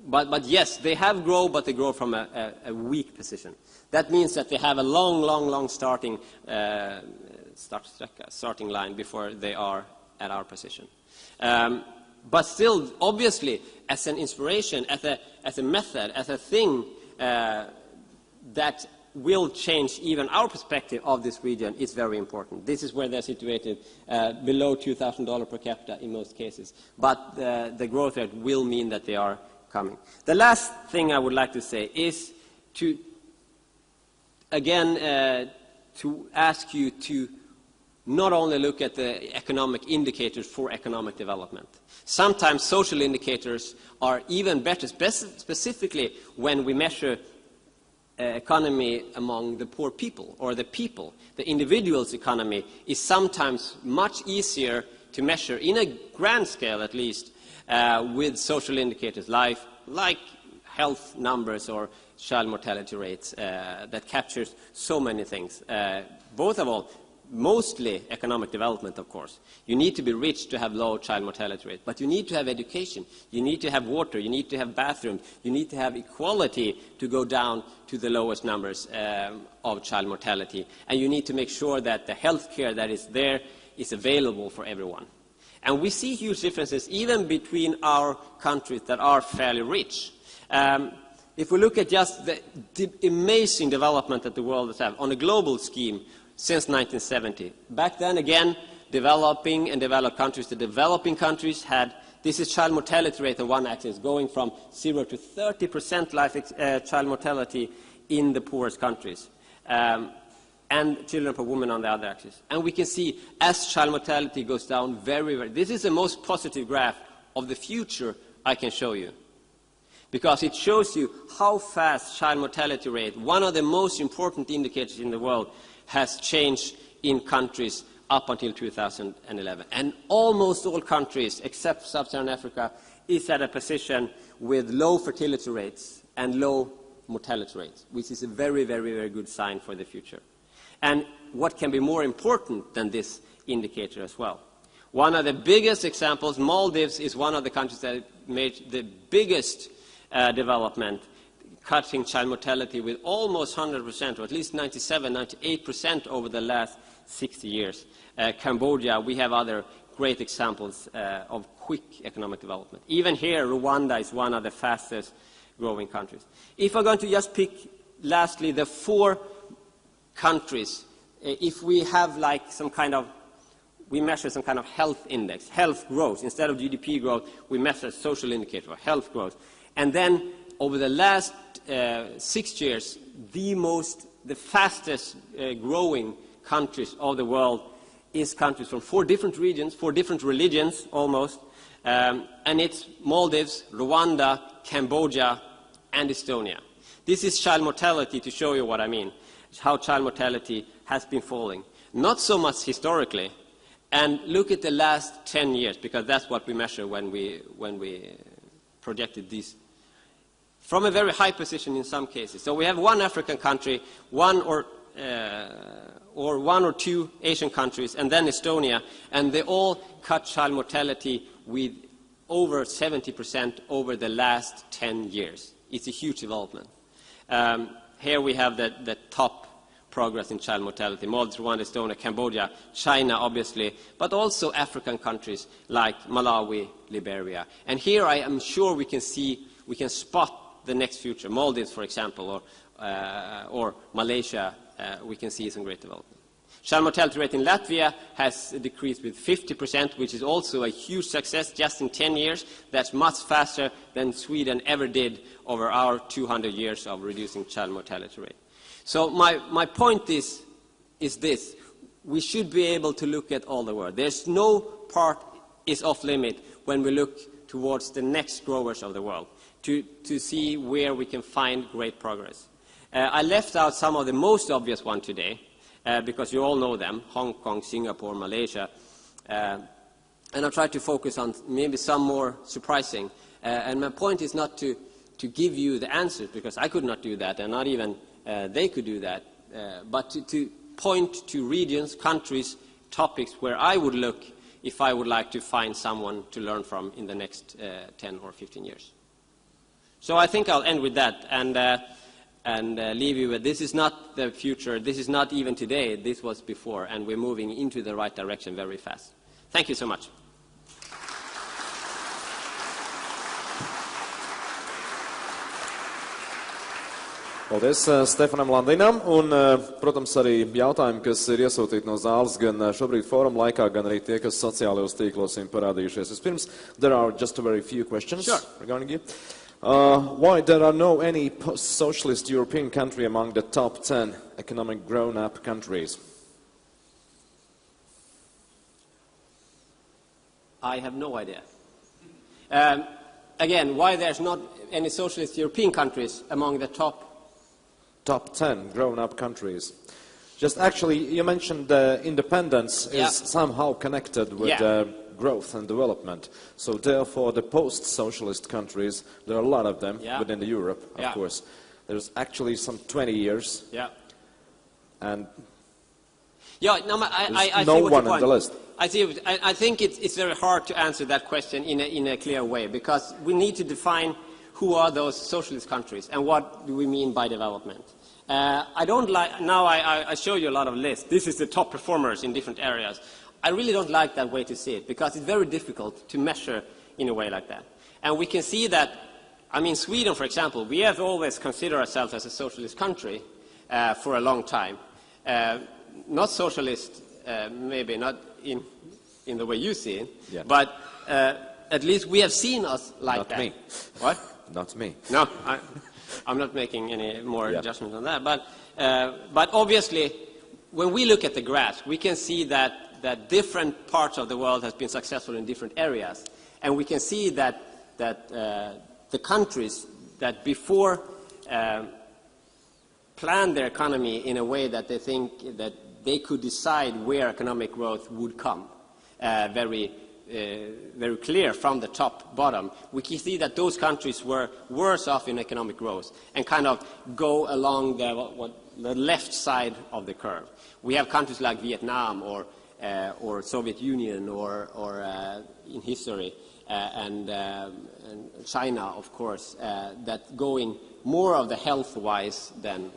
But yes, they have grown, but they grow from a weak position. That means that they have a long starting line before they are at our position. But still, obviously, as an inspiration, as a method, as a thing that will change even our perspective of this region is very important. This is where they're situated below $2,000 per capita in most cases. But the growth rate will mean that they are coming. The last thing I would like to say is to, again, to ask you to not only look at the economic indicators for economic development. Sometimes social indicators are even better, specifically when we measure economy among the poor people or the people. The individual's economy is sometimes much easier to measure, in a grand scale at least, with social indicators like health numbers or child mortality rates that captures so many things. Both of all, mostly economic development, of course. You need to be rich to have low child mortality rate, but you need to have education, you need to have water, you need to have bathrooms, you need to have equality to go down to the lowest numbers of child mortality, and you need to make sure that the health care that is there is available for everyone. And we see huge differences even between our countries that are fairly rich. If we look at just the amazing development that the world has had on a global scheme since 1970. Back then, again, developing and developed countries, the developing countries had, this is child mortality rate on one axis, going from 0 to 30% child mortality in the poorest countries, and children per woman on the other axis. And we can see as child mortality goes down very, this is the most positive graph of the future I can show you, because it shows you how fast child mortality rate, one of the most important indicators in the world, has changed in countries up until 2011. And almost all countries, except Sub-Saharan Africa, is at a position with low fertility rates and low mortality rates, which is a very, very, very good sign for the future. And what can be more important than this indicator as well? One of the biggest examples, Maldives is one of the countries that made the biggest development, cutting child mortality with almost 100%, or at least 97, 98% over the last 60 years. Cambodia, we have other great examples of quick economic development. Even here, Rwanda is one of the fastest growing countries. If we're going to just pick, lastly, the 4 countries, if we have like some kind of, we measure some kind of health index, health growth, instead of GDP growth, we measure social indicator, health growth. And then over the last 6 years, the fastest growing countries of the world is countries from 4 different regions, 4 different religions almost, and it's Maldives, Rwanda, Cambodia, and Estonia. This is child mortality to show you what I mean, how child mortality has been falling. Not so much historically, and look at the last 10 years, because that's what we measure when we projected these. From a very high position in some cases. So we have one African country, one or 2 Asian countries, and then Estonia, and they all cut child mortality with over 70% over the last 10 years. It's a huge development. Here we have the top progress in child mortality: Maldives, Rwanda, Estonia, Cambodia, China, obviously, but also African countries like Malawi, Liberia. And here I am sure we can spot the next future. Maldives, for example, or Malaysia, we can see some great development. Child mortality rate in Latvia has decreased with 50%, which is also a huge success just in 10 years. That's much faster than Sweden ever did over our 200 years of reducing child mortality rate. So my point is this. We should be able to look at all the world. There's no part is off limit when we look towards the next growers of the world, to see where we can find great progress. I left out some of the most obvious ones today, because you all know them, Hong Kong, Singapore, Malaysia, and I'll try to focus on maybe some more surprising. And my point is not to give you the answers, because I could not do that, and not even they could do that, but to point to regions, countries, topics where I would look if I would like to find someone to learn from in the next 10 or 15 years. So I think I'll end with that, and leave you with this is not the future, this is not even today, this was before, and we're moving into the right direction very fast. Thank you so much. Paldies Stefanam Landinam, un, protams, arī jautājumi, kas ir iesūtīti no zāles gan šobrīd fóruma laikā, gan arī tie, kas sociālajos tīklos ir parādījušies. Vispirms, there are just a very few questions regarding you. Why there are no any post-socialist European country among the top 10 economic grown-up countries? I have no idea. Again, why there's not any socialist European countries among the top 10 grown-up countries. Just actually, you mentioned independence is somehow connected with growth and development. So therefore, the post-socialist countries, there are a lot of them within the Europe, of course. There's actually some 20 years. And I no see one on the list. I think it's very hard to answer that question in a clear way, because we need to define who are those socialist countries and what do we mean by development. I don't like, now I show you a lot of lists. This is the top performers in different areas. I really don't like that way to see it, because it's very difficult to measure in a way like that. And we can see that, I mean, Sweden, for example, we have always considered ourselves as a socialist country for a long time. Not socialist, maybe not in the way you see it, but at least we have seen us like not that. Me. What? Not me. No, I'm not making any more judgment on that. But obviously, when we look at the graphs, we can see that different parts of the world has been successful in different areas. And we can see that the countries that before planned their economy in a way that they think that they could decide where economic growth would come, very clear from the top bottom, we can see that those countries were worse off in economic growth and kind of go along the left side of the curve. We have countries like Vietnam or Soviet Union or in history and China, of course, that going more of the health-wise than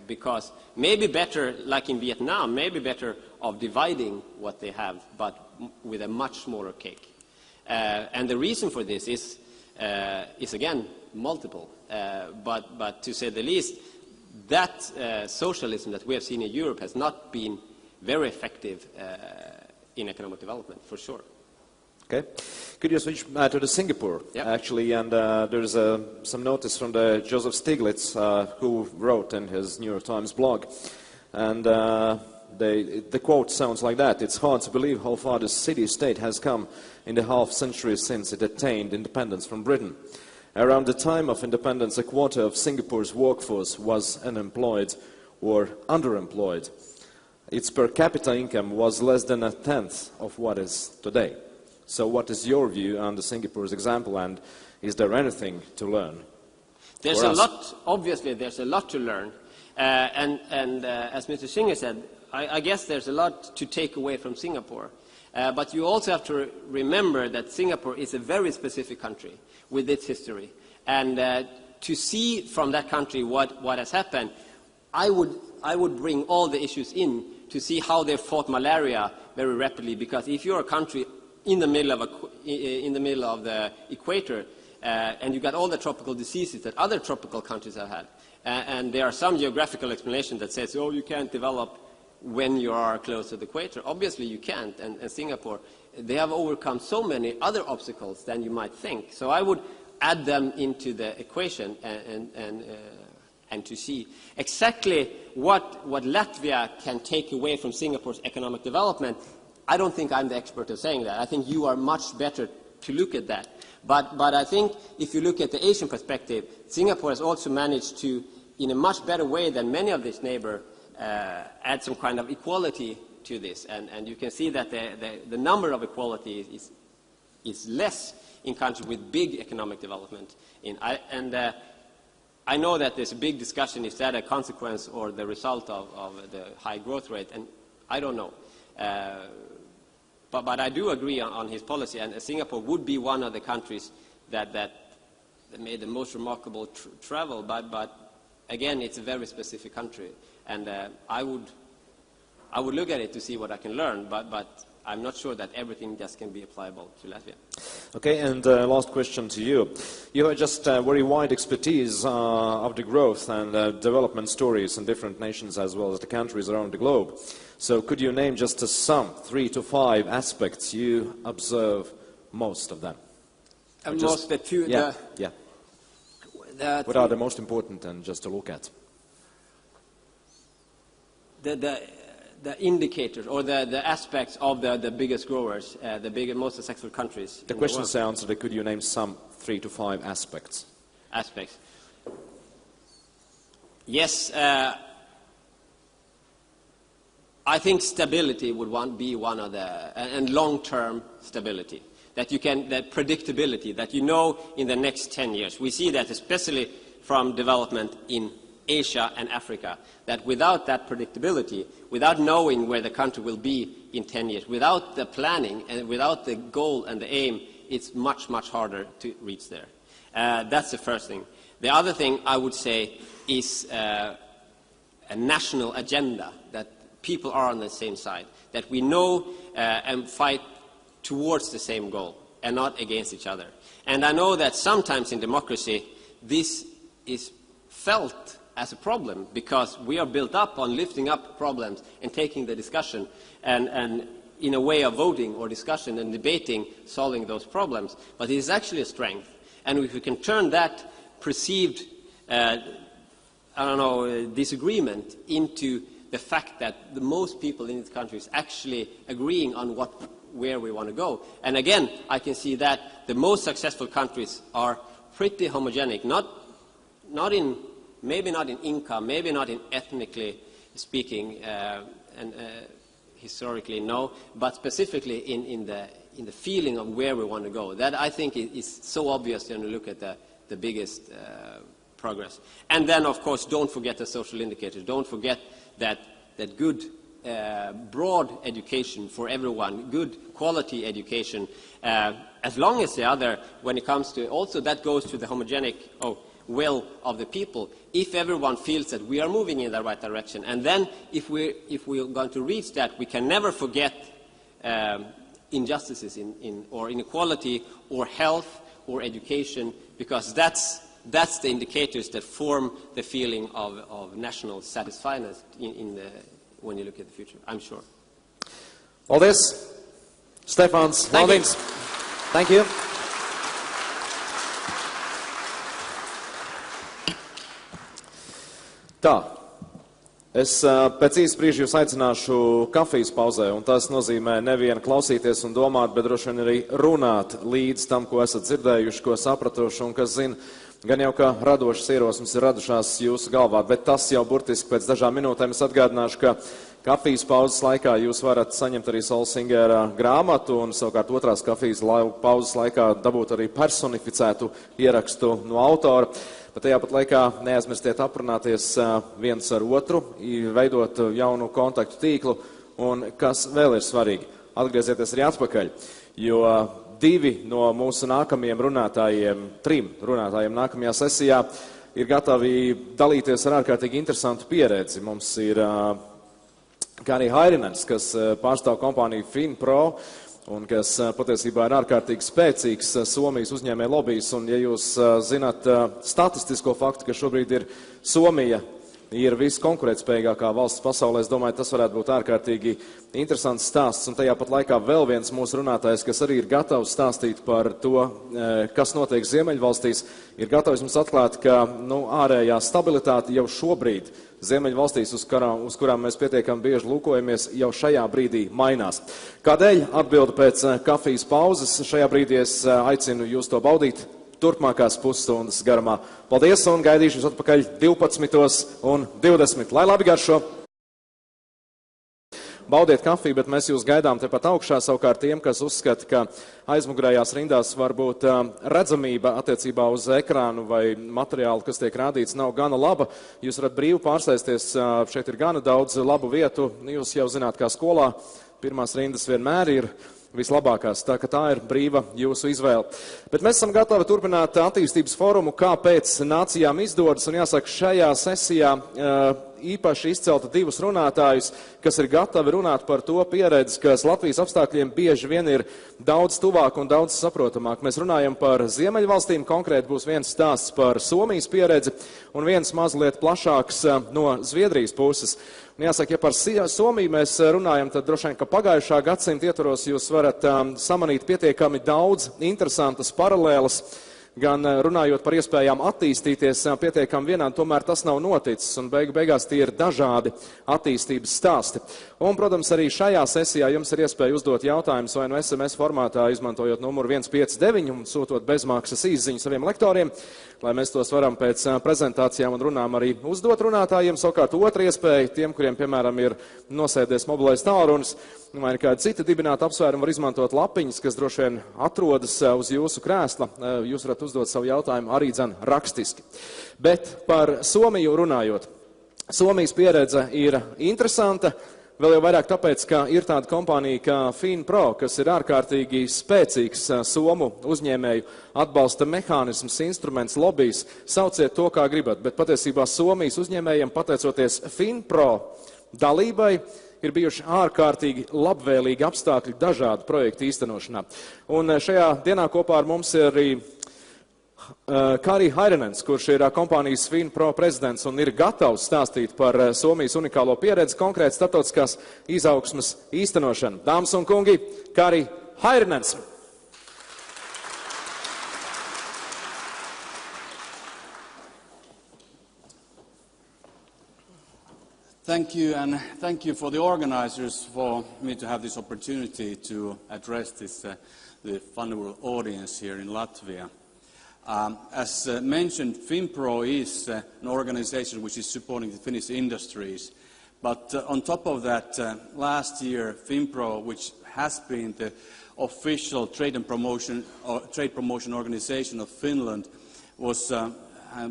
because maybe better, like in Vietnam, maybe better of dividing what they have, but with a much smaller cake. And the reason for this is again multiple. But to say the least, that socialism that we have seen in Europe has not been very effective in economic development, for sure. Okay. Could you switch to the Singapore, actually? And there's some notice from the Joseph Stiglitz, who wrote in his New York Times blog. And the quote sounds like that: "It's hard to believe how far the city-state has come in the half-century since it attained independence from Britain. Around the time of independence, a quarter of Singapore's workforce was unemployed or underemployed. Its per capita income was less than a tenth of what is today." So what is your view on the Singapore's example, and is there anything to learn? There's a lot, obviously there's a lot to learn. And as Mr. Singer said, I guess there's a lot to take away from Singapore. But you also have to remember that Singapore is a very specific country with its history. And to see from that country what has happened, I would bring all the issues in to see how they fought malaria very rapidly. Because if you're a country in the middle of the equator, and you got all the tropical diseases that other tropical countries have had, and there are some geographical explanations that says, oh, you can't develop when you are close to the equator. Obviously you can't, and Singapore, they have overcome so many other obstacles than you might think. So I would add them into the equation and to see exactly what Latvia can take away from Singapore's economic development. I don't think I'm the expert of saying that. I think you are much better to look at that. But I think if you look at the Asian perspective, Singapore has also managed to, in a much better way than many of its neighbors, add some kind of equality to this. And you can see that the number of equality is less in countries with big economic development. I know that there's a big discussion, is that a consequence or the result of the high growth rate, and I don't know. But I do agree on his policy, and Singapore would be one of the countries that made the most remarkable travel, but again, it's a very specific country, and I would look at it to see what I can learn, but I'm not sure that everything just can be applicable to Latvia. Okay, and last question to you. You have just very wide expertise of the growth and development stories in different nations as well as the countries around the globe. So could you name just some 3 to 5 aspects you observe most of them? Most the two. Yeah. What are the most important and just to look at? The indicators or the aspects of the biggest growers, the biggest, most successful countries. The question sounds that could you name some 3 to 5 aspects? Aspects. Yes, I think stability would be one of the, and long-term stability. That predictability, that you know in the next 10 years. We see that especially from development in Asia and Africa, that without that predictability, without knowing where the country will be in 10 years, without the planning and without the goal and the aim, it's much, much harder to reach there. That's the first thing. The other thing I would say is a national agenda, that people are on the same side, that we know and fight towards the same goal and not against each other. And I know that sometimes in democracy this is felt as a problem because we are built up on lifting up problems and taking the discussion and in a way of voting or discussion and debating solving those problems. But it is actually a strength. And if we can turn that perceived disagreement into the fact that the most people in this country is actually agreeing on where we want to go. And again, I can see that the most successful countries are pretty homogenic, maybe not in income, maybe not in ethnically speaking, and historically no, but specifically in the feeling of where we want to go. That I think is so obvious when you look at the biggest progress. And then, of course, don't forget the social indicators. Don't forget that good broad education for everyone, good quality education, as long as the other, when it comes to, also that goes to the homogenic will of the people, if everyone feels that we are moving in the right direction. And then if we're going to reach that, we can never forget injustices or inequality or health or education, because that's the indicators that form the feeling of national satisfyness when you look at the future, I'm sure. All this, Stefans, Valdins. Thank you. Tā, es pēc īsa brīža jūs aicināšu kafijas pauzē, un tas nozīmē nevien klausīties un domāt, bet droši vien arī runāt līdz tam, ko esat dzirdējuši, ko sapratuši, un kas zina, gan jau, ka radošas ierosmes ir radušās jūsu galvā, bet tas jau burtiski pēc dažām minūtēm es atgādināšu, ka kafijas pauzes laikā jūs varat saņemt arī Solsingera grāmatu, un savukārt otrās kafijas pauzes laikā dabūt arī personificētu ierakstu no autora. Bet tajā pat laikā neaizmirstiet aprunāties viens ar otru, veidot jaunu kontaktu tīklu, un kas vēl ir svarīgi, atgriezieties arī atpakaļ, jo 2 no mūsu nākamajiem runātājiem, 3 runātājiem nākamajā sesijā ir gatavi dalīties ar ārkārtīgi interesantu pieredzi. Mums ir Kari Hairinens, kas pārstāv kompāniju Finpro, un kas patiesībā ir ārkārtīgi spēcīgs Somijas uzņēmē lobijs, un ja jūs zināt statistisko faktu, ka šobrīd ir Somija ir viskonkurētspējīgākā valsts pasaulē. Es domāju, tas varētu būt ārkārtīgi interesants stāsts, un tajā pat laikā vēl viens mūsu runātājs, kas arī ir gatavs stāstīt par to, kas notiek Ziemeļvalstīs, ir gatavs mums atklāt, ka ārējā stabilitāte jau šobrīd Ziemeļvalstīs, uz kurām mēs pietiekami bieži lūkojamies, jau šajā brīdī mainās. Kādēļ? Atbildu pēc kafijas pauzes. Šajā brīdī es aicinu jūs to baudīt turpmākās pusstundas garumā. Paldies un gaidīšu jūs atpakaļ 12:20. Lai labi garšo! Baudiet kafiju, bet mēs jūs gaidām tepat augšā. Savukārt tiem, kas uzskata, ka aizmugurējās rindās varbūt redzamība attiecībā uz ekrānu vai materiālu, kas tiek rādīts, nav gana laba, jūs varat brīvi pārsēsties. Šeit ir gana daudz labu vietu. Jūs jau zināt, kā skolā pirmās rindas vienmēr ir vislabākās, tā ka tā ir brīva jūsu izvēle. Bet mēs esam gatavi turpināt attīstības forumu Kāpēc nācijām izdodas, un jāsaka, šajā sesijā īpaši izcelta divus runātājus, kas ir gatavi runāt par to pieredzi, kas Latvijas apstākļiem bieži vien ir daudz tuvāk un daudz saprotamāk. Mēs runājam par Ziemeļvalstīm, konkrēti būs viens stāsts par Somijas pieredzi un viens mazliet plašāks no Zviedrijas puses. Un jāsaka, ja par Somiju mēs runājam, tad droši vien, ka pagājušā gadsimta ietvaros jūs varat samanīt pietiekami daudz interesantas paralēlas, gan runājot par iespējām attīstīties pietiekami vienādi, tomēr tas nav noticis, un beigās tie ir dažādi attīstības stāsti. Un, protams, arī šajā sesijā jums ir iespēja uzdot jautājumus vai no SMS formātā, izmantojot numuru 159 un sūtot bezmaksas īsziņu saviem lektoriem, lai mēs tos varam pēc prezentācijām un runām arī uzdot runātājiem. Savukārt otra iespēja tiem, kuriem, piemēram, ir nosēdies mobilais tālrunis, vai kāda cita dibināta apsvēruma, var izmantot lapiņas, kas droši vien atrodas uz jūsu krēsla. Jūs varat uzdot savu jautājumu arī rakstiski. Bet par Somiju runājot. Somijas pieredze ir interesanta, vēl jau vairāk tāpēc, ka ir tāda kompānija kā FinPro, kas ir ārkārtīgi spēcīgs somu uzņēmēju atbalsta mehānisms, instruments, lobijs. Sauciet to, kā gribat, bet patiesībā Somijas uzņēmējiem, pateicoties FinPro dalībai, ir bijuši ārkārtīgi labvēlīgi apstākļi dažādu projektu īstenošanā. Un šajā dienā kopā ar mums ir arī Kari Hairinens, kurš ir kompānijas FinPro prezidents un ir gatavs stāstīt par Somijas unikālo pieredzi, konkrēti starptautiskās izaugsmes īstenošanu. Dāmas un kungi, Kari Hairinens! Thank you, and thank you for the organizers for me to have this opportunity to address this, the vulnerable audience here in Latvia. As mentioned, FinPro is an organization which is supporting the Finnish industries. But on top of that, last year, FinPro, which has been the official trade promotion organization of Finland, was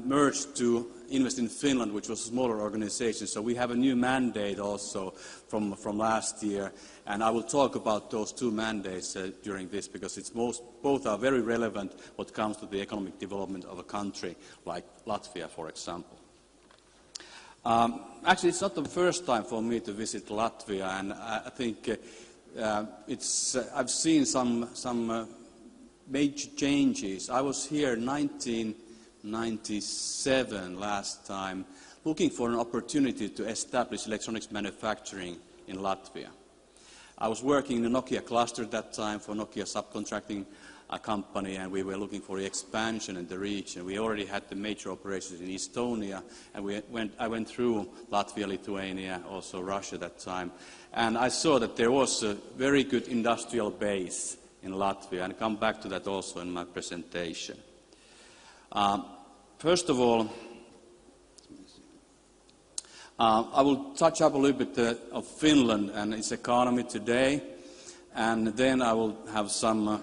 merged to Invest in Finland, which was a smaller organization. So we have a new mandate also from last year. And I will talk about those two mandates during this, because both are very relevant when it comes to the economic development of a country like Latvia, for example. Actually, it's not the first time for me to visit Latvia, and I think I've seen some major changes. I was here in 1997 last time, looking for an opportunity to establish electronics manufacturing in Latvia. I was working in the Nokia cluster at that time for Nokia subcontracting company, and we were looking for the expansion in the region. We already had the major operations in Estonia, and I went through Latvia, Lithuania, also Russia at that time. And I saw that there was a very good industrial base in Latvia, and I'll come back to that also in my presentation. First of all, I will touch up a little bit of Finland and its economy today, and then I will have some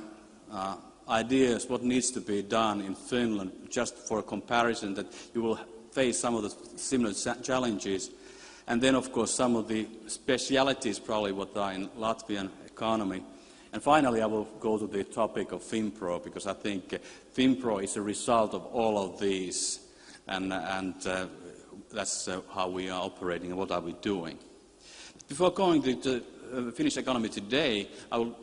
ideas what needs to be done in Finland, just for a comparison that you will face some of the similar challenges, and then of course some of the specialities probably what are in Latvian economy. And finally, I will go to the topic of FinPro, because I think FinPro is a result of all of these, and that's how we are operating and what are we doing. Before going to the Finnish economy today, I will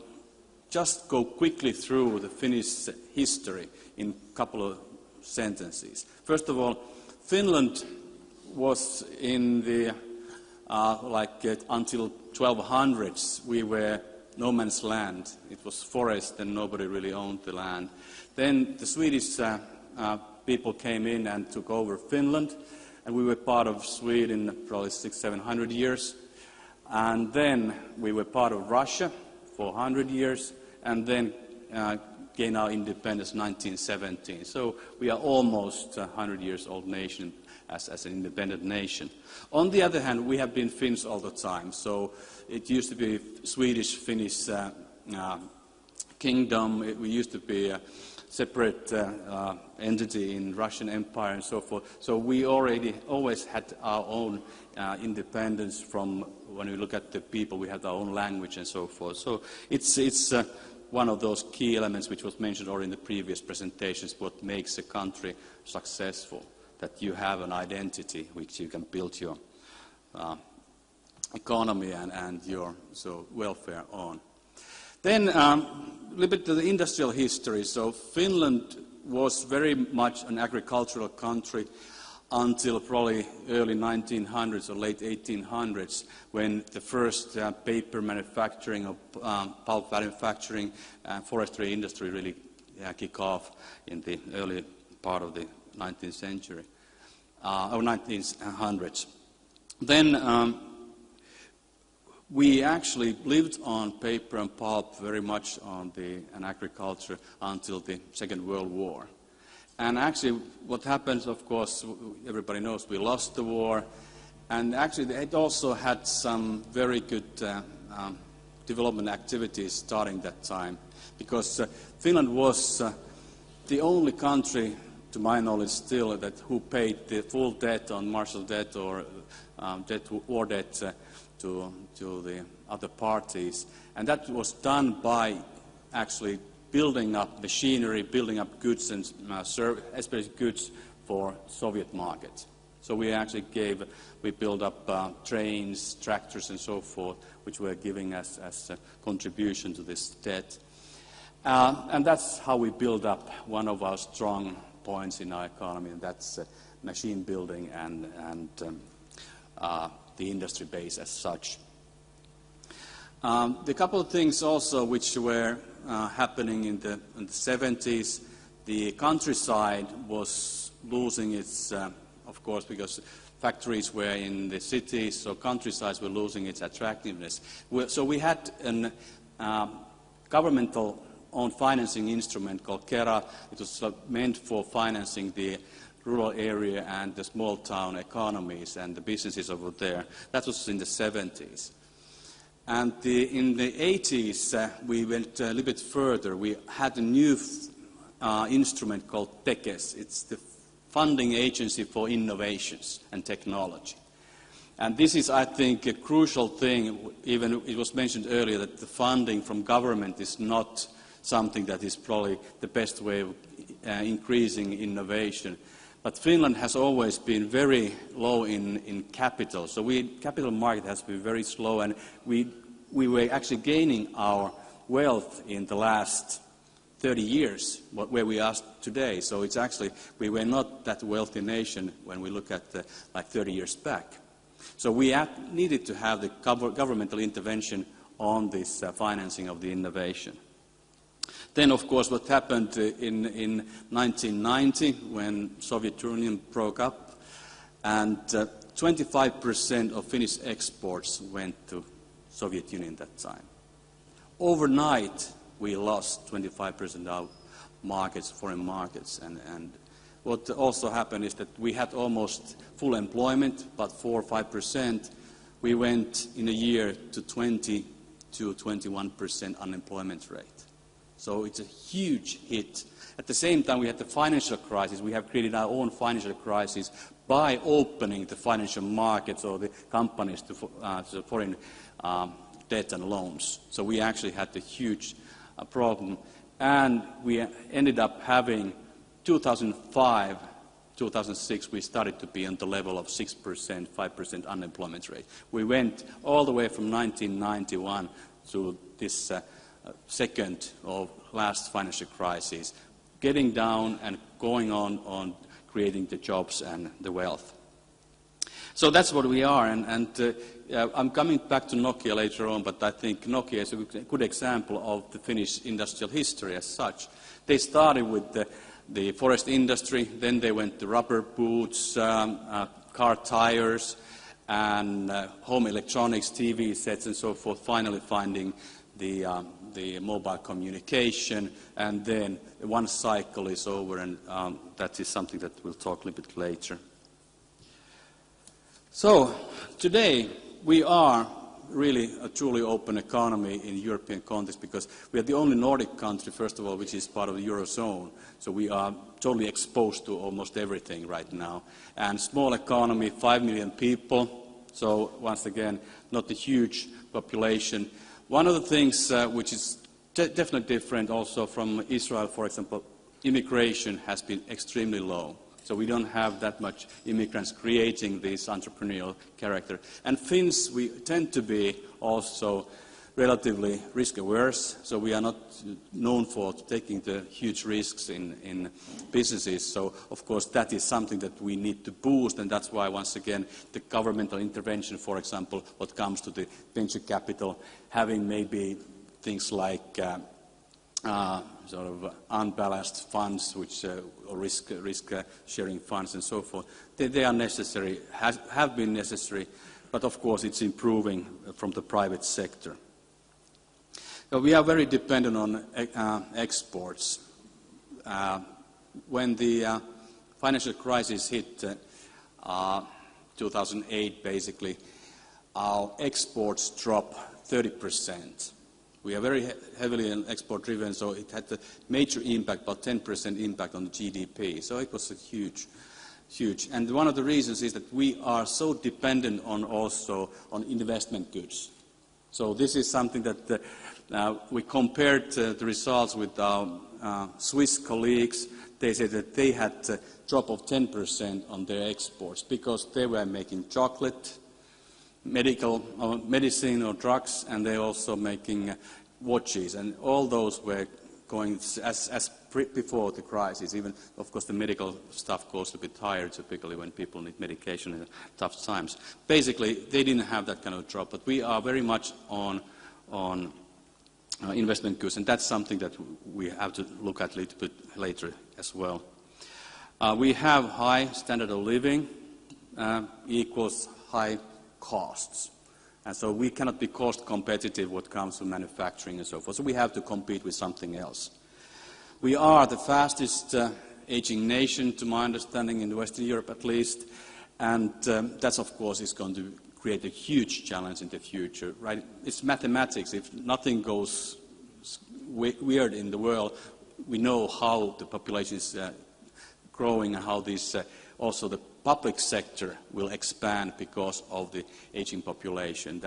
just go quickly through the Finnish history in a couple of sentences. First of all, Finland was in the until 1200s we were no man's land. It was forest and nobody really owned the land. Then the Swedish people came in and took over Finland, and we were part of Sweden probably 600-700 years. And then we were part of Russia for 100 years, and then gained our independence in 1917. So we are almost a 100 years old nation as an independent nation. On the other hand, we have been Finns all the time. So it used to be Swedish-Finnish kingdom. We used to be a separate entity in Russian Empire and so forth. So we always had our own independence from when we look at the people. We have our own language and so forth. So it's one of those key elements which was mentioned already in the previous presentations, what makes a country successful, that you have an identity which you can build your economy and your welfare on. Then a little bit to the industrial history. So Finland was very much an agricultural country until probably early 1900s or late 1800s, when the first paper manufacturing or pulp manufacturing and forestry industry really kick off in the early part of the 19th century, or 1900s. Then we actually lived on paper and pulp very much on and agriculture until the Second World War. And actually what happens, of course, everybody knows we lost the war. And actually it also had some very good development activities starting that time. Because Finland was the only country, to my knowledge still, who paid the full debt on martial debt or war debt to the other parties. And that was done by actually building up machinery, building up goods, and especially goods for Soviet market. So we actually built up trains, tractors, and so forth, which were giving us as a contribution to this debt. And that's how we build up one of our strong points in our economy, and that's machine building and the industry base as such. The couple of things also which were happening in the 70s, the countryside was losing its, of course, because factories were in the cities, so countrysides were losing its attractiveness. So we had a governmental-owned financing instrument called Kera. It was meant for financing the rural area and the small town economies and the businesses over there. That was in the 70s. And in the 80s, we went a little bit further. We had a new instrument called TEKES. It's the funding agency for innovations and technology. And this is, I think, a crucial thing. Even it was mentioned earlier that the funding from government is not something that is probably the best way of increasing innovation. But Finland has always been very low in capital. So capital market has been very slow, and we were actually gaining our wealth in the last 30 years, where we are today. So it's actually, we were not that wealthy nation when we look at like 30 years back. So we needed to have the governmental intervention on this financing of the innovation. Then, of course, what happened in 1990 when Soviet Union broke up, and 25% of Finnish exports went to Soviet Union at that time. Overnight, we lost 25% of our markets, foreign markets, and what also happened is that we had almost full employment, but 4 or 5%. We went in a year to 20 to 21% unemployment rate. So it's a huge hit. At the same time, we had the financial crisis. We have created our own financial crisis by opening the financial markets or the companies to foreign debt and loans. So we actually had a huge problem. And we ended up having 2005, 2006, we started to be on the level of 6%, 5% unemployment rate. We went all the way from 1991 to this second or last financial crisis, getting down and going on creating the jobs and the wealth. So that's what we are, and I'm coming back to Nokia later on, but I think Nokia is a good example of the Finnish industrial history as such. They started with the forest industry, then they went to rubber boots, car tires, and home electronics, TV sets and so forth, finally finding the mobile communication, and then one cycle is over, and that is something that we'll talk a little bit later. So today we are really a truly open economy in European context because we are the only Nordic country, first of all, which is part of the Eurozone. So we are totally exposed to almost everything right now. And small economy, 5 million people. So once again, not a huge population. One of the things which is definitely different also from Israel, for example, immigration has been extremely low. So we don't have that much immigrants creating this entrepreneurial character. And Finns, we tend to be also relatively risk-averse, so we are not known for taking the huge risks in businesses. So, of course, that is something that we need to boost, and that's why, once again, the governmental intervention, for example, what comes to the venture capital, having maybe things like sort of unbalanced funds, which risk-sharing funds and so forth, they are necessary, have been necessary, but of course it's improving from the private sector. So we are very dependent on exports. When the financial crisis hit 2008, basically, our exports dropped 30%. We are very heavily export-driven, so it had a major impact, about 10% impact on the GDP. So it was a huge. And one of the reasons is that we are so dependent on also on investment goods. So this is something that we compared the results with our Swiss colleagues. They said that they had a drop of 10% on their exports because they were making chocolate, medicine or drugs, and they're also making watches, and all those were going as before the crisis. Even, of course, the medical stuff goes a bit higher typically when people need medication in tough times. Basically, they didn't have that kind of drop, but we are very much on investment goods, and that's something that we have to look at a little bit later as well. We have high standard of living equals high costs. And so we cannot be cost competitive when it comes to manufacturing and so forth. So we have to compete with something else. We are the fastest aging nation, to my understanding, in Western Europe at least. And that, of course, is going to create a huge challenge in the future. Right? It's mathematics. If nothing goes weird in the world, we know how the population is growing and how this also the public sector will expand because of the aging population.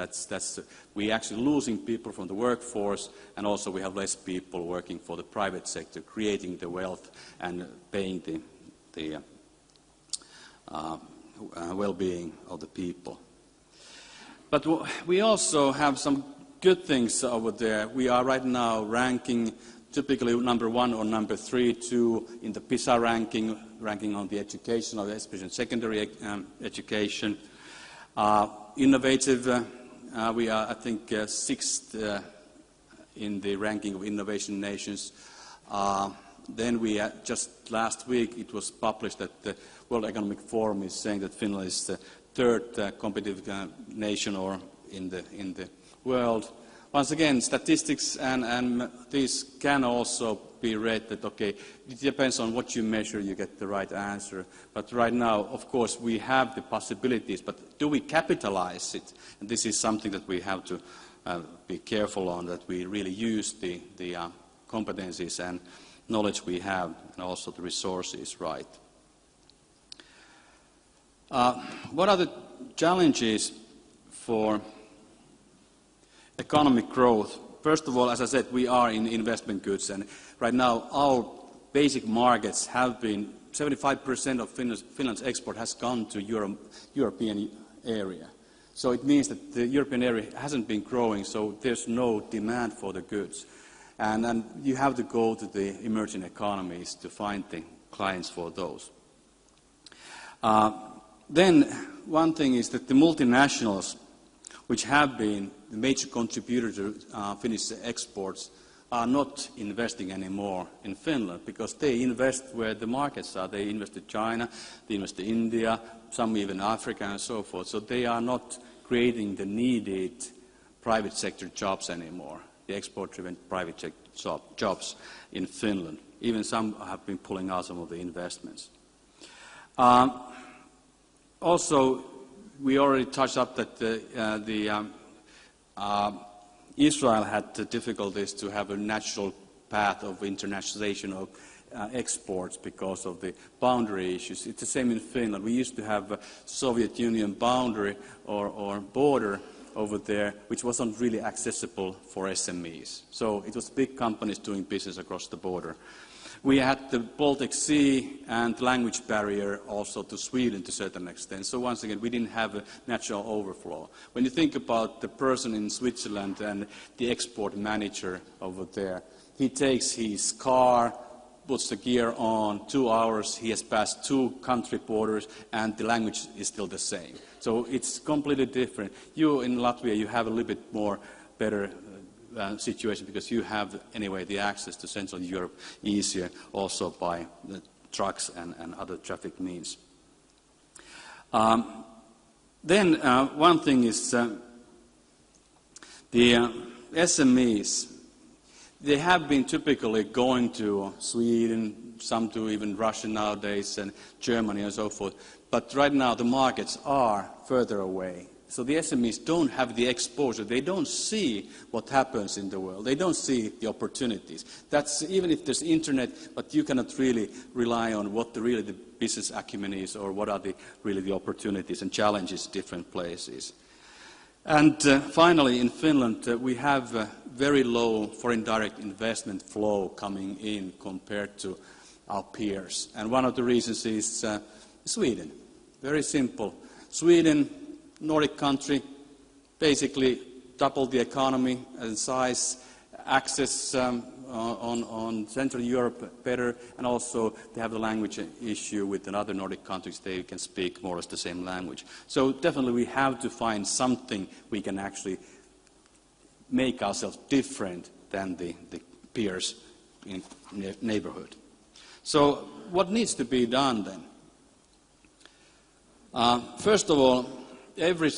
We're actually losing people from the workforce, and also we have less people working for the private sector, creating the wealth and paying the well-being of the people. But we also have some good things over there. We are right now ranking typically number 1 or number 3, 2 in the PISA ranking on the education, especially secondary education. Innovative, we are, I think, 6th in the ranking of innovation nations. Then we just last week it was published that the World Economic Forum is saying that Finland is the 3rd competitive nation or in the world. Once again, statistics and these can also be read that, okay, it depends on what you measure, you get the right answer. But right now, of course, we have the possibilities, but do we capitalize it? And this is something that we have to be careful on, that we really use the competencies and knowledge we have, and also the resources right. What are the challenges for economic growth? First of all, as I said, we are in investment goods, and right now our basic markets have been 75% of Finland's export has gone to European area. So it means that the European area hasn't been growing, so there's no demand for the goods. And you have to go to the emerging economies to find the clients for those. Then one thing is that the multinationals, which have been the major contributor to Finnish exports, are not investing anymore in Finland because they invest where the markets are. They invest in China, they invest in India, some even Africa and so forth. So they are not creating the needed private sector jobs anymore, the export-driven private sector jobs in Finland. Even some have been pulling out some of the investments. Also, we already touched up that Israel had the difficulties to have a natural path of internationalization of exports because of the boundary issues. It's the same in Finland. We used to have a Soviet Union boundary or border over there, which wasn't really accessible for SMEs. So it was big companies doing business across the border. We had the Baltic Sea and language barrier also to Sweden to a certain extent. So once again, we didn't have a natural overflow. When you think about the person in Switzerland and the export manager over there, he takes his car, puts the gear on, 2 hours, he has passed 2 country borders, and the language is still the same. So it's completely different. You in Latvia, you have a little bit more better situation because you have anyway the access to Central Europe easier also by the trucks and other traffic means. Then one thing is the SMEs. They have been typically going to Sweden, some to even Russia nowadays, and Germany and so forth. But right now the markets are further away. So the SMEs don't have the exposure. They don't see what happens in the world. They don't see the opportunities. That's even if there's internet, but you cannot really rely on what really the business acumen is or what are really the opportunities and challenges in different places. And finally, in Finland, we have very low foreign direct investment flow coming in compared to our peers. And one of the reasons is Sweden. Very simple. Sweden, Nordic country, basically doubled the economy and size, access on Central Europe better, and also they have the language issue with other Nordic countries. They can speak more or less the same language. So definitely we have to find something we can actually make ourselves different than the peers in neighborhood. So what needs to be done then? First of all, every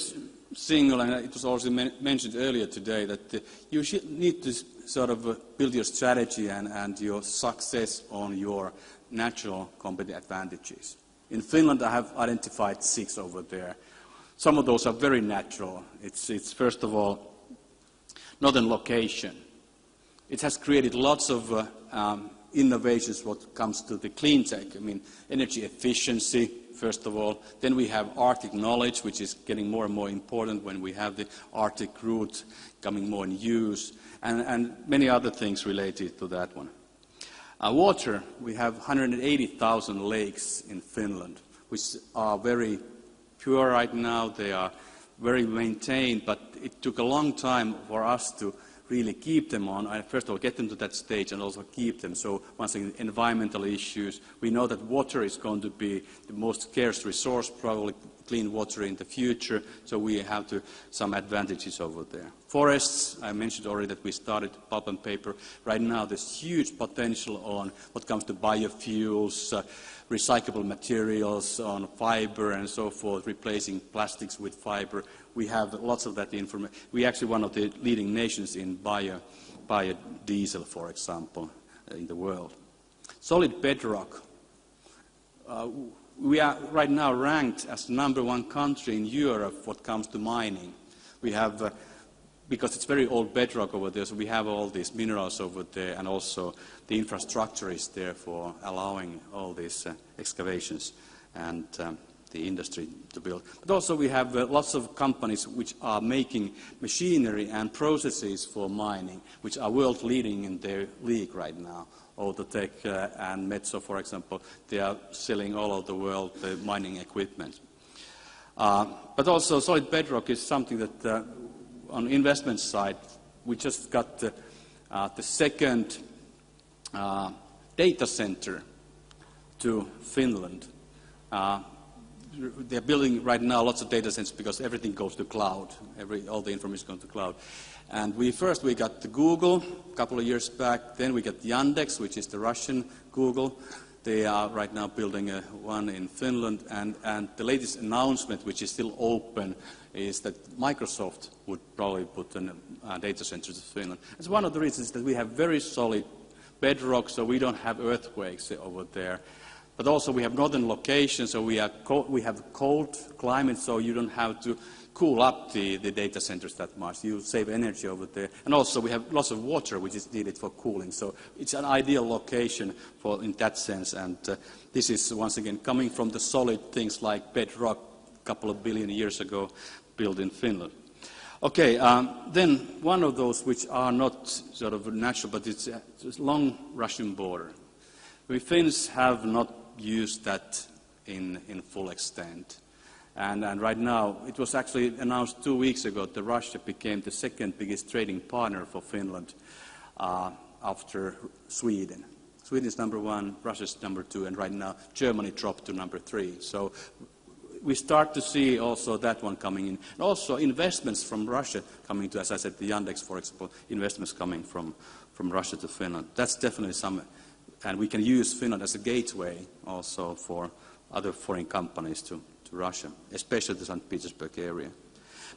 single, and it was also mentioned earlier today, that you need to sort of build your strategy and your success on your natural competitive advantages. In Finland, I have identified 6 over there. Some of those are very natural. It's first of all, northern location. It has created lots of innovations when it comes to the clean tech. I mean, energy efficiency, first of all. Then we have Arctic knowledge, which is getting more and more important when we have the Arctic route coming more in use, and many other things related to that one. Water, we have 180,000 lakes in Finland, which are very pure right now. They are very maintained, but it took a long time for us to really keep them on. First of all, get them to that stage and also keep them. So once again, environmental issues. We know that water is going to be the most scarce resource, probably clean water in the future. So we have some advantages over there. Forests, I mentioned already that we started pulp and paper. Right now there's huge potential on what comes to biofuels, recyclable materials, on fiber and so forth, replacing plastics with fiber. We have lots of that information. We're actually one of the leading nations in biodiesel, for example, in the world. Solid bedrock. We are right now ranked as the #1 country in Europe what comes to mining. We have, because it's very old bedrock over there, so we have all these minerals over there, and also the infrastructure is there for allowing all these excavations and the industry to build. But also we have lots of companies which are making machinery and processes for mining, which are world leading in their league right now. Autotech and Metso, for example, they are selling all over the world the mining equipment. But also solid bedrock is something that on the investment side, we just got the second data center to Finland. they're building right now lots of data centers because everything goes to cloud. All the information goes to cloud. And we got the Google a couple of years back. Then we got Yandex, which is the Russian Google. They are right now building one in Finland. And the latest announcement, which is still open, is that Microsoft would probably put a data center to Finland. It's one of the reasons that we have very solid bedrock, so we don't have earthquakes over there. But also we have northern locations, so we have cold climate, so you don't have to cool up the data centers that much. You save energy over there. And also we have lots of water, which is needed for cooling. So it's an ideal location in that sense. And this is, once again, coming from the solid things like bedrock a couple of billion years ago built in Finland. Okay, then one of those which are not sort of natural, but it's a long Russian border. We Finns have not used that in full extent. And right now, it was actually announced 2 weeks ago that Russia became the second biggest trading partner for Finland after Sweden. Sweden is number 1, Russia is number 2, and right now Germany dropped to number 3. So we start to see also that one coming in. And also investments from Russia coming to, as I said, the Yandex, for example, investments coming from Russia to Finland. That's definitely some, and we can use Finland as a gateway also for other foreign companies to Russia, especially the St. Petersburg area.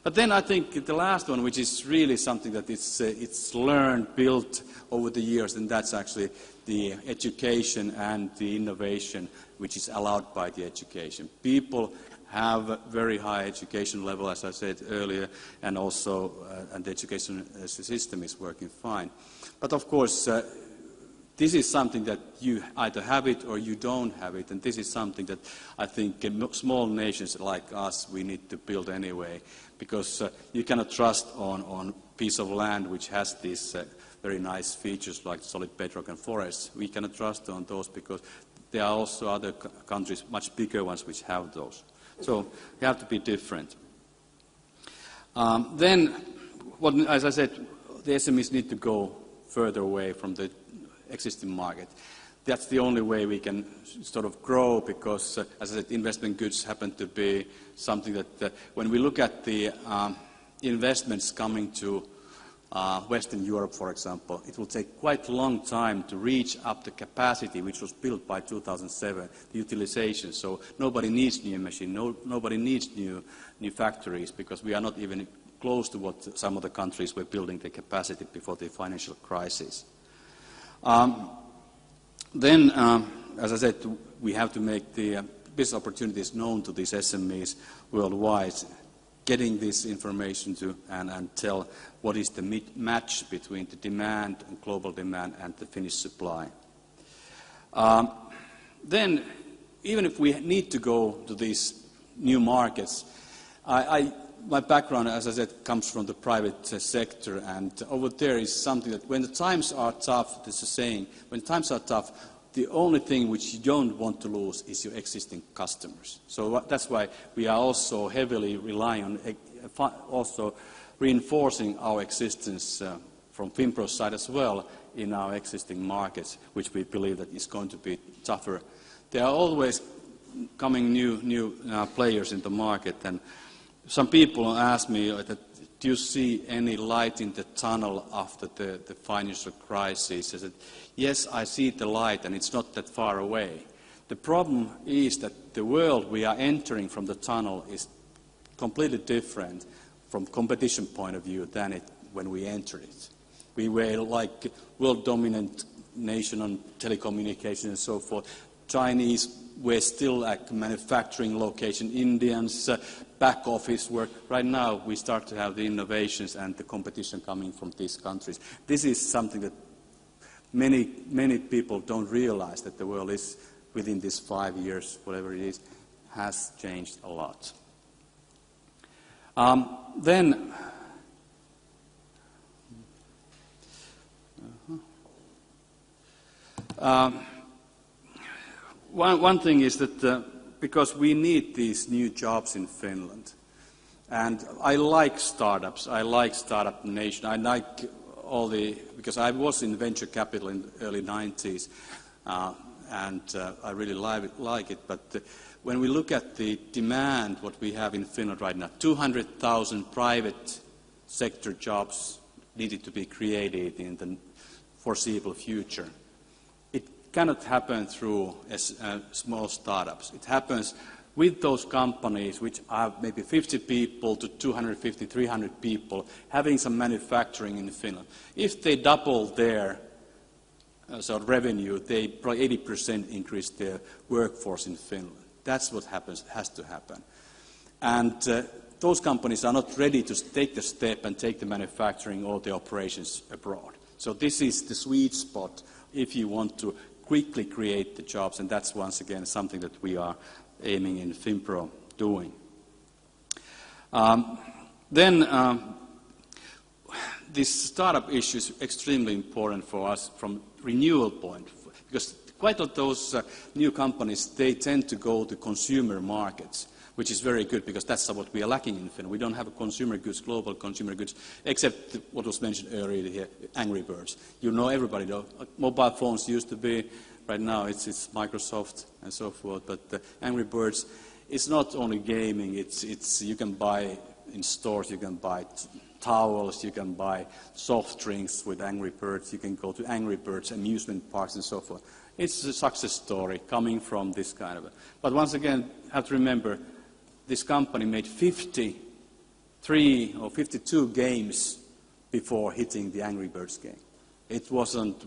But then I think the last one, which is really something that it's learned, built over the years, and that's actually the education and the innovation which is allowed by the education. People have a very high education level, as I said earlier, and also and the education system is working fine. But of course, this is something that you either have it or you don't have it, and this is something that I think small nations like us, we need to build anyway, because you cannot trust on a piece of land which has these very nice features like solid bedrock and forests. We cannot trust on those because there are also other countries, much bigger ones, which have those. So you have to be different. Then, as I said, the SMEs need to go further away from the existing market. That's the only way we can sort of grow because, as I said, investment goods happen to be something that when we look at the investments coming to Western Europe, for example, it will take quite a long time to reach up the capacity which was built by 2007, the utilization. So nobody needs new machines, nobody needs new factories because we are not even close to what some of the countries were building the capacity before the financial crisis. Then, as I said, we have to make the business opportunities known to these SMEs worldwide, getting this information to and tell what is the match between the demand and global demand and the Finnish supply. Then, even if we need to go to these new markets, my background, as I said, comes from the private sector, and over there is something that when the times are tough, there's a saying, when times are tough, the only thing which you don't want to lose is your existing customers. So that's why we are also heavily relying on also reinforcing our existence from Finpro's side as well in our existing markets, which we believe that is going to be tougher. There are always coming new players in the market, and some people ask me, do you see any light in the tunnel after the financial crisis? I said, yes, I see the light, and it's not that far away. The problem is that the world we are entering from the tunnel is completely different from competition point of view than when we entered it. We were like world-dominant nation on telecommunications and so forth. Chinese were still like manufacturing location, Indians, back office work. Right now we start to have the innovations and the competition coming from these countries. This is something that many people don't realize, that the world is, within these 5 years, whatever it is, has changed a lot. One thing is that because we need these new jobs in Finland, and I like startups, I like startup nation, I like because I was in venture capital in the early 90s, and I really like it, but when we look at the demand, what we have in Finland right now, 200,000 private sector jobs needed to be created in the foreseeable future. It cannot happen through small startups. It happens with those companies which have maybe 50 people to 250, 300 people having some manufacturing in Finland. If they double their revenue, they probably 80% increase their workforce in Finland. That's what has to happen. And those companies are not ready to take the step and take the manufacturing or the operations abroad. So this is the sweet spot if you want to quickly create the jobs, and that's once again something that we are aiming in FinPro doing. This startup issue is extremely important for us from renewal point, because quite a lot of those new companies, they tend to go to consumer markets, which is very good because that's what we are lacking in Finland. We don't have a consumer goods, global consumer goods, except what was mentioned earlier here, Angry Birds. You know, everybody knows. Mobile phones used to be, right now it's Microsoft and so forth, but Angry Birds is not only gaming, it's you can buy in stores, you can buy towels, you can buy soft drinks with Angry Birds, you can go to Angry Birds amusement parks and so forth. It's a success story coming from this kind of. But once again, you have to remember, this company made 53 or 52 games before hitting the Angry Birds game. It wasn't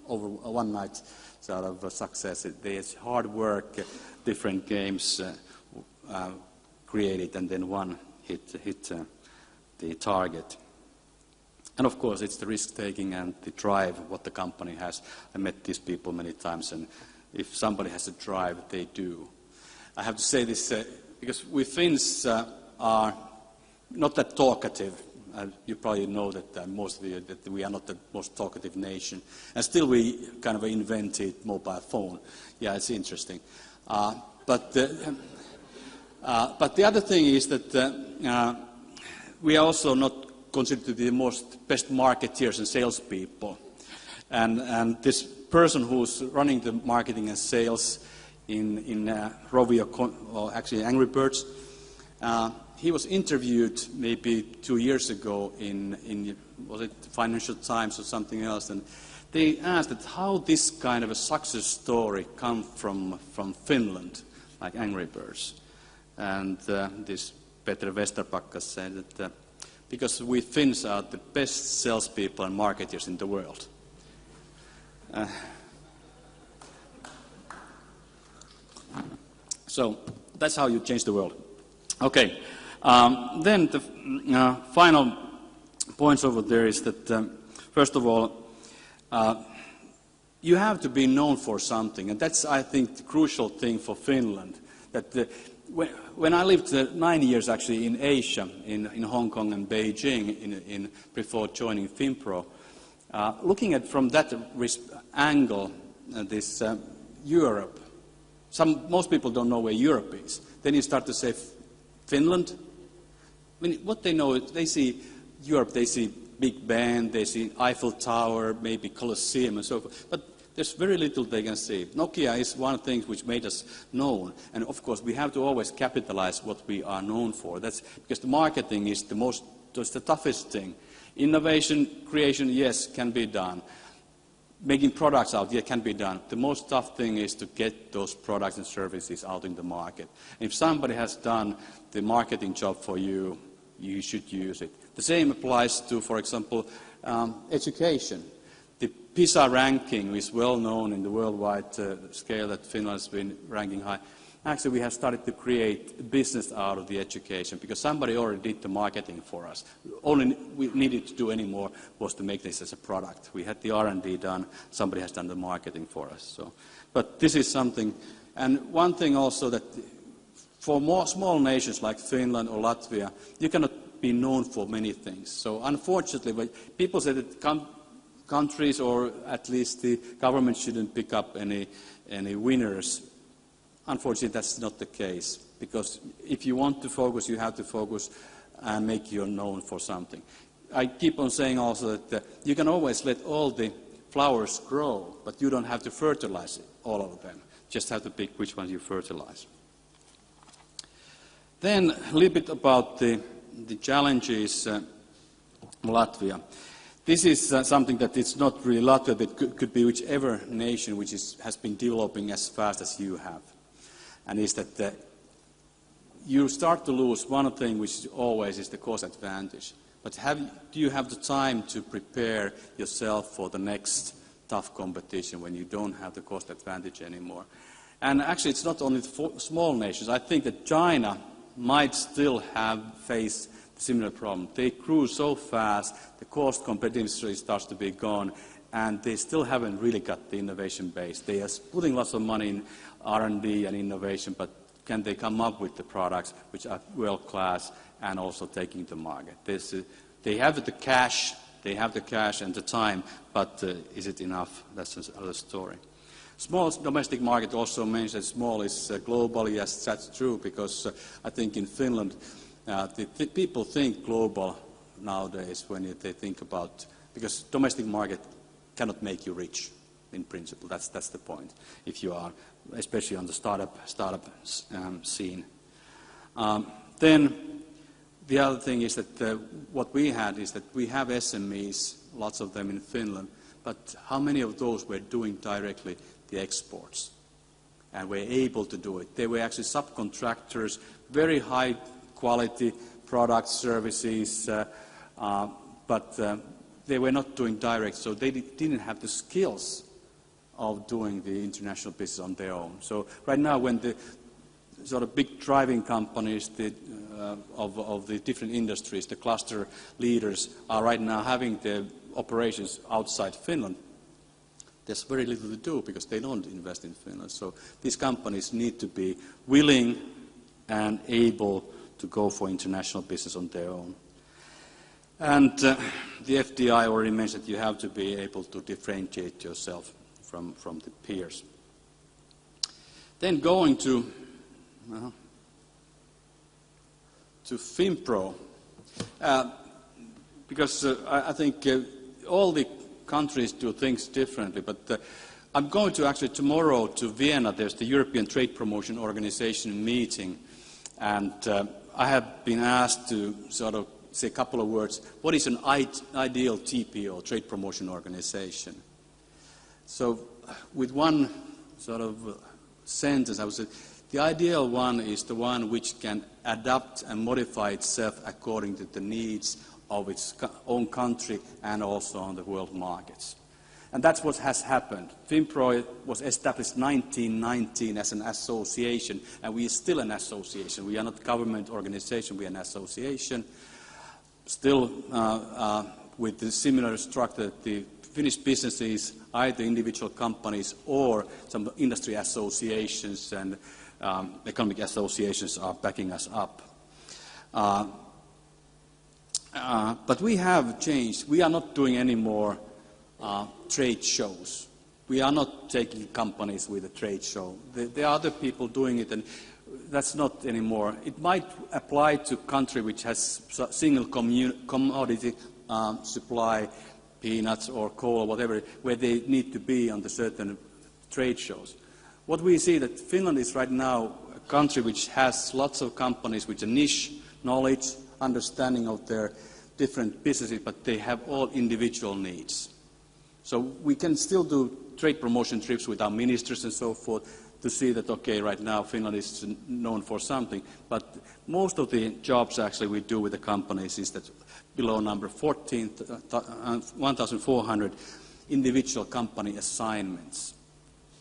over one night sort of success. There's hard work, different games created, and then one hit the target. And of course, it's the risk-taking and the drive what the company has. I met these people many times, and if somebody has a drive, they do. I have to say this because we Finns are not that talkative. You probably know that most of you, that we are not the most talkative nation. And still we kind of invented mobile phone. Yeah, it's interesting. But the other thing is that we are also not considered to be the best marketeers and salespeople. And this person who's running the marketing and sales in Rovio, or actually Angry Birds, he was interviewed maybe 2 years ago in was it Financial Times or something else, and they asked that how this kind of a success story come from Finland, like Angry Birds. And this Peter Westerpakka said that because we Finns are the best salespeople and marketers in the world. So that's how you change the world. Okay. Then the final points over there is that, first of all, you have to be known for something. And that's, I think, the crucial thing for Finland. That when I lived 9 years, actually, in Asia, in Hong Kong and Beijing, before joining FinPro, looking at from that angle, this Europe, most people don't know where Europe is. Then you start to say, Finland? I mean, what they know is they see Europe, they see Big Ben, they see Eiffel Tower, maybe Colosseum and so forth. But there's very little they can see. Nokia is one thing which made us known. And of course, we have to always capitalize what we are known for. That's because the marketing is the toughest thing. Innovation, creation, yes, can be done. Making products out, yeah, can be done. The most tough thing is to get those products and services out in the market. And if somebody has done the marketing job for you, you should use it. The same applies to, for example, education. The PISA ranking is well known in the worldwide scale that Finland has been ranking high. Actually, we have started to create a business out of the education because somebody already did the marketing for us. All we needed to do anymore was to make this as a product. We had the R&D done. Somebody has done the marketing for us. So, but this is something. And one thing also that for more small nations like Finland or Latvia, you cannot be known for many things. So unfortunately, people say that countries or at least the government shouldn't pick up any winners. Unfortunately, that's not the case, because if you want to focus, you have to focus and make you known for something. I keep on saying also that you can always let all the flowers grow, but you don't have to fertilize all of them. Just have to pick which ones you fertilize. Then a little bit about the challenges of Latvia. This is something that it's not really Latvia, but could be whichever nation which has been developing as fast as you have. And is that you start to lose one thing which always is the cost advantage. But do you have the time to prepare yourself for the next tough competition when you don't have the cost advantage anymore? And actually it's not only small nations. I think that China might still face a similar problem. They grew so fast, the cost competitiveness starts to be gone, and they still haven't really got the innovation base. They are putting lots of money in R&D and innovation, but can they come up with the products which are world-class and also taking the market? They have the cash and the time, but is it enough? That's another story. Small domestic market also means that small is globally, yes, that's true, because I think in Finland, people think global nowadays when they think about, because domestic market cannot make you rich, in principle. That's the point, if you are, especially on the startup scene. Then the other thing is that what we had is that we have SMEs, lots of them in Finland, but how many of those were doing directly the exports and were able to do it? They were actually subcontractors, very high quality products, services, but they were not doing direct, so they didn't have the skills of doing the international business on their own. So right now when the sort of big driving companies of the different industries, the cluster leaders are right now having their operations outside Finland, there's very little to do because they don't invest in Finland. So these companies need to be willing and able to go for international business on their own. And the FDI already mentioned that you have to be able to differentiate yourself from the peers. Then going to FinPro, because I think all the countries do things differently, but I'm going to actually tomorrow to Vienna. There's the European Trade Promotion Organization meeting, and I have been asked to sort of say a couple of words. What is an ideal TPO, Trade Promotion Organization? So with one sort of sentence, I would say the ideal one is the one which can adapt and modify itself according to the needs of its own country and also on the world markets. And that's what has happened. FinPro was established in 1919 as an association, and we are still an association. We are not a government organization, we are an association, still with the similar structure that the Finnish businesses, either individual companies or some industry associations and economic associations are backing us up. But we have changed. We are not doing any more trade shows. We are not taking companies with a trade show. There are other people doing it, and that's not anymore. It might apply to a country which has single commodity supply, peanuts or coal or whatever, where they need to be on the certain trade shows. What we see that Finland is right now a country which has lots of companies with a niche knowledge, understanding of their different businesses, but they have all individual needs. So we can still do trade promotion trips with our ministers and so forth to see that, okay, right now Finland is known for something, but most of the jobs actually we do with the companies is that below number 1,400 individual company assignments.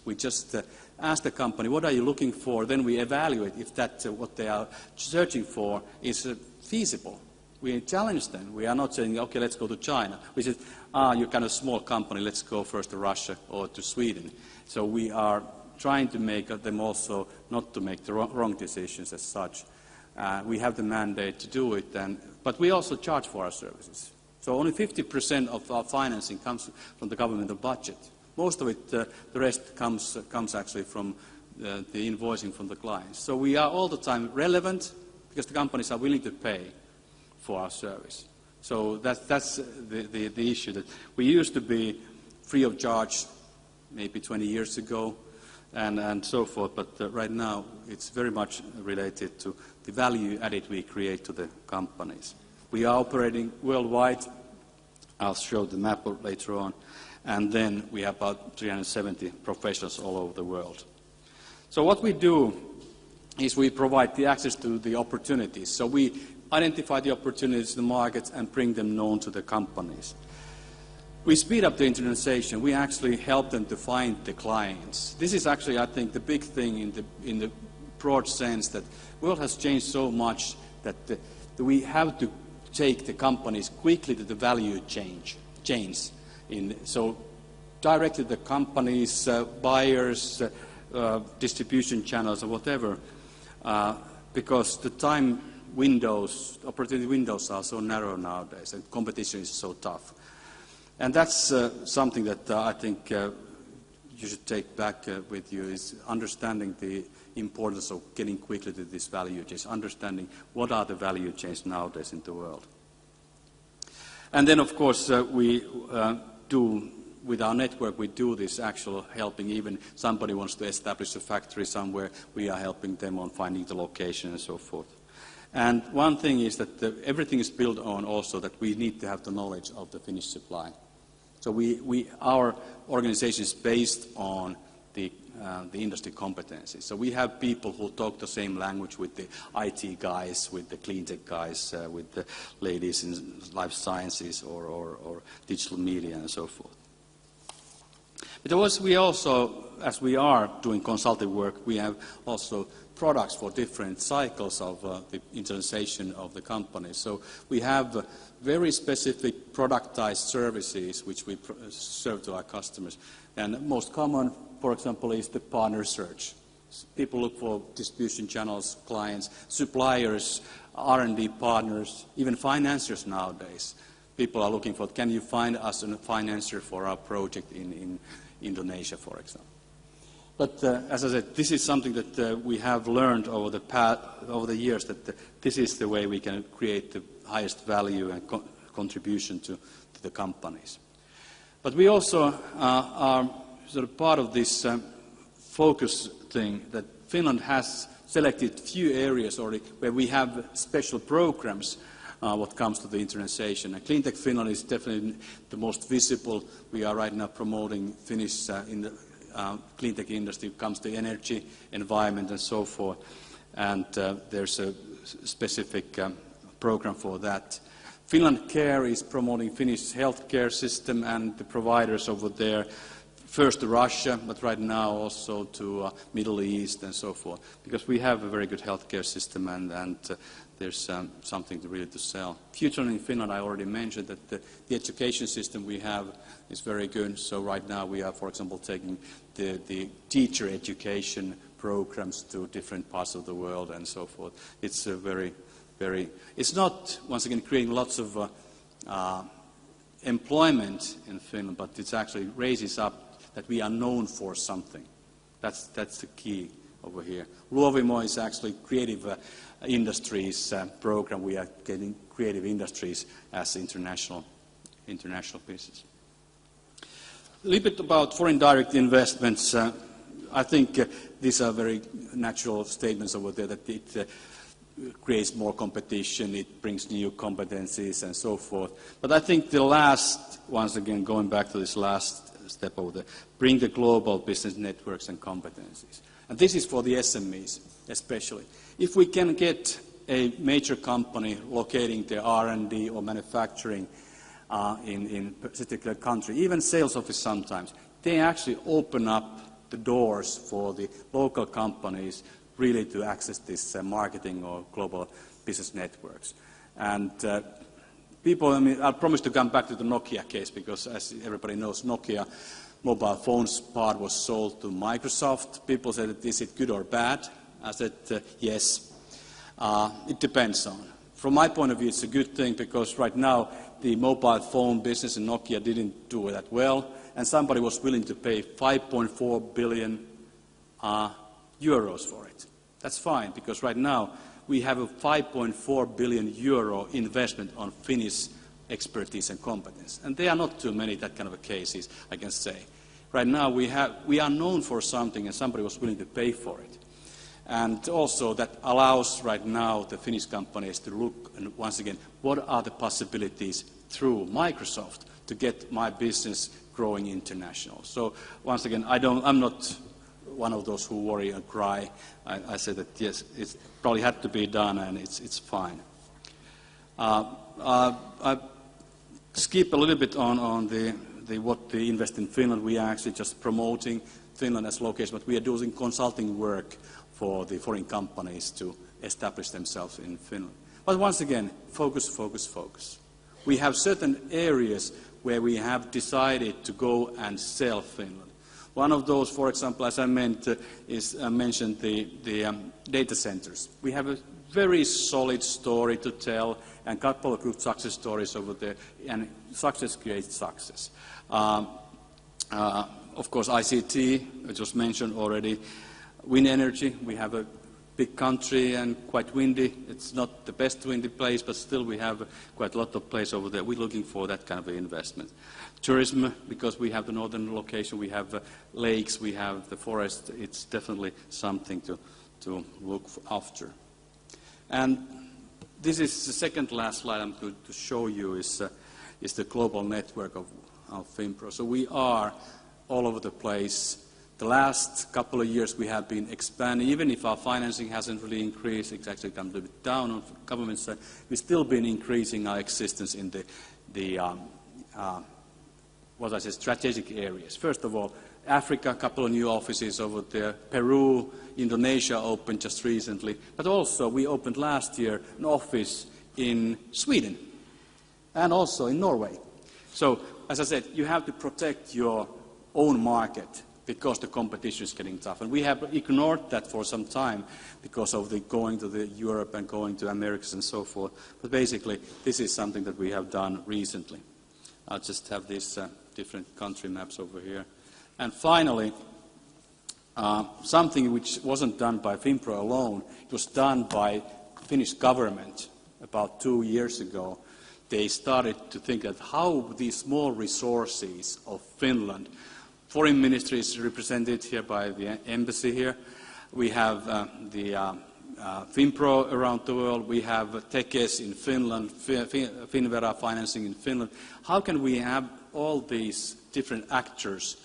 We just ask the company, what are you looking for? Then we evaluate if that what they are searching for is feasible. We challenge them. We are not saying, okay, let's go to China. We say, you're kind of a small company, let's go first to Russia or to Sweden. So we are trying to make them also not to make the wrong decisions as such. We have the mandate to do it, but we also charge for our services. So only 50% of our financing comes from the governmental budget. Most of it, the rest comes actually from the invoicing from the clients. So we are all the time relevant because the companies are willing to pay for our service. So that's the issue, that we used to be free of charge maybe 20 years ago and so forth, but right now it's very much related to the value added we create to the companies. We are operating worldwide. I'll show the map later on. And then we have about 370 professionals all over the world. So what we do is we provide the access to the opportunities. So we identify the opportunities in the markets and bring them known to the companies. We speed up the internationalization. We actually help them to find the clients. This is actually, I think, the big thing in the broad sense that the world has changed so much that we have to take the companies quickly to the value chains. So directly the companies, buyers, distribution channels or whatever, because the time windows, opportunity windows are so narrow nowadays and competition is so tough. And that's something that I think you should take back with you, is understanding the importance of getting quickly to these value chains, understanding what are the value chains nowadays in the world. And then, of course, we do, with our network, we do this actual helping. Even somebody wants to establish a factory somewhere, we are helping them on finding the location and so forth. And one thing is that everything is built on also that we need to have the knowledge of the Finnish supply. So our organization is based on the industry competencies. So we have people who talk the same language with the IT guys, with the clean tech guys, with the ladies in life sciences or digital media and so forth. But we also, as we are doing consulting work, we have also products for different cycles of the internationalization of the company. So we have very specific productized services which we serve to our customers. And most common, for example, is the partner search. People look for distribution channels, clients, suppliers, R&D partners, even financiers nowadays. People are looking for, can you find us a financier for our project in Indonesia, for example. But as I said, this is something that we have learned over the years, that this is the way we can create the highest value and contribution to the companies. But we also are sort of part of this focus thing that Finland has selected few areas already where we have special programs what comes to the internationalization. And Cleantech Finland is definitely the most visible. We are right now promoting Finnish in the cleantech industry. It comes to energy, environment, and so forth. And there's a specific program for that. Finland Care is promoting Finnish healthcare system and the providers over there. First to Russia, but right now also to Middle East and so forth, because we have a very good healthcare system and there's something to really to sell. Future in Finland, I already mentioned that the education system we have is very good. So right now we are, for example, taking the teacher education programs to different parts of the world and so forth. It's a very, it's not, once again, creating lots of employment in Finland, but it actually raises up that we are known for something. That's the key over here. Luovimo is actually creative industries program. We are getting creative industries as international business. A little bit about foreign direct investments. I think these are very natural statements over there, that it creates more competition, it brings new competencies and so forth. But I think the last, once again, going back to this last step over there, bring the global business networks and competencies. And this is for the SMEs especially. If we can get a major company locating their R&D or manufacturing in a particular country, even sales office sometimes, they actually open up the doors for the local companies really to access this marketing or global business networks. And people, I mean, I promise to come back to the Nokia case because, as everybody knows, Nokia mobile phones part was sold to Microsoft. People said, is it good or bad? I said, yes. It depends on. From my point of view, it's a good thing because right now the mobile phone business in Nokia didn't do that well, and somebody was willing to pay 5.4 billion euros for it. That's fine, because right now we have a 5.4 billion euro investment on Finnish expertise and competence. And there are not too many that kind of cases, I can say. Right now we are known for something and somebody was willing to pay for it. And also that allows right now the Finnish companies to look, and once again, what are the possibilities through Microsoft to get my business growing international. So once again, I'm not one of those who worry and cry. I say that yes, it probably had to be done, and it's fine. I skip a little bit on what the Invest in Finland. We are actually just promoting Finland as location, but we are doing consulting work for the foreign companies to establish themselves in Finland. But once again, focus, focus, focus. We have certain areas where we have decided to go and sell Finland. One of those, for example, as I mentioned the data centers. We have a very solid story to tell and a couple of good success stories over there, and success creates success. Of course, ICT, which was mentioned already. Wind energy, we have a big country and quite windy. It's not the best windy place, but still we have quite a lot of place over there. We're looking for that kind of investment. Tourism, because we have the northern location, we have lakes, we have the forest. It's definitely something to look after. And this is the second last slide I'm going to show you is the global network of FinPro. So we are all over the place. The last couple of years we have been expanding. Even if our financing hasn't really increased, it's actually come a little bit down on the government side, we've still been increasing our existence in strategic areas. First of all, Africa, a couple of new offices over there. Peru, Indonesia opened just recently. But also we opened last year an office in Sweden and also in Norway. So, as I said, you have to protect your own market because the competition is getting tough. And we have ignored that for some time because of the going to the Europe and going to Americas and so forth. But basically, this is something that we have done recently. I'll just have these different country maps over here. And finally, something which wasn't done by FinPro alone, it was done by Finnish government about 2 years ago. They started to think of how these small resources of Finland. Foreign ministry is represented here by the embassy here. We have the FinPro around the world. We have Tekes in Finland, Finvera financing in Finland. How can we have all these different actors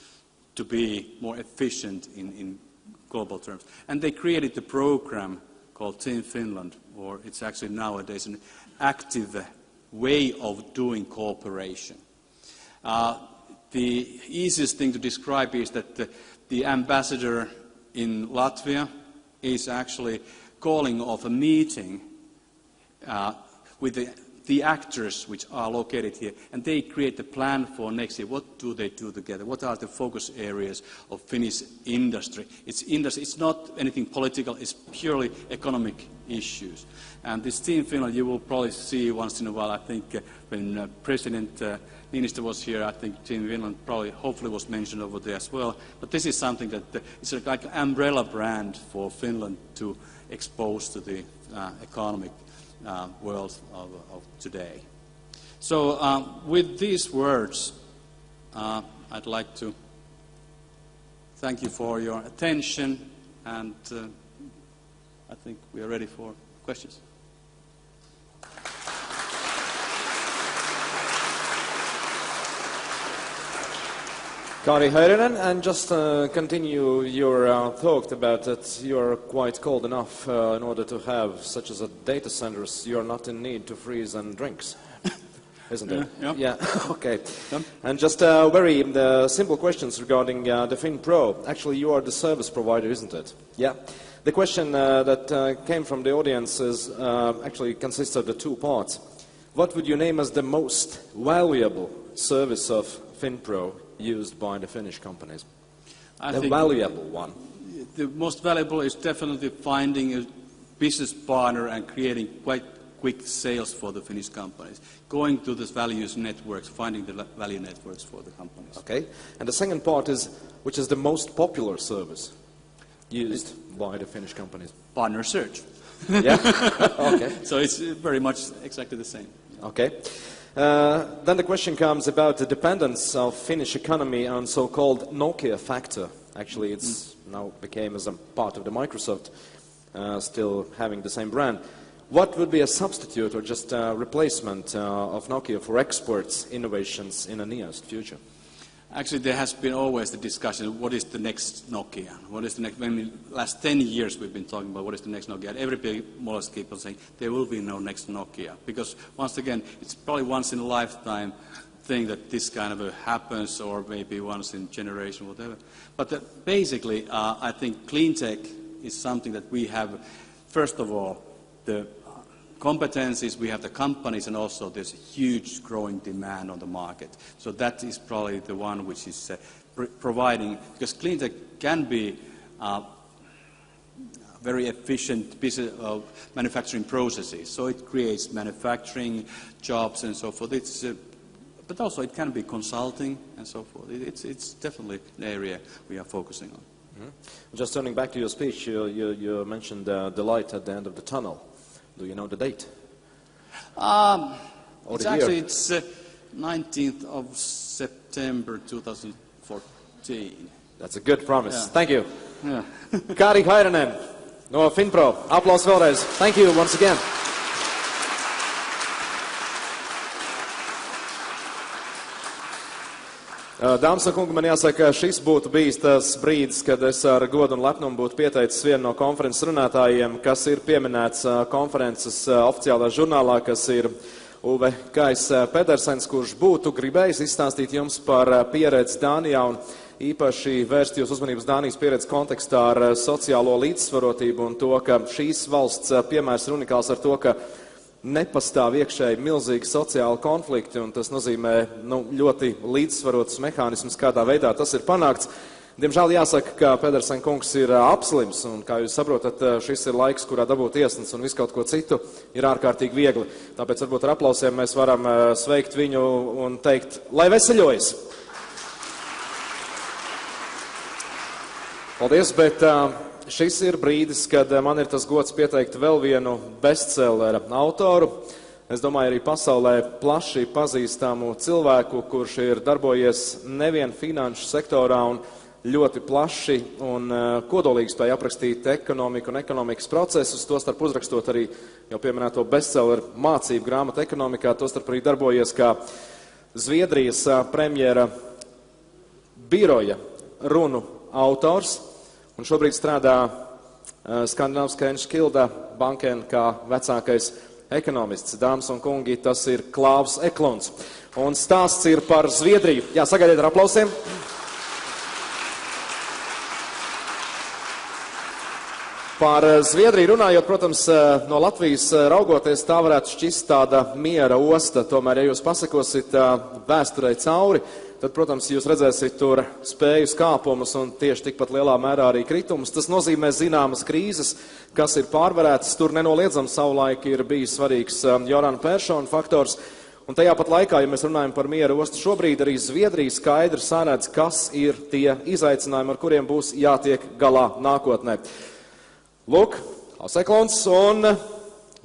to be more efficient in global terms? And they created the program called Team Finland, or it's actually nowadays an active way of doing cooperation. The easiest thing to describe is that the ambassador in Latvia is actually calling off a meeting with the actors which are located here, and they create the plan for next year. What do they do together? What are the focus areas of Finnish industry? It's not anything political, it's purely economic issues. And this Team Finland you will probably see once in a while. I think when President Niinistö was here, I think Team Finland probably, hopefully was mentioned over there as well. But this is something that it's like an umbrella brand for Finland to expose to the economic world of today. So with these words, I'd like to thank you for your attention, and I think we are ready for questions. Kari Häyrynen, and just continue your talk about that you're quite cold enough in order to have such as a data centers. You're not in need to freeze and drinks, isn't it? Yeah. Okay. And just very simple questions regarding the FinPro. Actually, you are the service provider, isn't it? Yeah. The question that came from the audience is actually consists of the two parts. What would you name as the most valuable service of FinPro used by the Finnish companies? The valuable one. The most valuable is definitely finding a business partner and creating quite quick sales for the Finnish companies. Going to the values networks, finding the value networks for the companies. Okay. And the second part is, which is the most popular service used by the Finnish companies? Partner search. Yeah? Okay. So it's very much exactly the same. Okay. Then the question comes about the dependence of Finnish economy on so-called Nokia factor. Actually, it's now became as a part of the Microsoft. still having the same brand. What would be a substitute or just a replacement of Nokia for exports innovations in the nearest future? Actually, there has been always the discussion, what is the next Nokia? What is the next, last 10 years we've been talking about what is the next Nokia. And everybody more or less keeps on saying there will be no next Nokia. Because once again, it's probably once in a lifetime thing that this kind of happens, or maybe once in generation, whatever. But basically, I think clean tech is something that we have, first of all, the competencies, we have the companies, and also there's a huge growing demand on the market. So that is probably the one which is providing, because clean tech can be very efficient business manufacturing processes. So it creates manufacturing jobs and so forth. But also it can be consulting and so forth. It's definitely an area we are focusing on. Mm-hmm. Just turning back to your speech, you mentioned the light at the end of the tunnel. Do you know the date? It's 19th of September 2014. That's a good promise. Yeah. Thank you. Yeah. Kari Hairanen no Finpro. Aplausos vēlreiz. Thank you once again. Dāmas un kungi, man jāsaka, šis būtu bijis tas brīdis, kad es ar godu un lepnumu būtu pieteicis vienu no konferences runātājiem, kas ir pieminēts konferences oficiālā žurnālā, kas ir Uve Kais Pedersens, kurš būtu gribējis izstāstīt jums par pieredzi Dānijā un īpaši vērst jūs uzmanības Dānijas pieredzi kontekstā ar sociālo līdzsvarotību un to, ka šīs valsts piemērs ir unikāls ar to, ka nepastāv iekšēji milzīgi sociāli konflikti, un tas nozīmē ļoti līdzsvarots mehānisms, kādā veidā tas ir panākts. Diemžēl jāsaka, ka Pedersen kungs ir apslims, un, kā jūs saprotat, šis ir laiks, kurā dabūt iesnas un visu kaut ko citu ir ārkārtīgi viegli. Tāpēc varbūt ar aplausiem mēs varam sveikt viņu un teikt, lai veseļojas! Paldies, bet šis ir brīdis, kad man ir tas gods pieteikt vēl vienu bestsellera autoru. Es domāju, arī pasaulē plaši pazīstamu cilvēku, kurš ir darbojies nevien finanšu sektorā un ļoti plaši un kodolīgi spēja aprakstīt ekonomiku un ekonomikas procesus, tostarp uzrakstot arī jau pieminēto bestselleru mācību grāmatu ekonomikā, tostarp arī darbojies kā Zviedrijas premjera biroja runu autors. Un šobrīd strādā Skandināviskajā Skilda bankēn kā vecākais ekonomists. Dāmas un kungi, tas ir Klaus Eklunds. Un stāsts ir par Zviedriju. Jā, sagaidiet ar aplausiem. Par Zviedriju runājot, protams, no Latvijas raugoties, tā varētu šķist tāda miera osta. Tomēr, ja jūs pasakosit vēsturei cauri, tad, protams, jūs redzēsiet tur spēju kāpumus un tieši tikpat lielā mērā arī kritumus. Tas nozīmē zināmas krīzes, kas ir pārvarētas. Tur nenoliedzam savulaik ir bijis svarīgs Jorana Pēršona faktors. Un tajā pat laikā, ja mēs runājam par miera ostu, šobrīd arī Zviedrija skaidri sāredz, kas ir tie izaicinājumi, ar kuriem būs jātiek galā nākotnē. Lūk, Klaus Eklunds un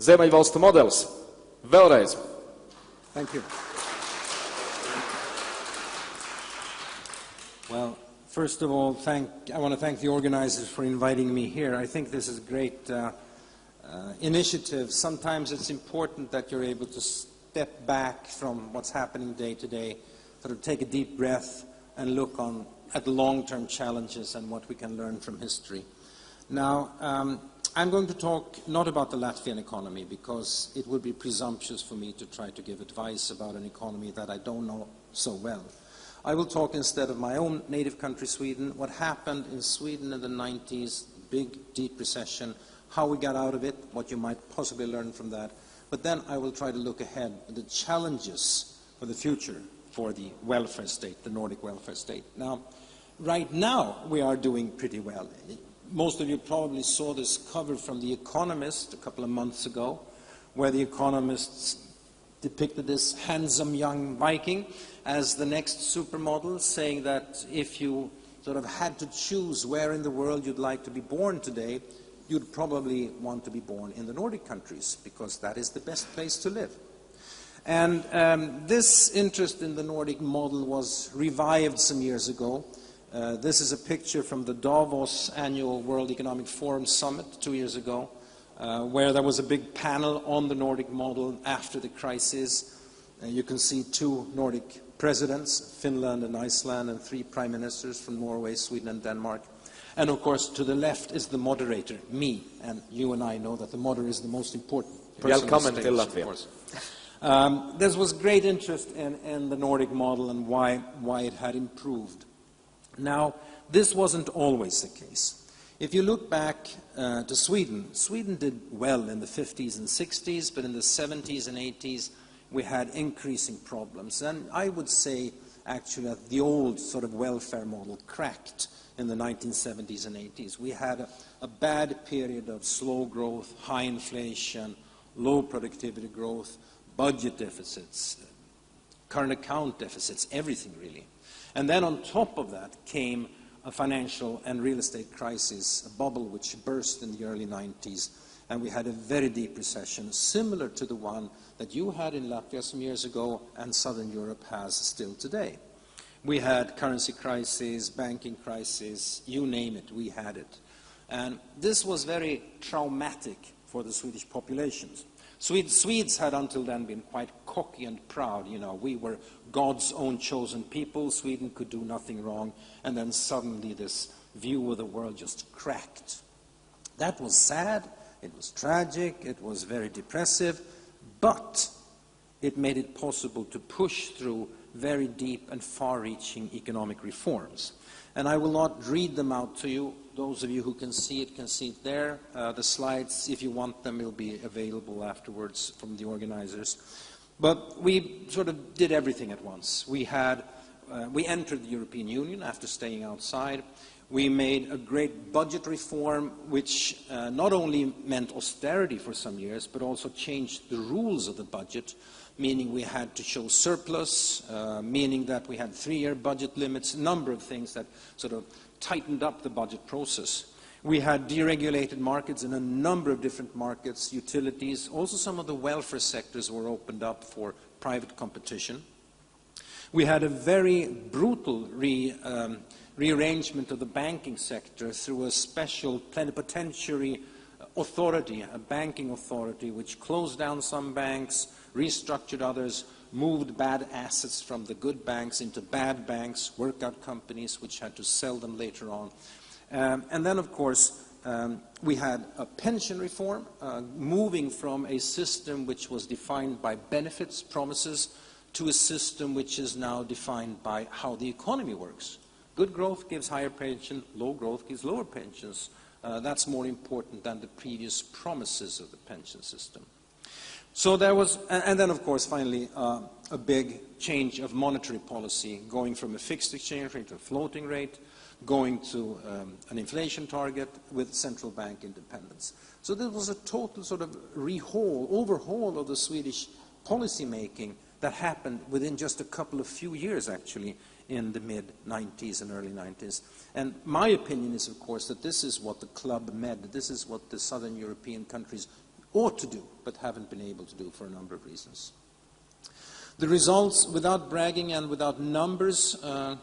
Ziemeļvalstu modelis. Vēlreiz. Thank you. Well, first of all, I want to thank the organizers for inviting me here. I think this is a great initiative. Sometimes it's important that you're able to step back from what's happening day to day, sort of take a deep breath and look at the long-term challenges and what we can learn from history. Now, I'm going to talk not about the Latvian economy because it would be presumptuous for me to try to give advice about an economy that I don't know so well. I will talk instead of my own native country, Sweden, what happened in Sweden in the 90s, big, deep recession, how we got out of it, what you might possibly learn from that. But then I will try to look ahead at the challenges for the future for the welfare state, the Nordic welfare state. Now, right now, we are doing pretty well. Most of you probably saw this cover from The Economist a couple of months ago, where The Economist depicted this handsome young Viking as the next supermodel, saying that if you sort of had to choose where in the world you'd like to be born today, you'd probably want to be born in the Nordic countries, because that is the best place to live. And this interest in the Nordic model was revived some years ago, This is a picture from the Davos annual World Economic Forum Summit 2 years ago, where there was a big panel on the Nordic model after the crisis. You can see 2 Nordic presidents, Finland and Iceland, and 3 prime ministers from Norway, Sweden, and Denmark. And of course, to the left is the moderator, me, and you and I know that the moderator is the most important person on stage, of course. There was great interest in the Nordic model and why it had improved. Now, this wasn't always the case. If you look back to Sweden, Sweden did well in the 50s and 60s, but in the 70s and 80s, we had increasing problems. And I would say, actually, that the old sort of welfare model cracked in the 1970s and 80s. We had a bad period of slow growth, high inflation, low productivity growth, budget deficits, current account deficits, everything really. And then on top of that came a financial and real estate crisis, a bubble which burst in the early 90s, and we had a very deep recession, similar to the one that you had in Latvia some years ago and Southern Europe has still today. We had currency crisis, banking crisis, you name it, we had it. And this was very traumatic for the Swedish populations. Swedes had until then been quite cocky and proud. You know, we were God's own chosen people, Sweden could do nothing wrong, and then suddenly this view of the world just cracked. That was sad, it was tragic, it was very depressive, but it made it possible to push through very deep and far-reaching economic reforms. And I will not read them out to you. Those of you who can see it there. The slides, if you want them, will be available afterwards from the organizers. But we sort of did everything at once. We entered the European Union after staying outside. We made a great budget reform, which not only meant austerity for some years, but also changed the rules of the budget, meaning we had to show surplus, meaning that we had 3-year budget limits, a number of things that sort of tightened up the budget process. We had deregulated markets in a number of different markets, utilities, also some of the welfare sectors were opened up for private competition. We had a very brutal rearrangement of the banking sector through a special plenipotentiary authority, a banking authority, which closed down some banks, restructured others, moved bad assets from the good banks into bad banks, workout companies, which had to sell them later on. And then, of course, we had a pension reform, moving from a system which was defined by benefits, promises, to a system which is now defined by how the economy works. Good growth gives higher pension, low growth gives lower pensions. That's more important than the previous promises of the pension system. So there was, and then of course finally a big change of monetary policy, going from a fixed exchange rate to a floating rate, going to an inflation target with central bank independence. So there was a total sort of overhaul of the Swedish policy making that happened within just a couple of few years actually in the mid-90s and early 90s. And my opinion is, of course, that this is what the Club Med, this is what the Southern European countries ought to do, but haven't been able to do for a number of reasons. The results, without bragging and without numbers, the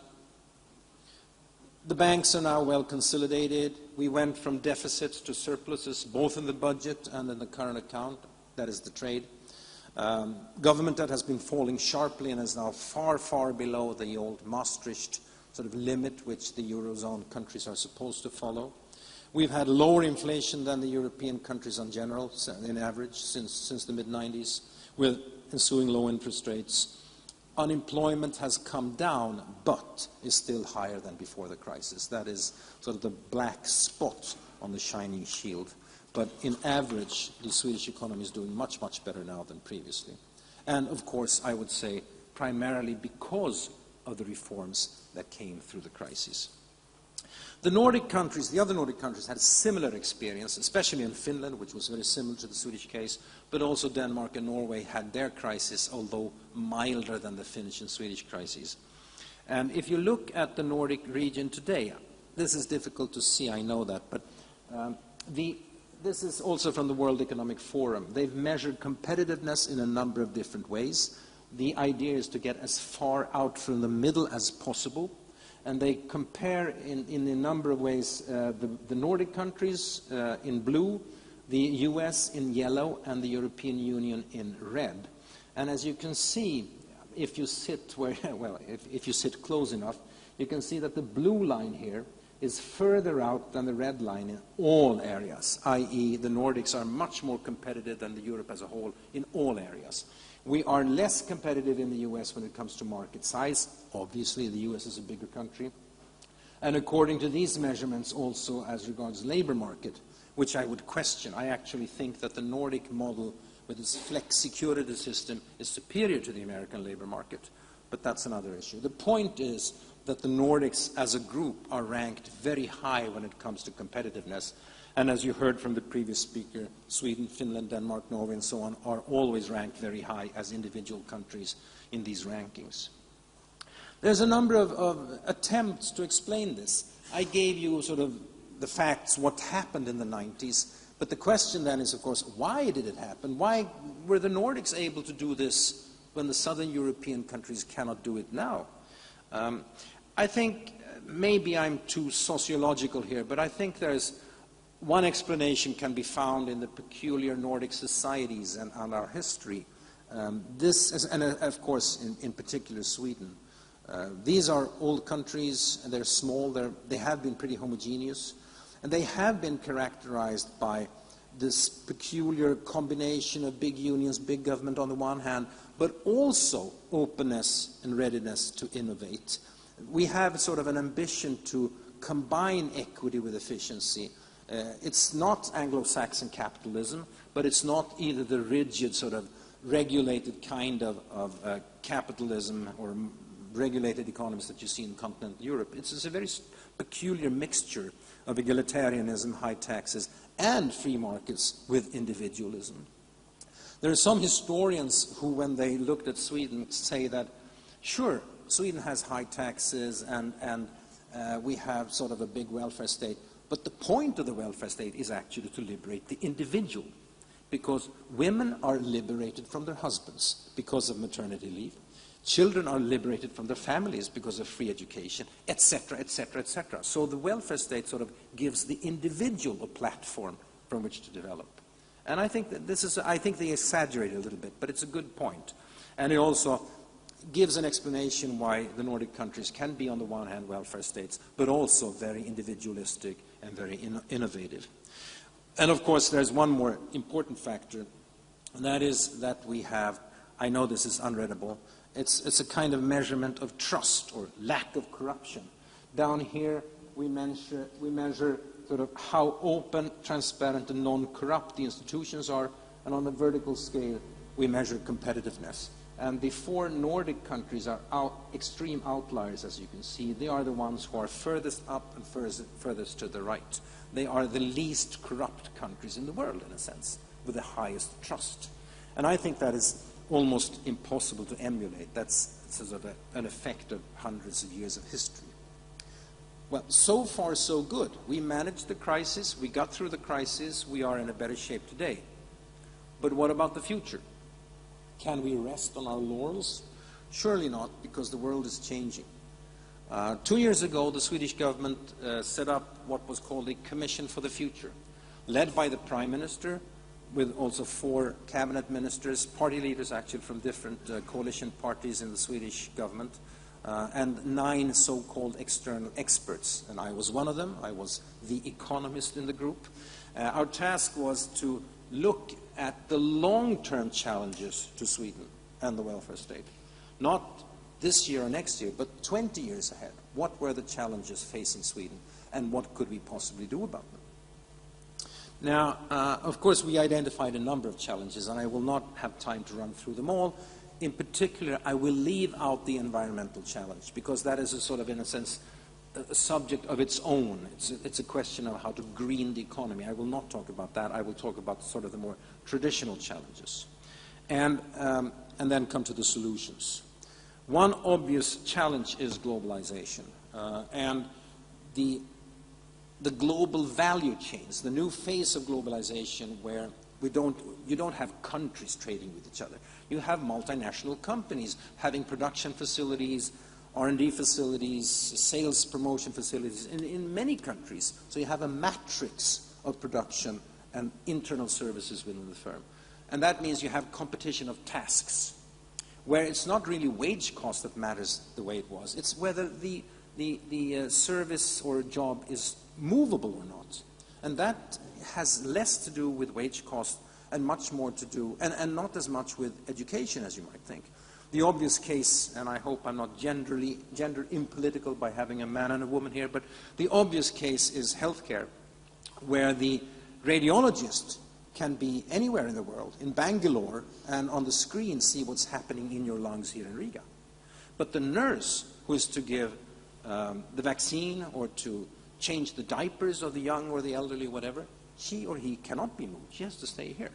banks are now well consolidated. We went from deficits to surpluses, both in the budget and in the current account, that is the trade. Government debt has been falling sharply and is now far, far below the old Maastricht sort of limit which the Eurozone countries are supposed to follow. We've had lower inflation than the European countries in general, in average, since the mid-90s, with ensuing low interest rates. Unemployment has come down, but is still higher than before the crisis. That is sort of the black spot on the shining shield. But in average, the Swedish economy is doing much, much better now than previously. And of course, I would say, primarily because of the reforms that came through the crisis. The Nordic countries, the other Nordic countries, had a similar experience, especially in Finland, which was very similar to the Swedish case, but also Denmark and Norway had their crisis, although milder than the Finnish and Swedish crises. And if you look at the Nordic region today, this is difficult to see, I know that, but this is also from the World Economic Forum. They've measured competitiveness in a number of different ways. The idea is to get as far out from the middle as possible. and they compare in a number of ways the Nordic countries in blue, the US in yellow, and the European Union in red. And as you can see, if you sit where, well, if you sit close enough, you can see that the blue line here is further out than the red line in all areas, i.e. the Nordics are much more competitive than the Europe as a whole in all areas. We are less competitive in the US when it comes to market size. Obviously, the US is a bigger country. And according to these measurements, also as regards labor market, which I would question, I actually think that the Nordic model with its flex security system is superior to the American labor market. But that's another issue. The point is that the Nordics as a group are ranked very high when it comes to competitiveness. And as you heard from the previous speaker, Sweden, Finland, Denmark, Norway, and so on are always ranked very high as individual countries in these rankings. There's a number of attempts to explain this. I gave you sort of the facts, what happened in the 90s, but the question then is, of course, why did it happen? Why were the Nordics able to do this when the southern European countries cannot do it now? I think maybe I'm too sociological here, but I think there's one explanation can be found in the peculiar Nordic societies and our history. This is, and of course, in particular Sweden. These are old countries, and they're small. They have been pretty homogeneous, and they have been characterized by this peculiar combination of big unions, big government on the one hand, but also openness and readiness to innovate. We have sort of an ambition to combine equity with efficiency. It's not Anglo-Saxon capitalism, but it's not either the rigid sort of regulated kind of capitalism or regulated economies that you see in continental Europe. It's a very peculiar mixture of egalitarianism, high taxes, and free markets with individualism. There are some historians who, when they looked at Sweden, say that, sure, Sweden has high taxes and we have sort of a big welfare state, but the point of the welfare state is actually to liberate the individual, because women are liberated from their husbands because of maternity leave. Children are liberated from their families because of free education, etc., etc., etc. So the welfare state sort of gives the individual a platform from which to develop. And I think that this is, I think they exaggerate a little bit, but it's a good point. And it also gives an explanation why the Nordic countries can be, on the one hand, welfare states, but also very individualistic and very innovative. And of course, there's one more important factor, and that is that we have, I know this is unreadable, it's a kind of measurement of trust or lack of corruption. Down here, we measure sort of how open, transparent, and non-corrupt the institutions are, and on the vertical scale, we measure competitiveness. And the four Nordic countries are extreme outliers, as you can see. They are the ones who are furthest up and furthest to the right. They are the least corrupt countries in the world, in a sense, with the highest trust. And I think that is almost impossible to emulate. That's sort of an effect of hundreds of years of history. Well, so far so good. We managed the crisis, we got through the crisis, we are in a better shape today. But what about the future? Can we rest on our laurels? Surely not, because the world is changing. 2 years ago, the Swedish government set up what was called a Commission for the Future, led by the Prime Minister, with also 4 cabinet ministers, party leaders actually from different coalition parties in the Swedish government, and 9 so-called external experts. And I was one of them. I was the economist in the group. Our task was to look at the long-term challenges to Sweden and the welfare state. Not this year or next year, but 20 years ahead. What were the challenges facing Sweden, and what could we possibly do about them? Now, of course, we identified a number of challenges, and I will not have time to run through them all. In particular, I will leave out the environmental challenge, because that is a sort of, in a sense, a subject of its own. It's a question of how to green the economy. I will not talk about that. I will talk about sort of the more traditional challenges, and then come to the solutions. One obvious challenge is globalization, and the global value chains, the new phase of globalization where you don't have countries trading with each other. You have multinational companies having production facilities R&D facilities, sales promotion facilities in many countries. So you have a matrix of production and internal services within the firm. And that means you have competition of tasks, where it's not really wage cost that matters the way it was. It's whether the service or job is movable or not. And that has less to do with wage cost and much more to do, and not as much with education as you might think. The obvious case, and I hope I'm not gender impolitical by having a man and a woman here, but the obvious case is healthcare, where the radiologist can be anywhere in the world, in Bangalore, and on the screen see what's happening in your lungs here in Riga. But the nurse who is to give the vaccine or to change the diapers of the young or the elderly, whatever, she or he cannot be moved. She has to stay here.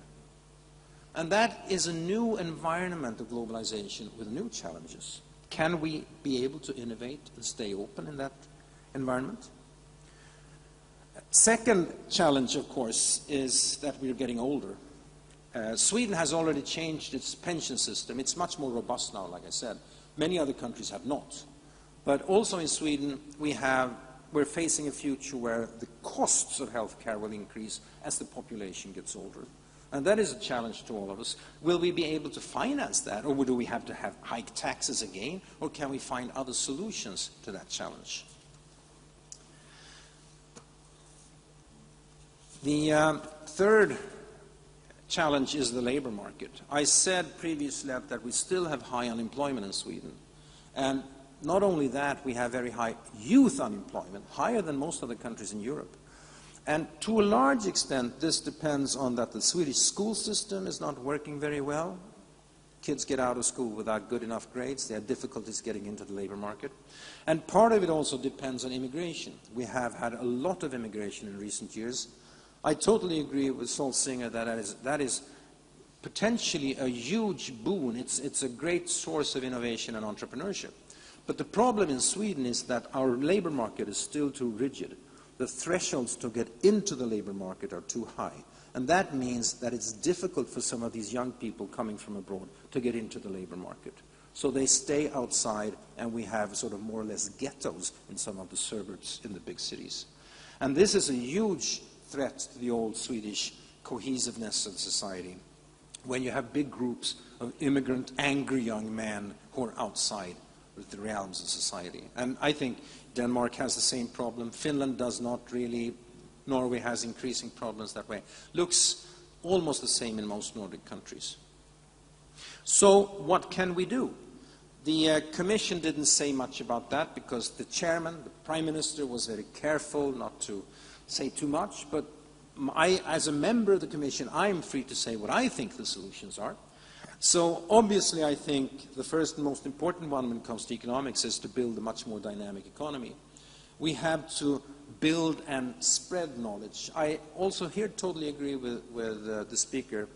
And that is a new environment of globalization with new challenges. Can we be able to innovate and stay open in that environment? Second challenge, of course, is that we're getting older. Sweden has already changed its pension system. It's much more robust now, like I said. Many other countries have not. But also in Sweden, we're facing a future where the costs of healthcare will increase as the population gets older. And that is a challenge to all of us. Will we be able to finance that, or do we have to have hike taxes again, or can we find other solutions to that challenge? The third challenge is the labor market. I said previously that we still have high unemployment in Sweden. And not only that, we have very high youth unemployment, higher than most other countries in Europe. And to a large extent, this depends on that the Swedish school system is not working very well. Kids get out of school without good enough grades. They have difficulties getting into the labor market. And part of it also depends on immigration. We have had a lot of immigration in recent years. I totally agree with Sol Singer that is potentially a huge boon. It's a great source of innovation and entrepreneurship. But the problem in Sweden is that our labor market is still too rigid. The thresholds to get into the labor market are too high. And that means that it's difficult for some of these young people coming from abroad to get into the labor market. So they stay outside, and we have sort of more or less ghettos in some of the suburbs in the big cities. And this is a huge threat to the old Swedish cohesiveness of society, when you have big groups of immigrant, angry young men who are outside the realms of society. And I think Denmark has the same problem. Finland does not really. Norway has increasing problems that way. Looks almost the same in most Nordic countries. So what can we do? The Commission didn't say much about that because the chairman, the Prime Minister, was very careful not to say too much. But as a member of the Commission, I'm free to say what I think the solutions are. So obviously I think the first and most important one when it comes to economics is to build a much more dynamic economy. We have to build and spread knowledge. I also here totally agree with the speaker,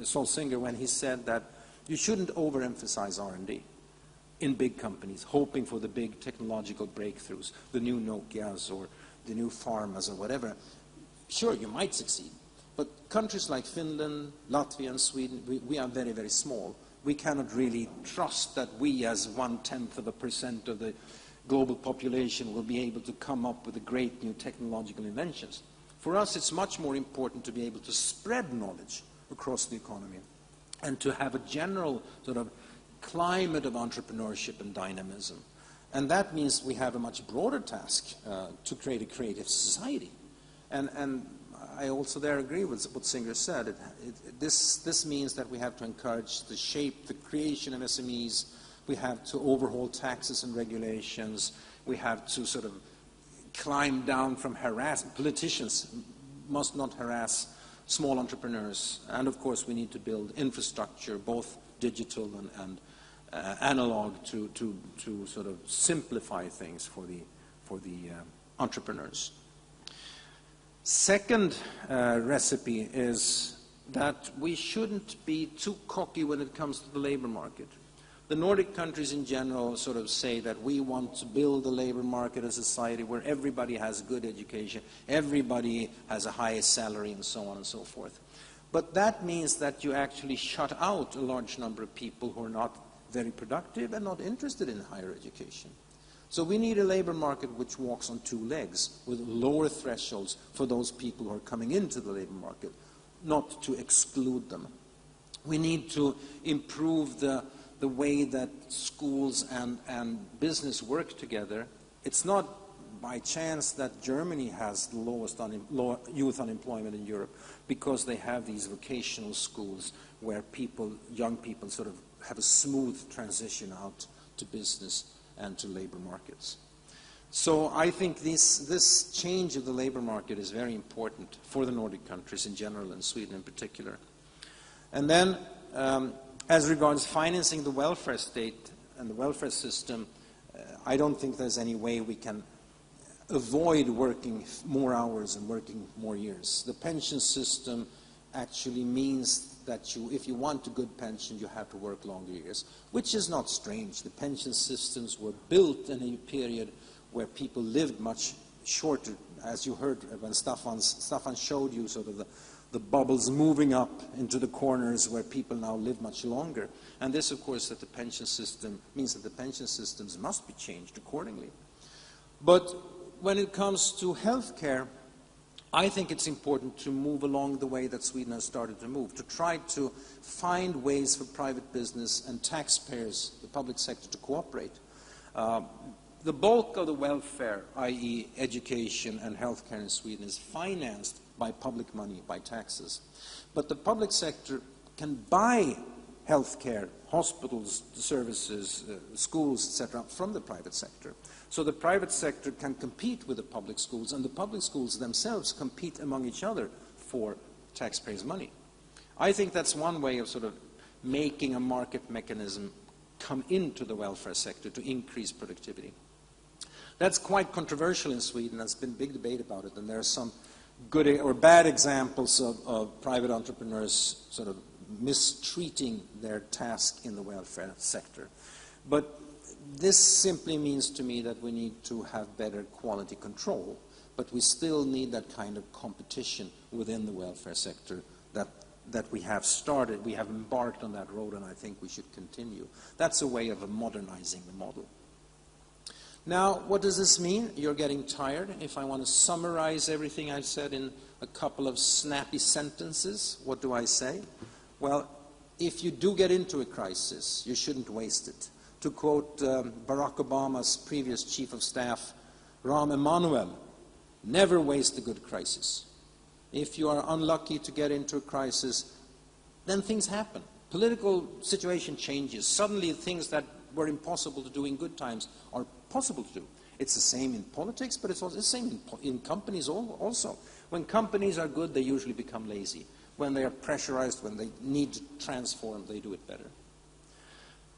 Sol Singer, when he said that you shouldn't overemphasize R&D in big companies, hoping for the big technological breakthroughs, the new Nokias or the new pharmas or whatever. Sure, you might succeed. But countries like Finland, Latvia, and Sweden, we are very, very small. We cannot really trust that we, as 0.1% of the global population, will be able to come up with the great new technological inventions. For us, it's much more important to be able to spread knowledge across the economy and to have a general sort of climate of entrepreneurship and dynamism. And that means we have a much broader task to create a creative society. And I also there agree with what Singer said. This means that we have to encourage the shape, the creation of SMEs. We have to overhaul taxes and regulations. We have to sort of climb down from harassment. Politicians must not harass small entrepreneurs. And of course, we need to build infrastructure, both digital and analog, to sort of simplify things for the entrepreneurs. Second recipe is that we shouldn't be too cocky when it comes to the labor market. The Nordic countries in general sort of say that we want to build a labor market, a society where everybody has good education, everybody has a high salary, and so on and so forth. But that means that you actually shut out a large number of people who are not very productive and not interested in higher education. So we need a labor market which walks on two legs, with lower thresholds for those people who are coming into the labor market, not to exclude them. We need to improve the way that schools and business work together. It's not by chance that Germany has the lowest youth unemployment in Europe, because they have these vocational schools where young people sort of have a smooth transition out to business and to labor markets. So I think this change of the labor market is very important for the Nordic countries in general and Sweden in particular. And then, as regards financing the welfare state and the welfare system, I don't think there's any way we can avoid working more hours and working more years. The pension system actually means that if you want a good pension, you have to work longer years, which is not strange. The pension systems were built in a period where people lived much shorter, as you heard when Staffan showed you sort of the bubbles moving up into the corners where people now live much longer. And this, of course, that the pension system means that the pension systems must be changed accordingly. But when it comes to health care, I think it's important to move along the way that Sweden has started to move, to try to find ways for private business and taxpayers, the public sector, to cooperate. The bulk of the welfare, i.e. education and healthcare in Sweden, is financed by public money, by taxes. But the public sector can buy healthcare, hospitals, services, schools, etc., from the private sector. So the private sector can compete with the public schools, and the public schools themselves compete among each other for taxpayers' money. I think that's one way of sort of making a market mechanism come into the welfare sector to increase productivity. That's quite controversial in Sweden. There's been big debate about it, and there are some good or bad examples of private entrepreneurs sort of mistreating their task in the welfare sector. But this simply means to me that we need to have better quality control, but we still need that kind of competition within the welfare sector that we have started. We have embarked on that road, and I think we should continue. That's a way of modernizing the model. Now, what does this mean? You're getting tired. If I want to summarize everything I've said in a couple of snappy sentences, what do I say? Well, if you do get into a crisis, you shouldn't waste it. To quote Barack Obama's previous chief of staff, Rahm Emanuel, never waste a good crisis. If you are unlucky to get into a crisis, then things happen. Political situation changes. Suddenly things that were impossible to do in good times are possible to do. It's the same in politics, but it's also the same in companies also. When companies are good, they usually become lazy. When they are pressurized, when they need to transform, they do it better.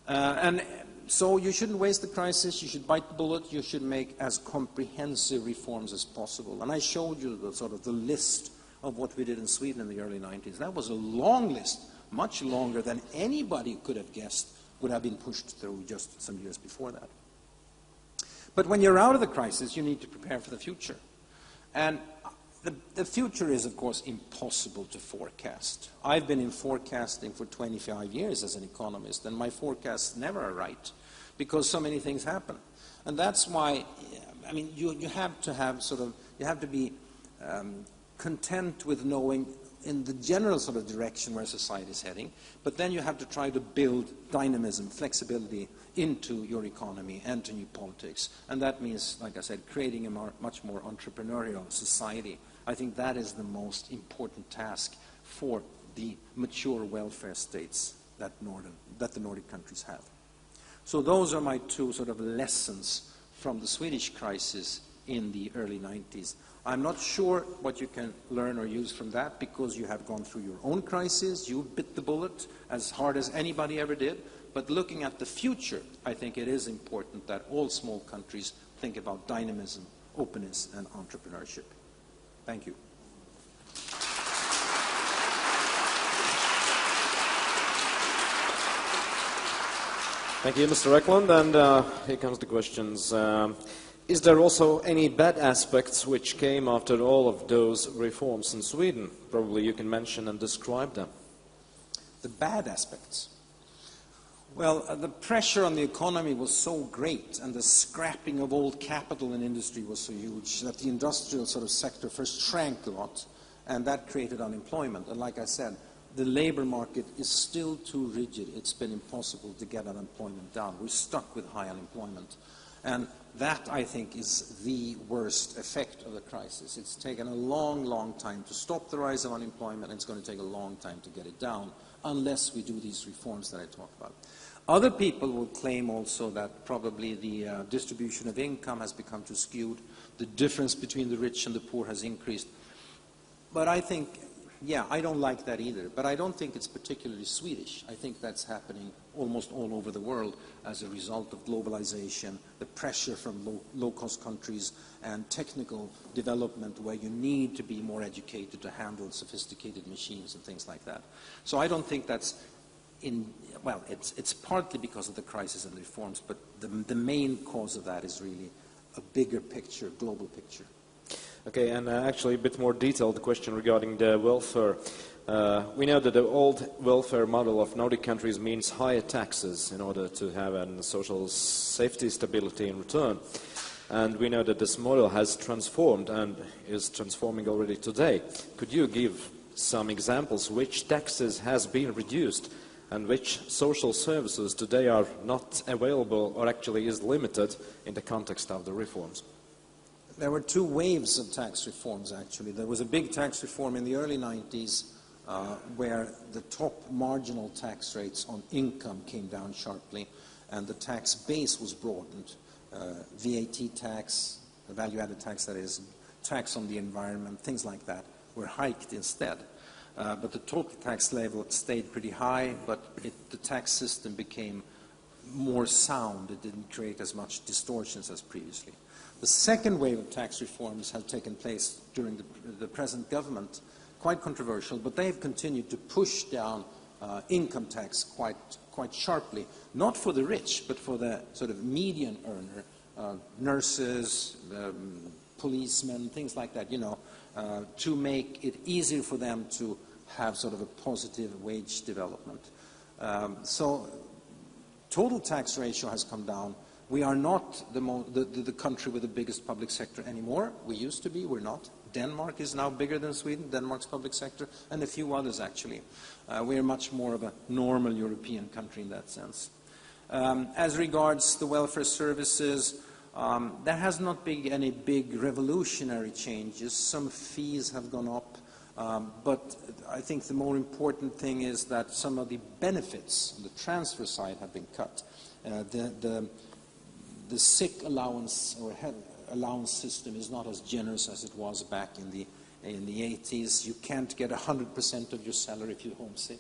And so you shouldn't waste the crisis, you should bite the bullet, you should make as comprehensive reforms as possible. And I showed you the list of what we did in Sweden in the early 90s. That was a long list, much longer than anybody could have guessed would have been pushed through just some years before that. But when you're out of the crisis, you need to prepare for the future. And the future is, of course, impossible to forecast. I've been in forecasting for 25 years as an economist, and my forecasts never are right, because so many things happen. And that's why, I mean, you have to be content with knowing in the general sort of direction where society is heading, but then you have to try to build dynamism, flexibility into your economy and to new politics. And that means, like I said, creating a much more entrepreneurial society. I think that is the most important task for the mature welfare states that the Nordic countries have. So those are my two sort of lessons from the Swedish crisis in the early 90s. I'm not sure what you can learn or use from that, because you have gone through your own crisis, you bit the bullet as hard as anybody ever did. But looking at the future, I think it is important that all small countries think about dynamism, openness, and entrepreneurship. Thank you. Thank you, Mr. Eklund. And here comes the questions. Is there also any bad aspects which came after all of those reforms in Sweden? Probably you can mention and describe them. The bad aspects? Well, the pressure on the economy was so great and the scrapping of old capital in industry was so huge that the industrial sort of sector first shrank a lot, and that created unemployment. And like I said, the labor market is still too rigid. It's been impossible to get unemployment down. We're stuck with high unemployment. And that, I think, is the worst effect of the crisis. It's taken a long, long time to stop the rise of unemployment, and it's going to take a long time to get it down, unless we do these reforms that I talk about. Other people will claim also that probably the distribution of income has become too skewed. The difference between the rich and the poor has increased. But I think, yeah, I don't like that either. But I don't think it's particularly Swedish. I think that's happening almost all over the world as a result of globalization, the pressure from low-cost countries, and technical development where you need to be more educated to handle sophisticated machines and things like that. So I don't think that's well, it's partly because of the crisis and the reforms, but the main cause of that is really a bigger picture, global picture. Okay, and actually a bit more detailed question regarding the welfare. We know that the old welfare model of Nordic countries means higher taxes in order to have a social safety stability in return. And we know that this model has transformed and is transforming already today. Could you give some examples which taxes has been reduced and which social services today are not available or actually is limited in the context of the reforms? There were two waves of tax reforms, actually. There was a big tax reform in the early 90s where the top marginal tax rates on income came down sharply and the tax base was broadened. VAT tax, the value-added tax, that is, tax on the environment, things like that, were hiked instead. But the total tax level stayed pretty high, but the tax system became more sound. It didn't create as much distortions as previously. The second wave of tax reforms have taken place during the present government, quite controversial, but they have continued to push down income tax quite sharply, not for the rich, but for the sort of median earner, nurses, policemen, things like that, to make it easier for them to have sort of a positive wage development. So total tax ratio has come down. We are not the country with the biggest public sector anymore. We used to be, we're not. Denmark is now bigger than Sweden, Denmark's public sector, and a few others actually. We are much more of a normal European country in that sense. As regards the welfare services, there has not been any big revolutionary changes. Some fees have gone up, but I think the more important thing is that some of the benefits on the transfer side have been cut. The sick allowance or health allowance system is not as generous as it was back in the 80s. You can't get 100% of your salary if you're homesick.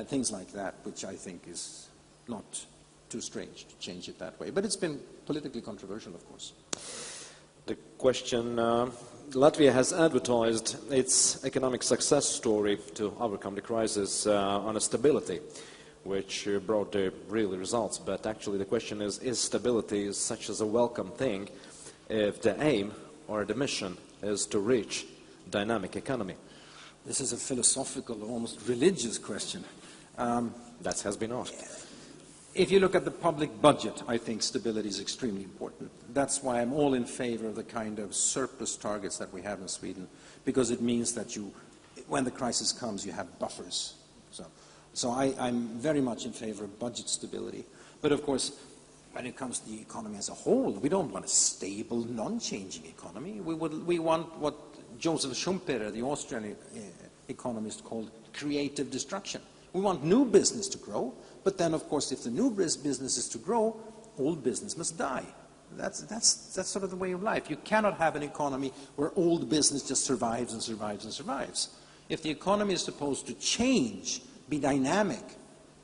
Things like that, which I think is not too strange to change it that way. But it's been politically controversial, of course. The question, Latvia has advertised its economic success story to overcome the crisis on a stability, which brought the real results. But actually the question is stability such as a welcome thing if the aim or the mission is to reach dynamic economy? This is a philosophical, almost religious question. That has been asked. If you look at the public budget, I think stability is extremely important. That's why I'm all in favor of the kind of surplus targets that we have in Sweden, because it means that when the crisis comes, you have buffers. So I'm very much in favor of budget stability. But of course, when it comes to the economy as a whole, we don't want a stable, non-changing economy. We want what Joseph Schumpeter, the Austrian economist, called creative destruction. We want new business to grow, but then, of course, if the new business is to grow, old business must die. That's sort of the way of life. You cannot have an economy where old business just survives and survives and survives. If the economy is supposed to change, be dynamic,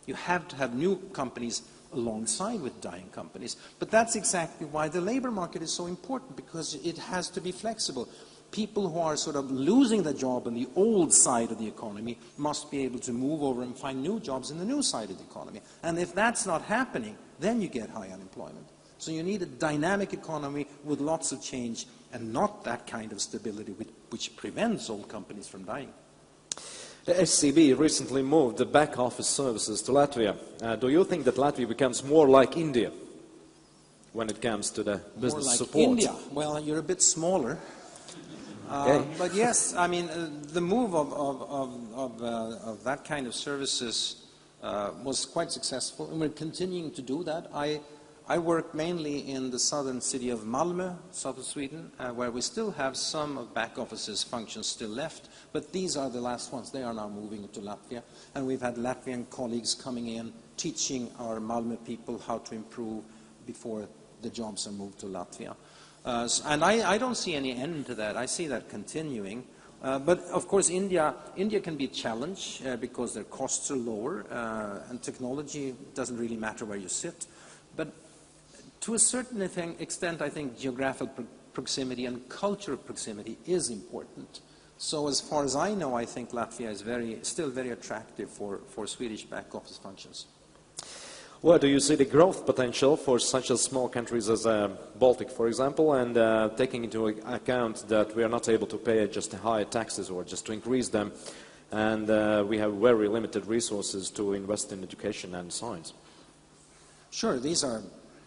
you have to have new companies alongside with dying companies. But that's exactly why the labor market is so important, because it has to be flexible. People who are sort of losing their job on the old side of the economy must be able to move over and find new jobs in the new side of the economy. And if that's not happening, then you get high unemployment. So you need a dynamic economy with lots of change and not that kind of stability which prevents old companies from dying. The SCB recently moved the back office services to Latvia. Do you think that Latvia becomes more like India when it comes to the business More like support? India. Well, you're a bit smaller. Okay. But yes, I mean, the move of that kind of services was quite successful, and we're continuing to do that. I work mainly in the southern city of Malmö, south of Sweden, where we still have some of back offices functions still left, but these are the last ones. They are now moving to Latvia, and we've had Latvian colleagues coming in, teaching our Malmö people how to improve before the jobs are moved to Latvia. And I don't see any end to that. I see that continuing. But of course, India can be a challenge because their costs are lower, and technology doesn't really matter where you sit. But to a certain extent, I think geographical proximity and cultural proximity is important. So as far as I know, I think Latvia is still very attractive for Swedish back office functions. Where do you see the growth potential for such as small countries as Baltic, for example, and taking into account that we are not able to pay just higher taxes or just to increase them, and we have very limited resources to invest in education and science? Sure, these are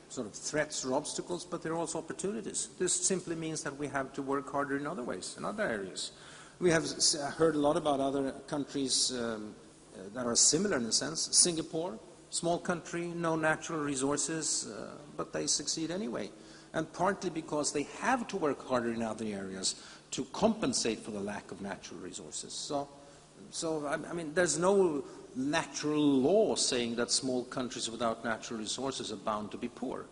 sort of threats or obstacles, but they're also opportunities. This simply means that we have to work harder in other ways, in other areas. We have heard a lot about other countries that are similar in a sense. Singapore, small country, no natural resources, but they succeed anyway. And partly because they have to work harder in other areas to compensate for the lack of natural resources. So I mean, there's no natural law saying that small countries without natural resources are bound to be poor.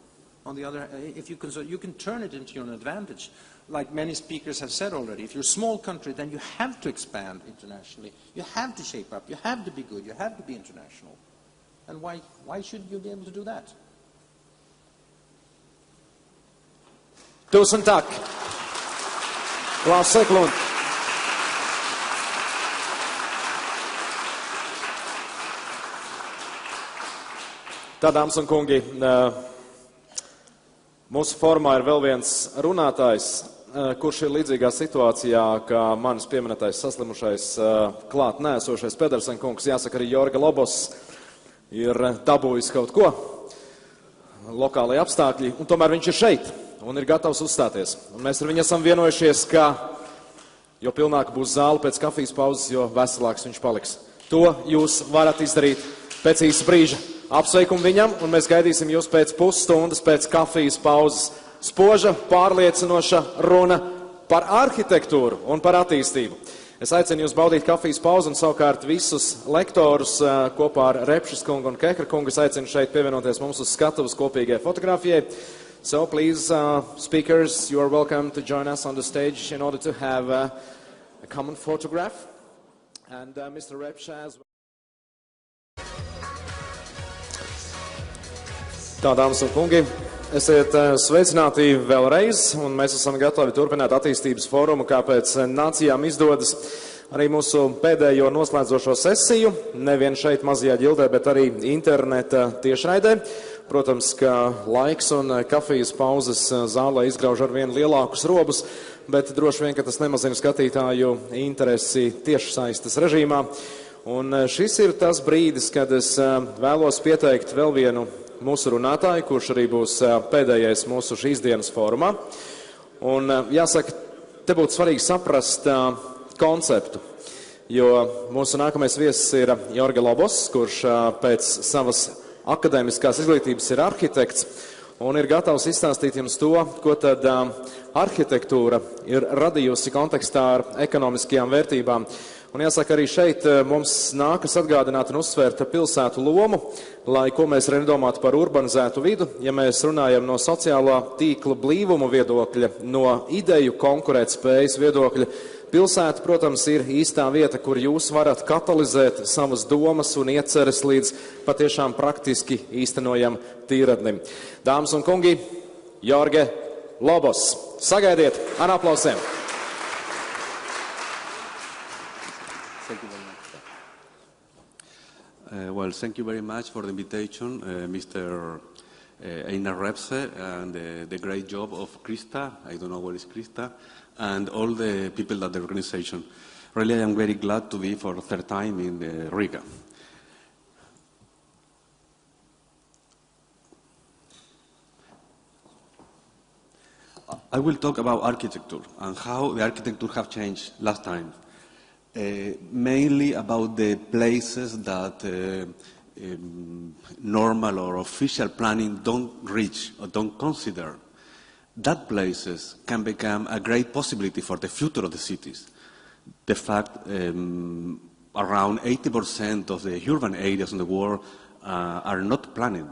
On the other hand, if you can turn it into your advantage. Like many speakers have said already, if you're a small country, then you have to expand internationally. You have to shape up. You have to be good. You have to be international. And why should you be able to do that? Tusen tack. Lars Eklund. Tā, dāmas un kungi, mūsu formā ir vēl viens runātājs, kurš ir līdzīgā situācijā, kā manis pieminētais saslimušais klāt nēsošais Pedersen kungs. Jāsaka, arī Jorga Lobos ir dabūjis kaut ko, lokālai apstākļi, un tomēr viņš ir šeit un ir gatavs uzstāties. Un mēs ar viņu esam vienojušies, ka jo pilnāka būs zāle pēc kafijas pauzes, jo veselāks viņš paliks. To jūs varat izdarīt pēc īsa brīža. Apsveikumu viņam, un mēs gaidīsim jūs pēc pusstundas pēc kafijas pauzes. Spoža, pārliecinoša runa par arhitektūru un par attīstību. Es aicinu jūs baudīt kafijas pauzi, un savukārt visus lektorus kopā ar Repšas kungu un Kehra kungu es aicinu šeit pievienoties mums uz skatuves kopīgai fotografijai. So please, speakers, you are welcome to join us on the stage in order to have a common photograph. And Mr. Repša as well. Tā, dāmas un kungi, esiet sveicināti vēlreiz, un mēs esam gatavi turpināt attīstības forumu, kāpēc nācijām izdodas arī mūsu pēdējo noslēdzošo sesiju, nevien šeit mazajā ģildē, bet arī interneta tiešraidē. Protams, ka laiks un kafijas pauzes zālē izgrauž ar vien lielākus robus, bet droši vien, ka tas nemazina skatītāju interesi tiešsaistes režīmā. Un šis ir tas brīdis, kad es vēlos pieteikt vēl vienu mūsu runātāju, kurš arī būs pēdējais mūsu šīs dienas formā. Un jāsaka, te būtu svarīgi saprast konceptu, jo mūsu nākamais viesis ir Jorga Lobos, kurš pēc savas akadēmiskās izglītības ir arhitekts un ir gatavs izstāstīt jums to, ko tad arhitektūra ir radījusi kontekstā ar ekonomiskajām vērtībām. Un jāsaka, arī šeit mums nākas atgādināt un uzsvērt pilsētu lomu, lai ko mēs arī nedomātu par urbanizētu vidu, ja mēs runājam no sociālā tīkla blīvuma viedokļa, no ideju konkurētspējas viedokļa. Pilsēta, protams, ir īstā vieta, kur jūs varat katalizēt savas domas un ieceres līdz patiešām praktiski īstenojam tīradnim. Dāmas un kungi, Jorge Lobos. Sagaidiet ar aplausiem! Well, thank you very much for the invitation, Mr. Einar Repse, and the great job of Krista. I don't know where is Krista, and all the people at the organization. Really, I am very glad to be for the third time in Riga. I will talk about architecture and how the architecture have changed last time. Mainly about the places that normal or official planning don't reach or don't consider. That places can become a great possibility for the future of the cities. The fact around 80% of the urban areas in the world are not planned.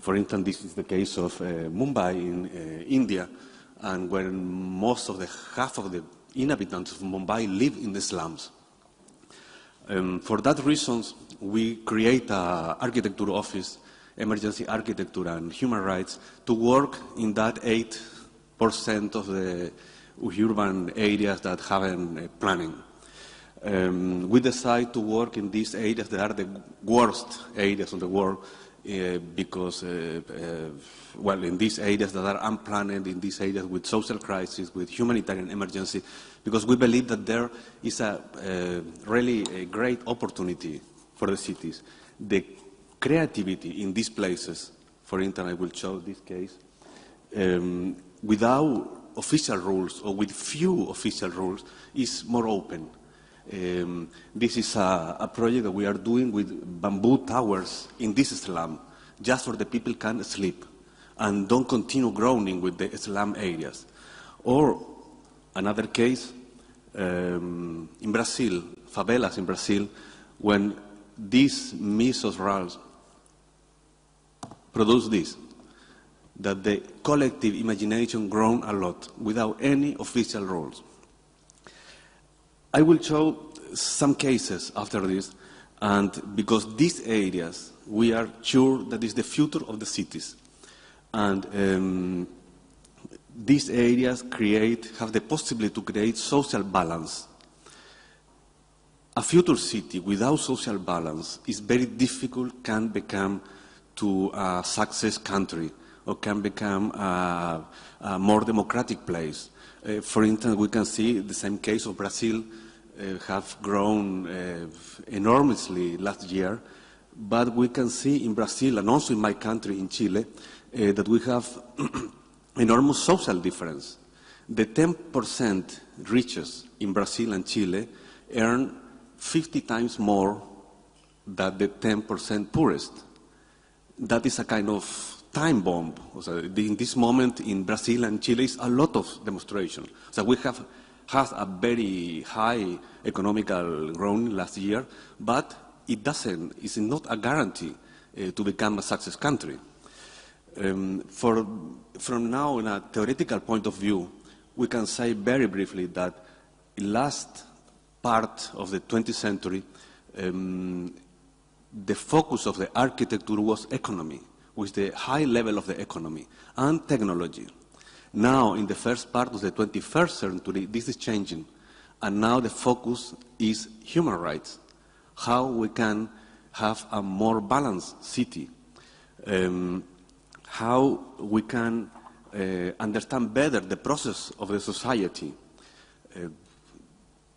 For instance, this is the case of Mumbai in India, and where half of the inhabitants of Mumbai live in the slums. For that reason, we create an architecture office, emergency architecture and human rights, to work in that 8% of the urban areas that haven't planning. We decide to work in these areas that are the worst areas in the world, because, in these areas that are unplanned, in these areas with social crisis, with humanitarian emergency, because we believe that there is really a great opportunity for the cities. The creativity in these places, for instance, I will show this case, without official rules or with few official rules, is more open. This is a project that we are doing with bamboo towers in this slum, just for the people can sleep and don't continue growing with the slum areas. Or another case, in Brazil, favelas in Brazil, when these misos rurals produce this, that the collective imagination grown a lot without any official rules. I will show some cases after this, and because these areas, we are sure that is the future of the cities. And these areas have the possibility to create social balance. A future city without social balance is very difficult, can become to a success country, or can become a more democratic place. For instance, we can see the same case of Brazil, have grown enormously last year, but we can see in Brazil and also in my country, in Chile, that we have enormous social difference. The 10% richest in Brazil and Chile earn 50 times more than the 10% poorest. That is a kind of time bomb. So in this moment in Brazil and Chile is a lot of demonstration. So we have had a very high economical growth last year, but it's not a guarantee to become a success country. From now, in a theoretical point of view, we can say very briefly that in last part of the 20th century, the focus of the architecture was economy, with the high level of the economy and technology. Now, in the first part of the 21st century, this is changing, and now the focus is human rights, how we can have a more balanced city, how we can understand better the process of the society.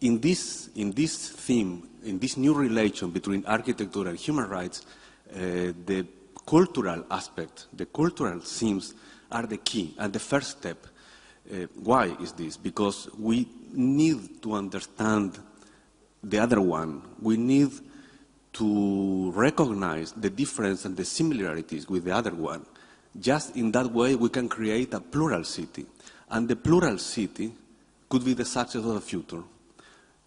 In this theme, in this new relation between architecture and human rights, the cultural aspect, the cultural themes are the key and the first step. Why is this? Because we need to understand the other one. We need to recognize the difference and the similarities with the other one. Just in that way, we can create a plural city. And the plural city could be the success of the future.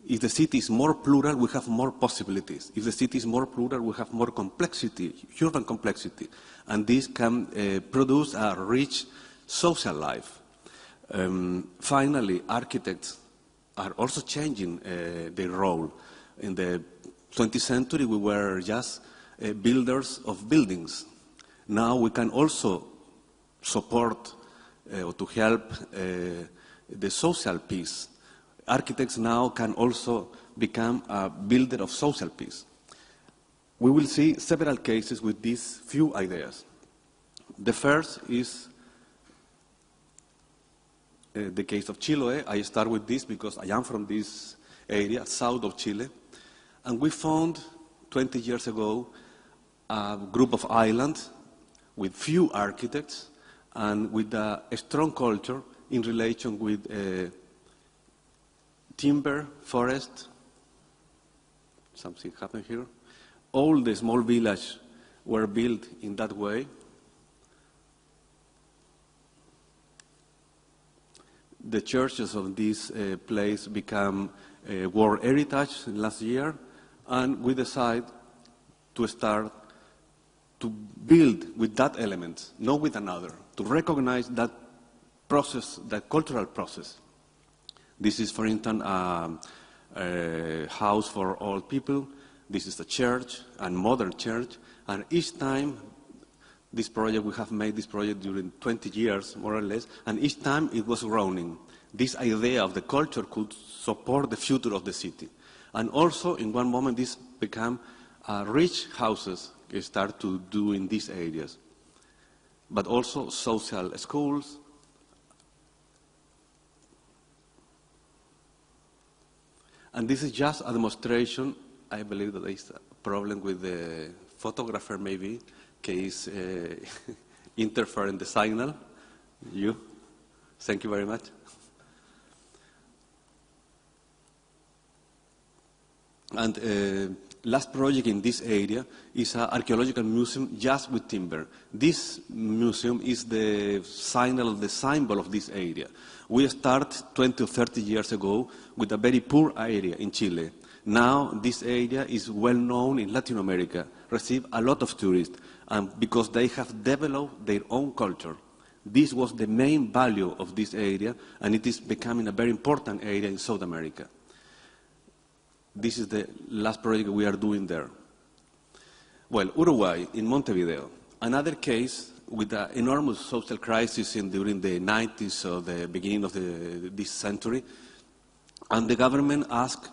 If the city is more plural, we have more possibilities. If the city is more plural, we have more complexity, urban complexity. And this can produce a rich social life. Finally, architects are also changing their role. In the 20th century, we were just builders of buildings. Now we can also support or to help the social peace. Architects now can also become a builder of social peace. We will see several cases with these few ideas. The first is the case of Chiloé. I start with this because I am from this area, south of Chile. And we found 20 years ago a group of islands with few architects and with a strong culture in relation with timber, forest. Something happened here. All the small villages were built in that way. The churches of this place became World Heritage last year, and we decided to start to build with that element, not with another, to recognize that process, that cultural process. This is, for instance, a house for old people. This is a church, a modern church, and each time this project, we have made this project during 20 years, more or less, and each time it was growing. This idea of the culture could support the future of the city. And also, in one moment, this became rich houses start to do in these areas, but also social schools. And this is just a demonstration. I believe that there is a problem with the photographer, maybe, case interfering the signal. You? Thank you very much. And last project in this area is an archaeological museum just with timber. This museum is the symbol of this area. We started 20 or 30 years ago with a very poor area in Chile. Now this area is well known in Latin America, receive a lot of tourists, and because they have developed their own culture. This was the main value of this area, and it is becoming a very important area in South America. This is the last project we are doing there. Well, Uruguay, in Montevideo, another case with an enormous social crisis during the 90s or the beginning of this century, and the government asked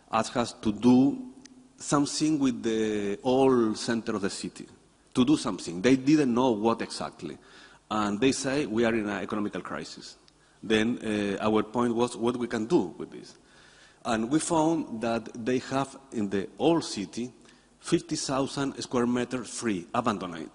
us to do something with the old center of the city, to do something. They didn't know what exactly, and they say we are in an economical crisis. Then our point was what we can do with this. And we found that they have in the old city 50,000 square meters free, abandoned.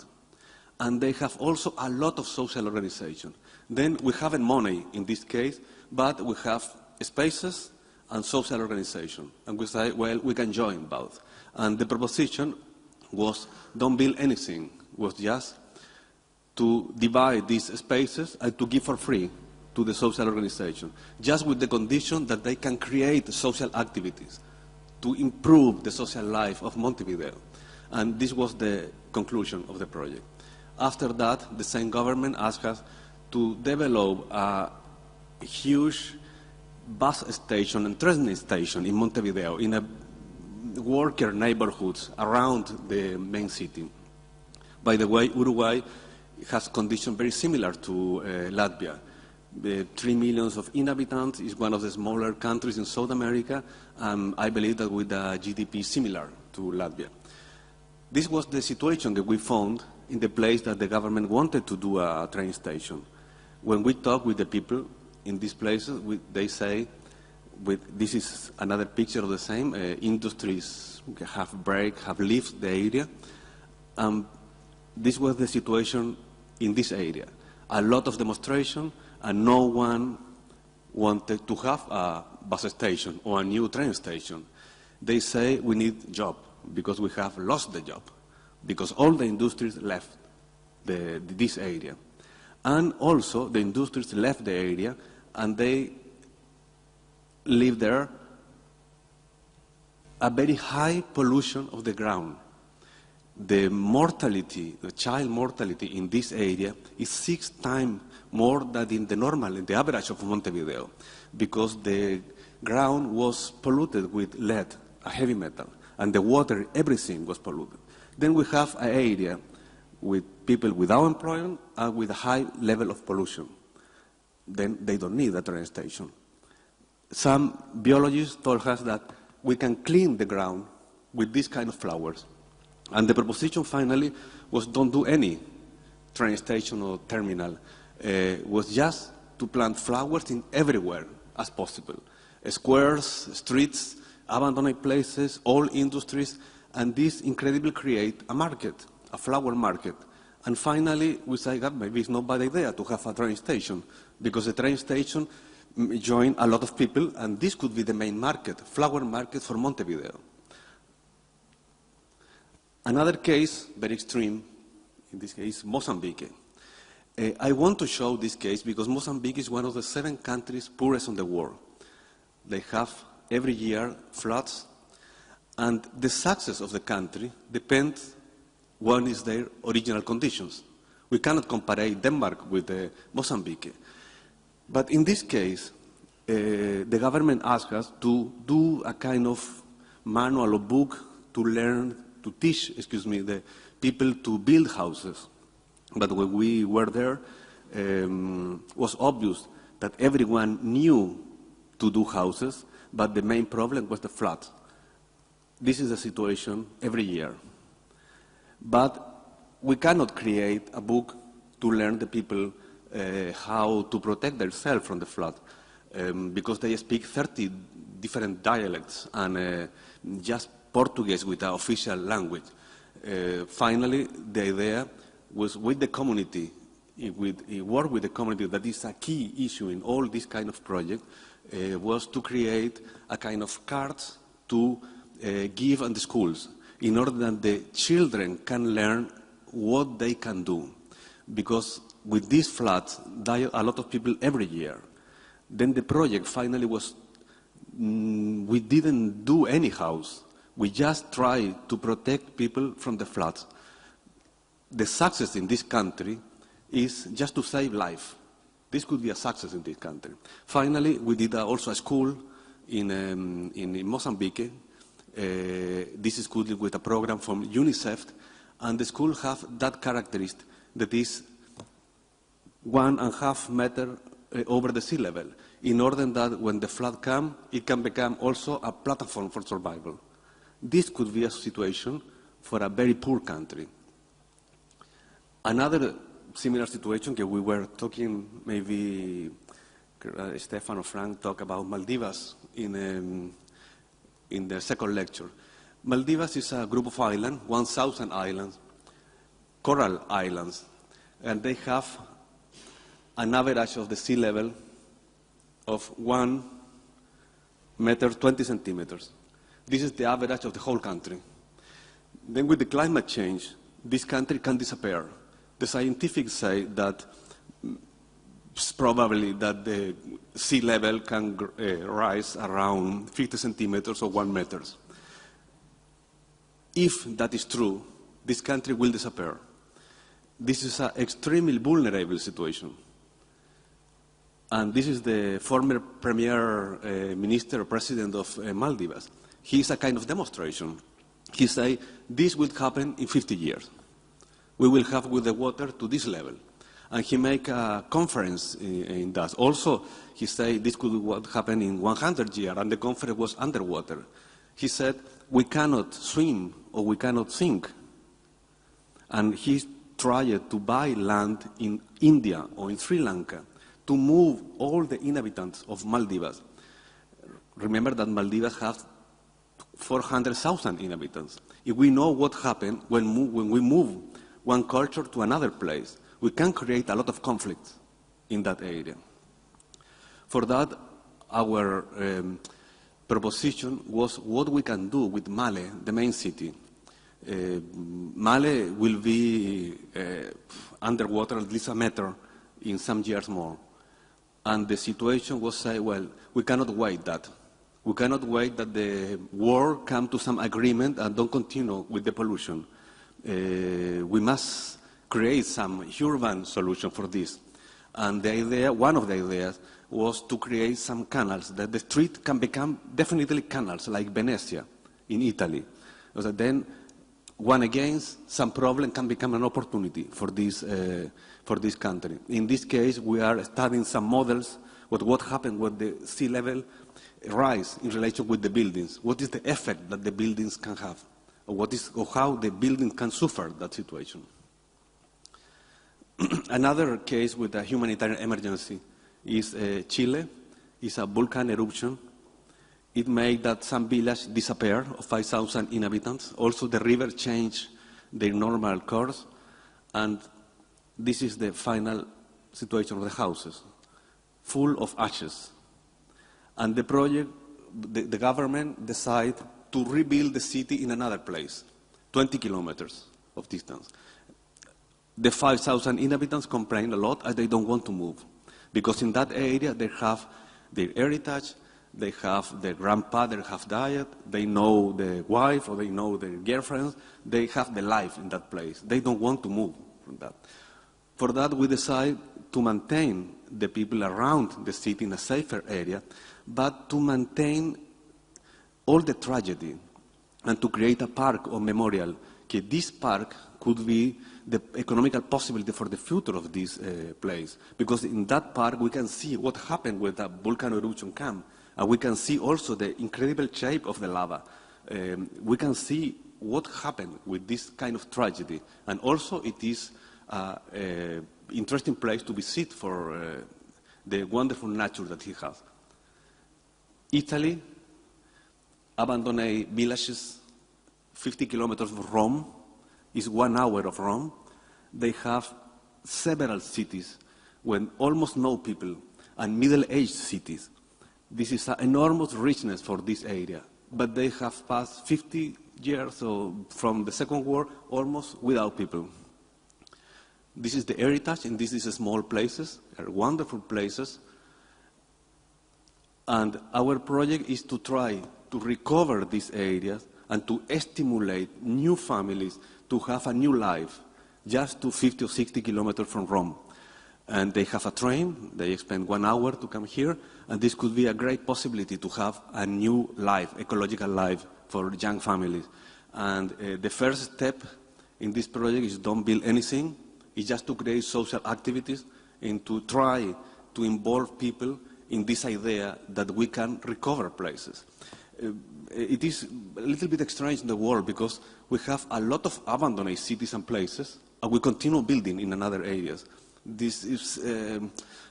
And they have also a lot of social organization. Then we haven't money in this case, but we have spaces and social organization. And we say, well, we can join both. And the proposition was don't build anything, was just to divide these spaces and to give for free to the social organization, just with the condition that they can create social activities to improve the social life of Montevideo. And this was the conclusion of the project. After that, the same government asked us to develop a huge bus station and train station in Montevideo, in a worker neighborhoods around the main city. By the way, Uruguay has conditions very similar to Latvia. 3 million of inhabitants, is one of the smaller countries in South America, and I believe that with a GDP similar to Latvia. This was the situation that we found in the place that the government wanted to do a train station. When we talk with the people in these places, they say, this is another picture of the same, industries have left the area. This was the situation in this area. A lot of demonstration, and no one wanted to have a bus station or a new train station. They say we need job because we have lost the job, because all the industries left this area. And also the industries left the area and they live there a very high pollution of the ground. The mortality, the child mortality in this area is 6 times more than in the average of Montevideo, because the ground was polluted with lead, a heavy metal, and the water, everything was polluted. Then we have an area with people without employment and with a high level of pollution. Then they don't need a train station. Some biologists told us that we can clean the ground with this kind of flowers. And the proposition finally was don't do any train station or terminal. Was just to plant flowers in everywhere as possible. Squares, streets, abandoned places, all industries, and this incredibly create a market, a flower market. And finally, we say that maybe it's not a bad idea to have a train station, because the train station join a lot of people, and this could be the main market, flower market for Montevideo. Another case, very extreme, in this case, Mozambique. I want to show this case because Mozambique is one of the 7 countries poorest in the world. They have every year floods, and the success of the country depends on is their original conditions. We cannot compare Denmark with Mozambique. But in this case, the government asked us to do a kind of manual or book to teach the people to build houses. But when we were there, it was obvious that everyone knew to do houses, but the main problem was the flood. This is the situation every year. But we cannot create a book to learn the people how to protect themselves from the flood, because they speak 30 different dialects and just Portuguese with an official language. Finally, the idea was with the community, work with the community, that is a key issue in all this kind of project, was to create a kind of cards to give in the schools in order that the children can learn what they can do. Because with these floods, die a lot of people every year. Then the project finally was, we didn't do any house. We just tried to protect people from the floods. The success in this country is just to save life. This could be a success in this country. Finally, we did also a school in Mozambique. This is school with a program from UNICEF, and the school have that characteristic that is 1.5 meters over the sea level, in order that when the flood comes, it can become also a platform for survival. This could be a situation for a very poor country. Another similar situation that we were talking, maybe Stefan or Frank talked about Maldives in the second lecture. Maldives is a group of islands, 1,000 islands, coral islands, and they have an average of the sea level of 1 meter 20 centimeters. This is the average of the whole country. Then with the climate change, this country can disappear. The scientists say that it's probably that the sea level can rise around 50 centimeters or 1 meter. If that is true, this country will disappear. This is an extremely vulnerable situation. And this is the former Premier Minister or President of Maldives. He is a kind of demonstration. He say, this will happen in 50 years. We will have with the water to this level. And he make a conference in that. Also, he say this could happen in 100 years, and the conference was underwater. He said, we cannot swim or we cannot sink. And he tried to buy land in India or in Sri Lanka to move all the inhabitants of Maldives. Remember that Maldives have 400,000 inhabitants. If we know what happened when we move one culture to another place, we can create a lot of conflict in that area. For that, our proposition was what we can do with Male, the main city. Male will be underwater at least a meter in some years more. And the situation was say, well, we cannot wait that. We cannot wait that the world come to some agreement and don't continue with the pollution. We must create some urban solution for this. And the idea, one of the ideas, was to create some canals, that the street can become definitely canals, like Venezia in Italy. So then, one against some problem can become an opportunity for this country. In this case, we are studying some models, what happened when the sea level rise in relation with the buildings. What is the effect that the buildings can have? Or how the building can suffer that situation. Another case with a humanitarian emergency is Chile. It's a volcano eruption It made that some village disappear of 5,000 inhabitants. Also, the river changed their normal course, and this is the final situation of the houses, full of ashes. And the project, the government decided to rebuild the city in another place, 20 kilometers of distance. The 5,000 inhabitants complain a lot and they don't want to move, because in that area they have their heritage, they have their grandfather have died, they know the wife or they know their girlfriends, they have the life in that place. They don't want to move from that. For that, we decided to maintain the people around the city in a safer area, but to maintain all the tragedy and to create a park or memorial. Okay, this park could be the economical possibility for the future of this place, because in that park we can see what happened with the volcano eruption camp, and we can see also the incredible shape of the lava. We can see what happened with this kind of tragedy, and also it is an interesting place to visit for the wonderful nature that he has. Italy abandoned villages 50 kilometers from Rome, is 1 hour of Rome. They have several cities with almost no people and middle-aged cities. This is an enormous richness for this area, but they have passed 50 years so from the Second War almost without people. This is the heritage, and this is small places, they're wonderful places. And our project is to try to recover these areas and to stimulate new families to have a new life, just to 50 or 60 kilometers from Rome. And they have a train, they spend 1 hour to come here, and this could be a great possibility to have a new life, ecological life for young families. And the first step in this project is don't build anything, it's just to create social activities and to try to involve people in this idea that we can recover places. It is a little bit strange in the world because we have a lot of abandoned cities and places, and we continue building in another areas. This is,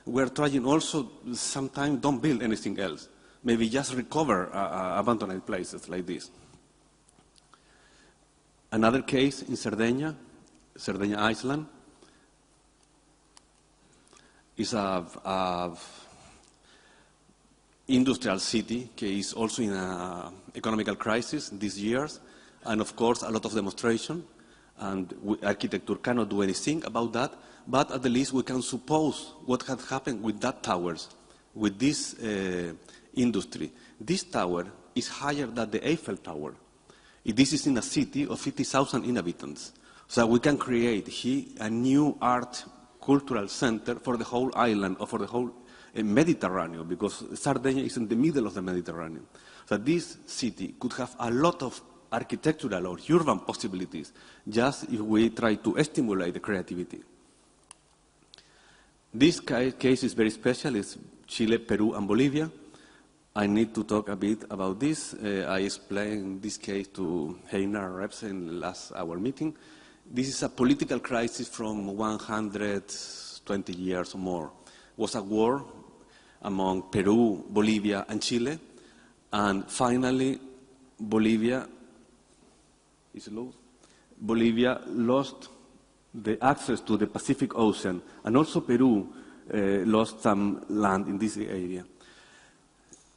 we're trying also sometimes don't build anything else. Maybe just recover abandoned places like this. Another case in Sardinia Island, is a industrial city is also in an economical crisis these years, and of course a lot of demonstration, and architecture cannot do anything about that, but at the least we can suppose what had happened with that towers, with this industry. This tower is higher than the Eiffel Tower. This is in a city of 50,000 inhabitants. So we can create here a new art cultural center for the whole island or for the whole Mediterranean, because Sardinia is in the middle of the Mediterranean. So this city could have a lot of architectural or urban possibilities just if we try to stimulate the creativity. This case is very special. It's Chile, Peru, and Bolivia. I need to talk a bit about this. I explained this case to Heiner Reps in our meeting. This is a political crisis from 120 years or more. It was a war among Peru, Bolivia, and Chile, and finally Bolivia lost the access to the Pacific Ocean, and also Peru lost some land in this area.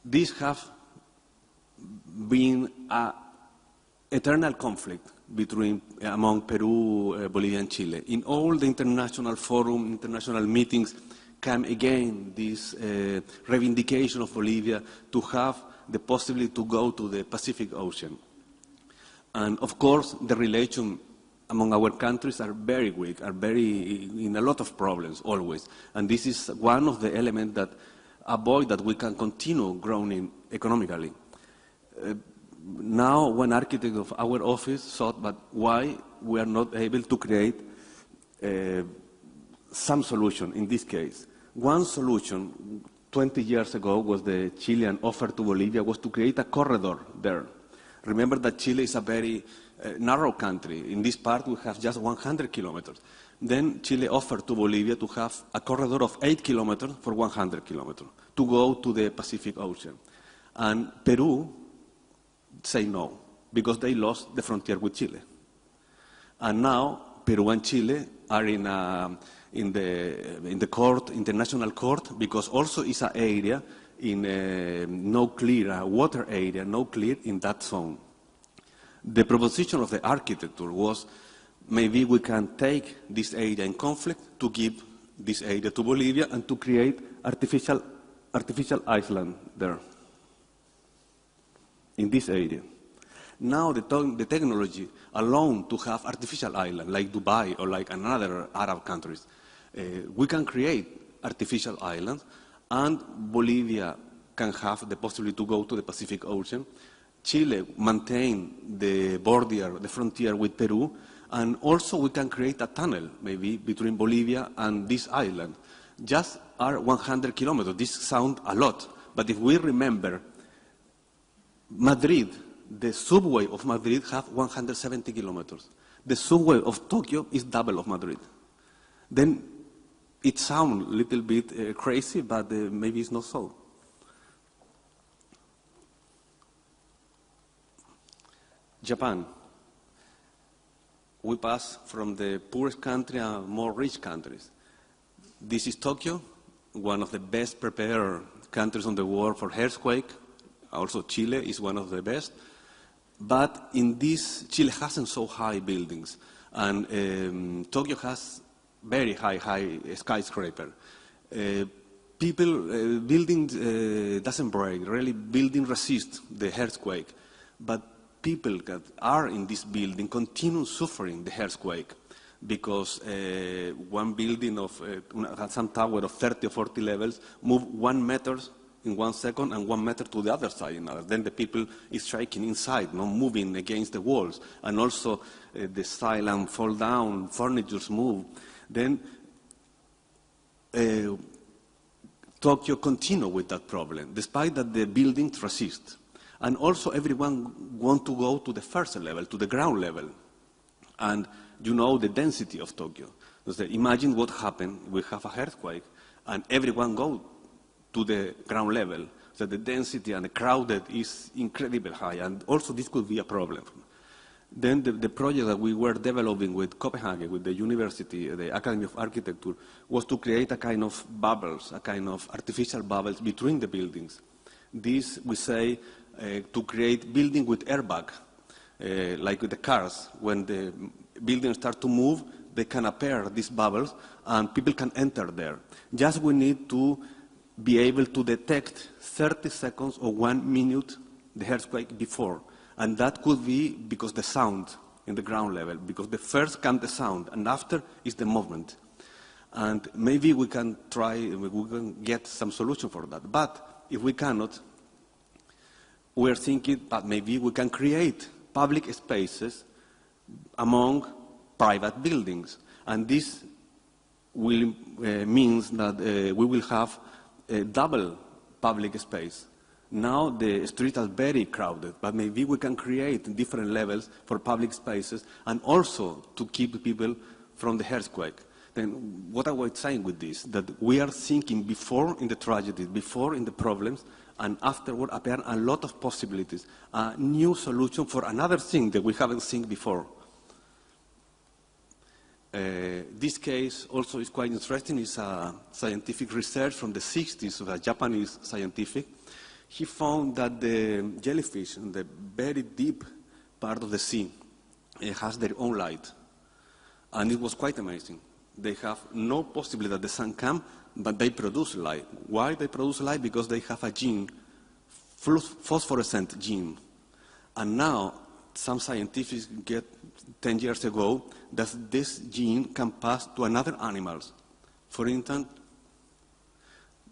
These have been an eternal conflict among Peru, Bolivia, and Chile. In all the international forum, international meetings, come again this reivindication of Bolivia to have the possibility to go to the Pacific Ocean. And of course, the relations among our countries are very weak, are in a lot of problems always. And this is one of the elements that avoid that we can continue growing economically. Now, one architect of our office thought, but why we are not able to create some solution in this case? One solution 20 years ago was the Chilean offer to Bolivia was to create a corridor there. Remember that Chile is a very narrow country. In this part, we have just 100 kilometers. Then Chile offered to Bolivia to have a corridor of 8 kilometers for 100 kilometers to go to the Pacific Ocean. And Peru say no, because they lost the frontier with Chile. And now Peru and Chile are in the court, international court, because also it's an area in no clear, water area, no clear in that zone. The proposition of the architecture was maybe we can take this area in conflict to give this area to Bolivia and to create artificial island there in this area. Now the technology alone to have artificial island like Dubai or like another Arab countries, we can create artificial islands, and Bolivia can have the possibility to go to the Pacific Ocean. Chile maintain the border, the frontier with Peru, and also we can create a tunnel maybe between Bolivia and this island. Just are 100 kilometers. This sounds a lot, but if we remember, Madrid, the subway of Madrid have 170 kilometers. The subway of Tokyo is double of Madrid. Then it sounds a little bit crazy, but maybe it's not so. Japan. We pass from the poorest country to more rich countries. This is Tokyo, one of the best prepared countries in the world for earthquake. Also Chile is one of the best. But in this, Chile hasn't so high buildings. And Tokyo has very high skyscraper. Building doesn't break, really building resists the earthquake. But people that are in this building continue suffering the earthquake because one building of some tower of 30 or 40 levels move 1 meter in 1 second and 1 meter to the other side. Then the people is shaking inside, moving against the walls. And also the silent fall down, furnitures move. Then Tokyo continue with that problem, despite that the buildings resist. And also everyone wants to go to the first level, to the ground level. And you know the density of Tokyo. So imagine what happened, we have an earthquake, and everyone go to the ground level. So the density and the crowded is incredibly high, and also this could be a problem. Then the project that we were developing with Copenhagen, with the university, the Academy of Architecture, was to create a kind of bubbles, a kind of artificial bubbles between the buildings. This, we say, to create building with airbag, like with the cars. When the buildings start to move, they can appear these bubbles, and people can enter there. Just we need to be able to detect 30 seconds or 1 minute the earthquake before. And that could be because the sound in the ground level, because the first comes the sound, and after is the movement. And maybe we can try, we can get some solution for that. But if we cannot, we're thinking that maybe we can create public spaces among private buildings. And this will means that we will have a double public space. Now the streets are very crowded, but maybe we can create different levels for public spaces and also to keep people from the earthquake. Then what I was saying with this, that we are thinking before in the tragedy, before in the problems, and afterward appear a lot of possibilities, a new solution for another thing that we haven't seen before. This case also is quite interesting. It's a scientific research from the 60s of a Japanese scientific. He found that the jellyfish in the very deep part of the sea has their own light. And it was quite amazing. They have no possibility that the sun comes, but they produce light. Why they produce light? Because they have a gene, phosphorescent gene. And now, some scientists get 10 years ago that this gene can pass to another animals. For instance,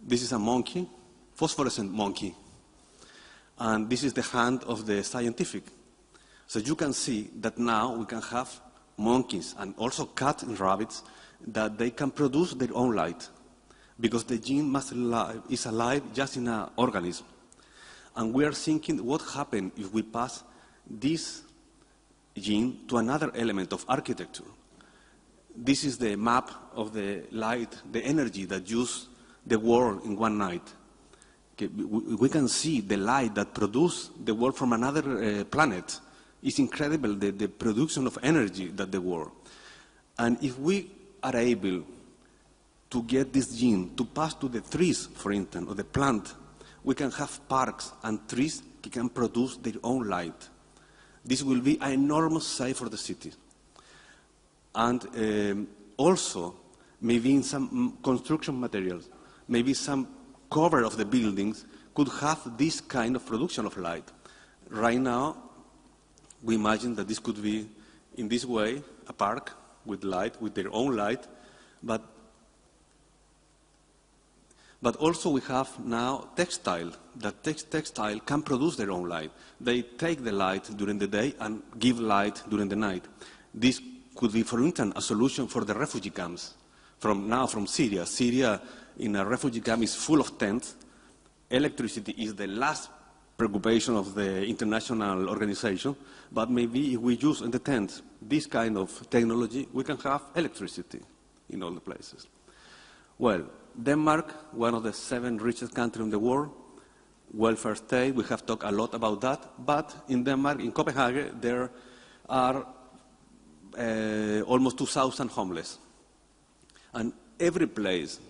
this is a monkey, phosphorescent monkey. And this is the hand of the scientific. So you can see that now we can have monkeys and also cats and rabbits that they can produce their own light because the gene is alive just in an organism. And we are thinking what happens if we pass this gene to another element of architecture. This is the map of the light, the energy that uses the world in one night. Okay, we can see the light that produces the world from another planet. It's incredible, the production of energy that the world. And if we are able to get this gene to pass to the trees, for instance, or the plant, we can have parks and trees that can produce their own light. This will be an enormous save for the city. And also, maybe in some construction materials, maybe some cover of the buildings could have this kind of production of light. Right now, we imagine that this could be, in this way, a park with light, with their own light, but also we have now textile, that textile can produce their own light. They take the light during the day and give light during the night. This could be, for instance, a solution for the refugee camps from Syria. Syria, in a refugee camp, is full of tents. Electricity is the last preoccupation of the international organization, but maybe if we use in the tents this kind of technology, we can have electricity in all the places. Well, Denmark, one of the 7 richest countries in the world, welfare state, we have talked a lot about that, but in Denmark, in Copenhagen, there are almost 2,000 homeless. And every place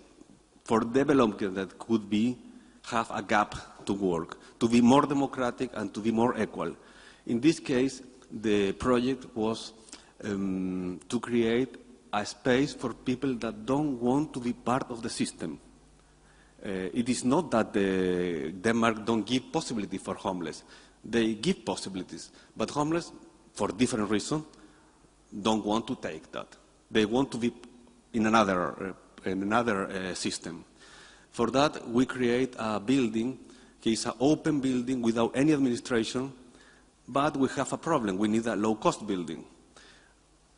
for development that could be have a gap to work, to be more democratic and to be more equal. In this case, the project was to create a space for people that don't want to be part of the system. It is not that Denmark don't give possibility for homeless. They give possibilities, but homeless, for different reasons, don't want to take that. They want to be in another system. For that, we create a building. It's an open building without any administration, but we have a problem. We need a low-cost building.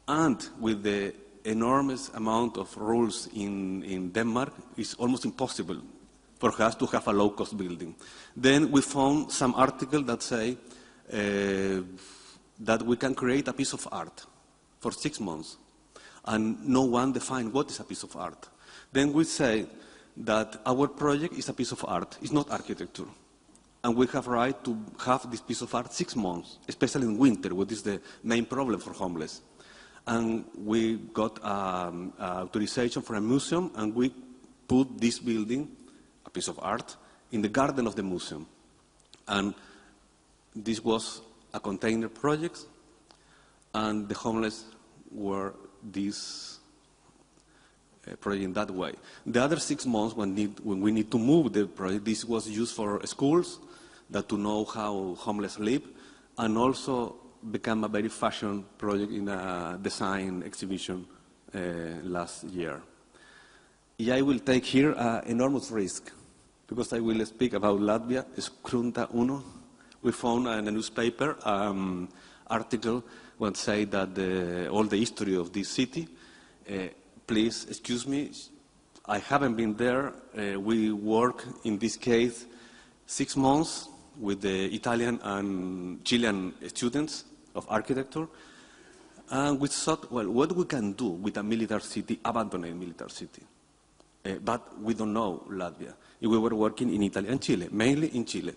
And with the enormous amount of rules in Denmark, it's almost impossible for us to have a low-cost building. Then we found some articles that say that we can create a piece of art for 6 months. And no one defined what is a piece of art. Then we say that our project is a piece of art. It's not architecture. And we have right to have this piece of art 6 months, especially in winter, which is the main problem for homeless. And we got authorization for a museum, and we put this building, a piece of art, in the garden of the museum. And this was a container project, and the homeless were this project in that way. The other 6 months, when we need to move the project, this was used for schools that to know how homeless live, and also became a very fashion project in a design exhibition last year. I will take here an enormous risk, because I will speak about Latvia, Skrunta Uno. We found in a newspaper article that say that all the history of this city. Please excuse me, I haven't been there. We work in this case 6 months with the Italian and Chilean students of architecture. And we thought, well, what we can do with a military city, abandoned military city. But we don't know Latvia. We were working in Italy and Chile, mainly in Chile.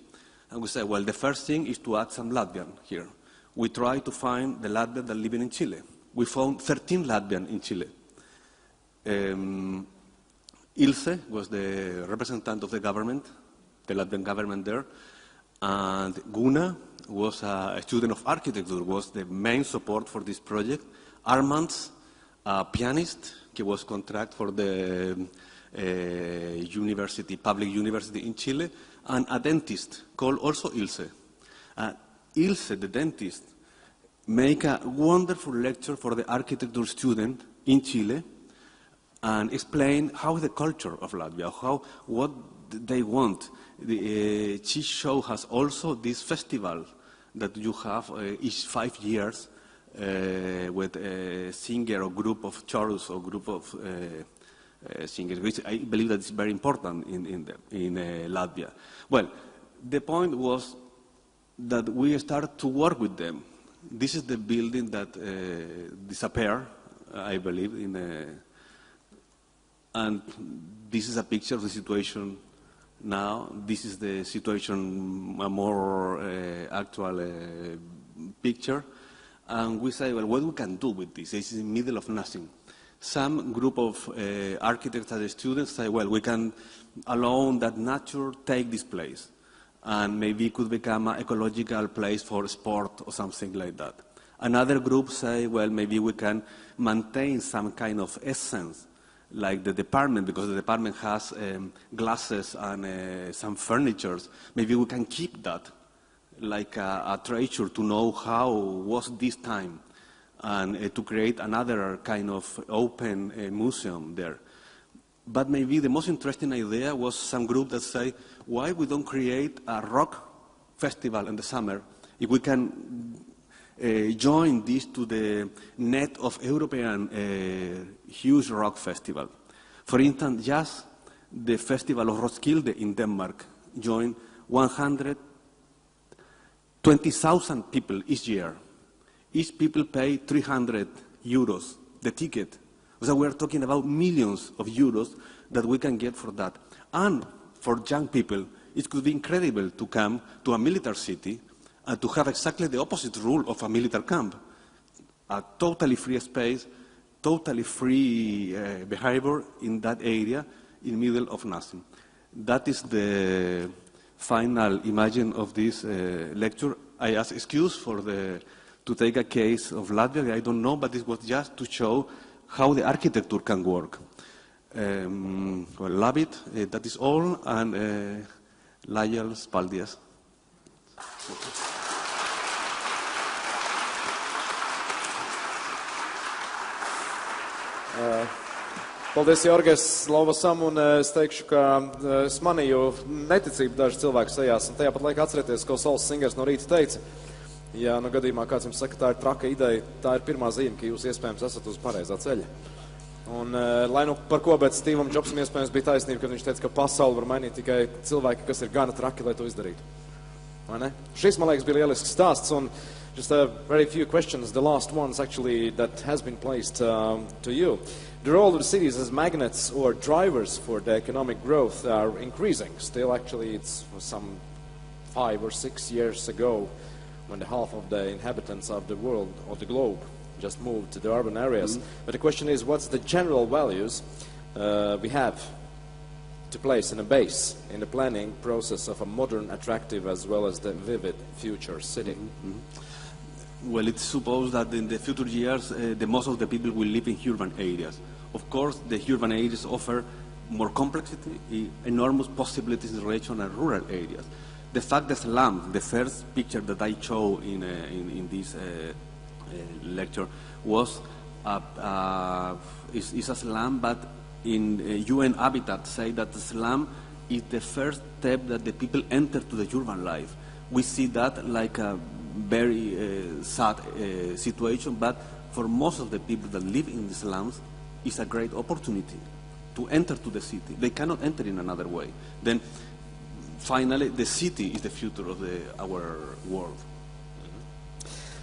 And we said, well, the first thing is to add some Latvian here. We tried to find the Latvians that live in Chile. We found 13 Latvians in Chile. Ilse was the representative of the government, the Latvian government there, and Guna was a student of architecture, was the main support for this project. Armands, a pianist, he was contract for the university, public university in Chile, and a dentist called also Ilse. Ilse, the dentist, make a wonderful lecture for the architecture student in Chile, and explain how the culture of Latvia, what they want. She show us also this festival that you have each 5 years with a singer or group of chorus or group of singers, which I believe that is very important in Latvia. Well, the point was that we started to work with them. This is the building that disappeared, I believe, and this is a picture of the situation Now, this is the situation, a more actual picture. And we say, well, what we can do with this? This is in the middle of nothing. Some group of architects and students say, well, we can allow that nature take this place. And maybe it could become an ecological place for sport or something like that. Another group say, well, maybe we can maintain some kind of essence, like the department, because the department has glasses and some furnitures. Maybe we can keep that like a treasure to know how was this time, and to create another kind of open museum there. But maybe the most interesting idea was some group that say, why we don't create a rock festival in the summer if we can join this to the net of European huge rock festival. For instance, just the festival of Roskilde in Denmark joined 120,000 people each year. Each people pay 300 euros, the ticket. So we're talking about millions of euros that we can get for that. And for young people, it could be incredible to come to a military city and to have exactly the opposite rule of a military camp. A totally free space, totally free behavior in that area, in the middle of nothing. That is the final image of this lecture. I ask excuse for to take a case of Latvia. I don't know, but it was just to show how the architecture can work. Well, love it. That is all. And Lajel, paldies. Paldies, Jorges, Lovasam, un es teikšu, ka es manīju neticību daži cilvēki sejās, un tajā pat laikā atcerieties, ko Sauls Singers no rīta teica. Ja nu gadījumā kāds jums saka, tā ir traka ideja, tā ir pirmā zīme, ka jūs iespējams esat uz pareizā ceļa. Un lai nu par ko, bet Stevam Jobsam iespējams bija taisnība, kad viņš teica, ka pasauli var mainīt tikai cilvēki, kas ir gana traki, lai to izdarītu. Vai ne? Šis, man liekas, bija lielisks stāsts, un just a very few questions, the last ones actually that has been placed to you. The role of the cities as magnets or drivers for the economic growth are increasing. Still, actually, it's some 5 or 6 years ago when the half of the inhabitants of the world, or the globe, just moved to the urban areas. Mm-hmm. But the question is, what's the general values we have to place in a base in the planning process of a modern, attractive, as well as the vivid future city? Mm-hmm. Well, it's supposed that in the future years, the most of the people will live in urban areas. Of course, the urban areas offer more complexity, enormous possibilities in relation and rural areas. The fact that slum, the first picture that I showed in this lecture, was is a slum, but in UN Habitat say that the slum is the first step that the people enter to the urban life. We see that like a very sad situation, but for most of the people that live in the slums, it's a great opportunity to enter to the city. They cannot enter in another way. Then finally, the city is the future of our world.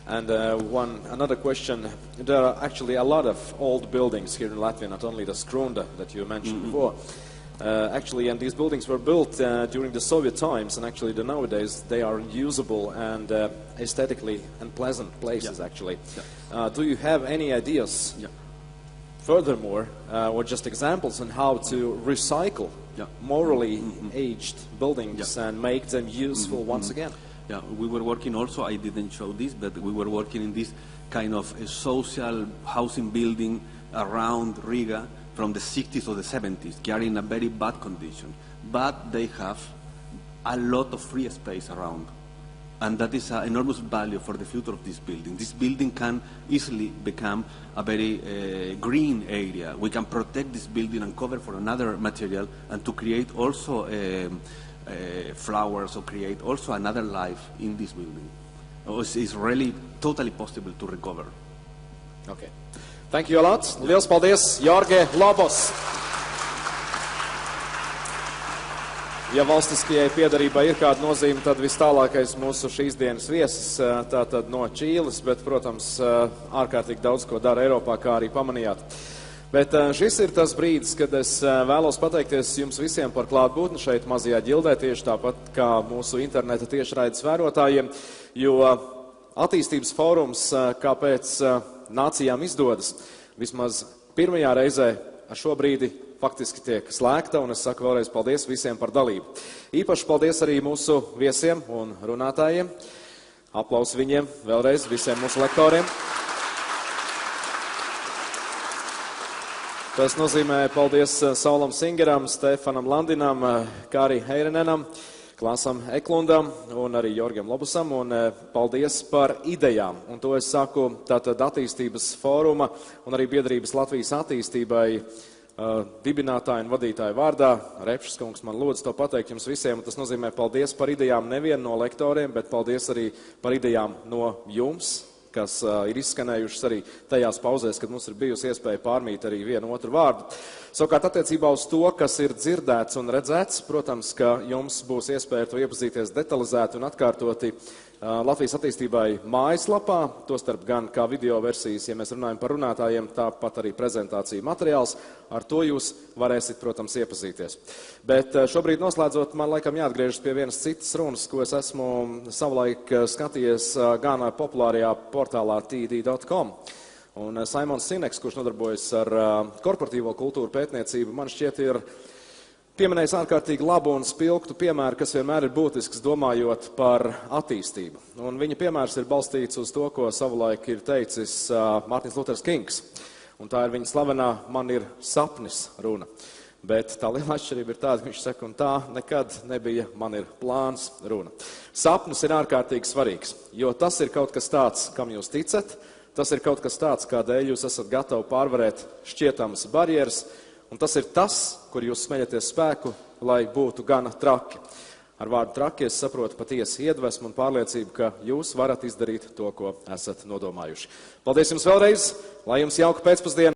And another question, there are actually a lot of old buildings here in Latvia, not only the Skrunda that you mentioned before. Actually, and these buildings were built during the Soviet times, and actually nowadays they are usable and aesthetically and pleasant places, actually. Yeah. Do you have any ideas, furthermore, or just examples on how to recycle morally aged buildings and make them useful once again? Yeah, we were working also, I didn't show this, but we were working in this kind of a social housing building around Riga from the 60s or the 70s. They are in a very bad condition, but they have a lot of free space around. And that is an enormous value for the future of this building. This building can easily become a very green area. We can protect this building and cover for another material, and to create also flowers, or create also another life in this building. It's really totally possible to recover. Okay. Thank you a lot. Liels paldies, Jorge Lobos. Ja valstiskajai piedarībai ir kāda nozīme, tad vistālākais mūsu šīs dienas viesis, tātad no Čīles, bet, protams, ārkārtīgi daudz ko dara Eiropā, kā arī pamanījāt. Bet šis ir tas brīdis, kad es vēlos pateikties jums visiem par klātbūtni šeit mazajā ģildē, tieši tāpat kā mūsu interneta tiešraides vērotājiem, jo attīstības fórums, kāpēc nācijām izdodas, vismaz pirmajā reizē ar šo brīdi faktiski tiek slēgta, un es saku vēlreiz paldies visiem par dalību. Īpaši paldies arī mūsu viesiem un runātājiem. Aplausi viņiem vēlreiz, visiem mūsu lektoriem. Tas nozīmē paldies Saulam Singeram, Stefanam Landinam, Kāri Heirenenam, Klasam Eklundam un arī Jorgam Lobusam, un paldies par idejām. Un to es saku tātad attīstības fóruma un arī biedrības Latvijas attīstībai dibinātāju un vadītāju vārdā. Repšs kungs man lūdzu to pateikt jums visiem, un tas nozīmē paldies par idejām nevien no lektoriem, bet paldies arī par idejām no jums, kas ir izskanējušas arī tajās pauzēs, kad mums ir bijusi iespēja pārmīt arī vienu otru vārdu. Savukārt attiecībā uz to, kas ir dzirdēts un redzēts, protams, ka jums būs iespēja to iepazīties detalizēti un atkārtoti Latvijas attīstībai mājaslapā, tostarp gan kā video versijas, ja mēs runājam par runātājiem, tāpat arī prezentāciju materiāls. Ar to jūs varēsiet, protams, iepazīties. Bet šobrīd noslēdzot, man laikam jāatgriežas pie vienas citas runas, ko es esmu savulaik skatījies gan populārajā portālā td.com. Un Simons Sineks, kurš nodarbojas ar korporatīvo kultūru pētniecību, man šķiet ir pieminējis ārkārtīgi labu un spilgtu piemēru, kas vienmēr ir būtisks domājot par attīstību. Un viņa piemērs ir balstīts uz to, ko savulaik ir teicis Mārtiņš Luters Kings. Un tā ir viņa slavenā "man ir sapnis" runa. Bet tā liela atšķirība ir tāda, ka viņš saka, un tā nekad nebija "man ir plāns" runa. Sapnis ir ārkārtīgi svarīgs, jo tas ir kaut kas tāds, kam jūs ticat, tas ir kaut kas tāds, kādēļ jūs esat gatavi pārvarēt šķietamas barjeras, un tas ir tas, kur jūs smeļaties spēku, lai būtu gana traki. Ar vārdu traki es saprotu patiesi iedvesmu un pārliecību, ka jūs varat izdarīt to, ko esat nodomājuši. Paldies jums vēlreiz, lai jums jauka pēcpusdiena.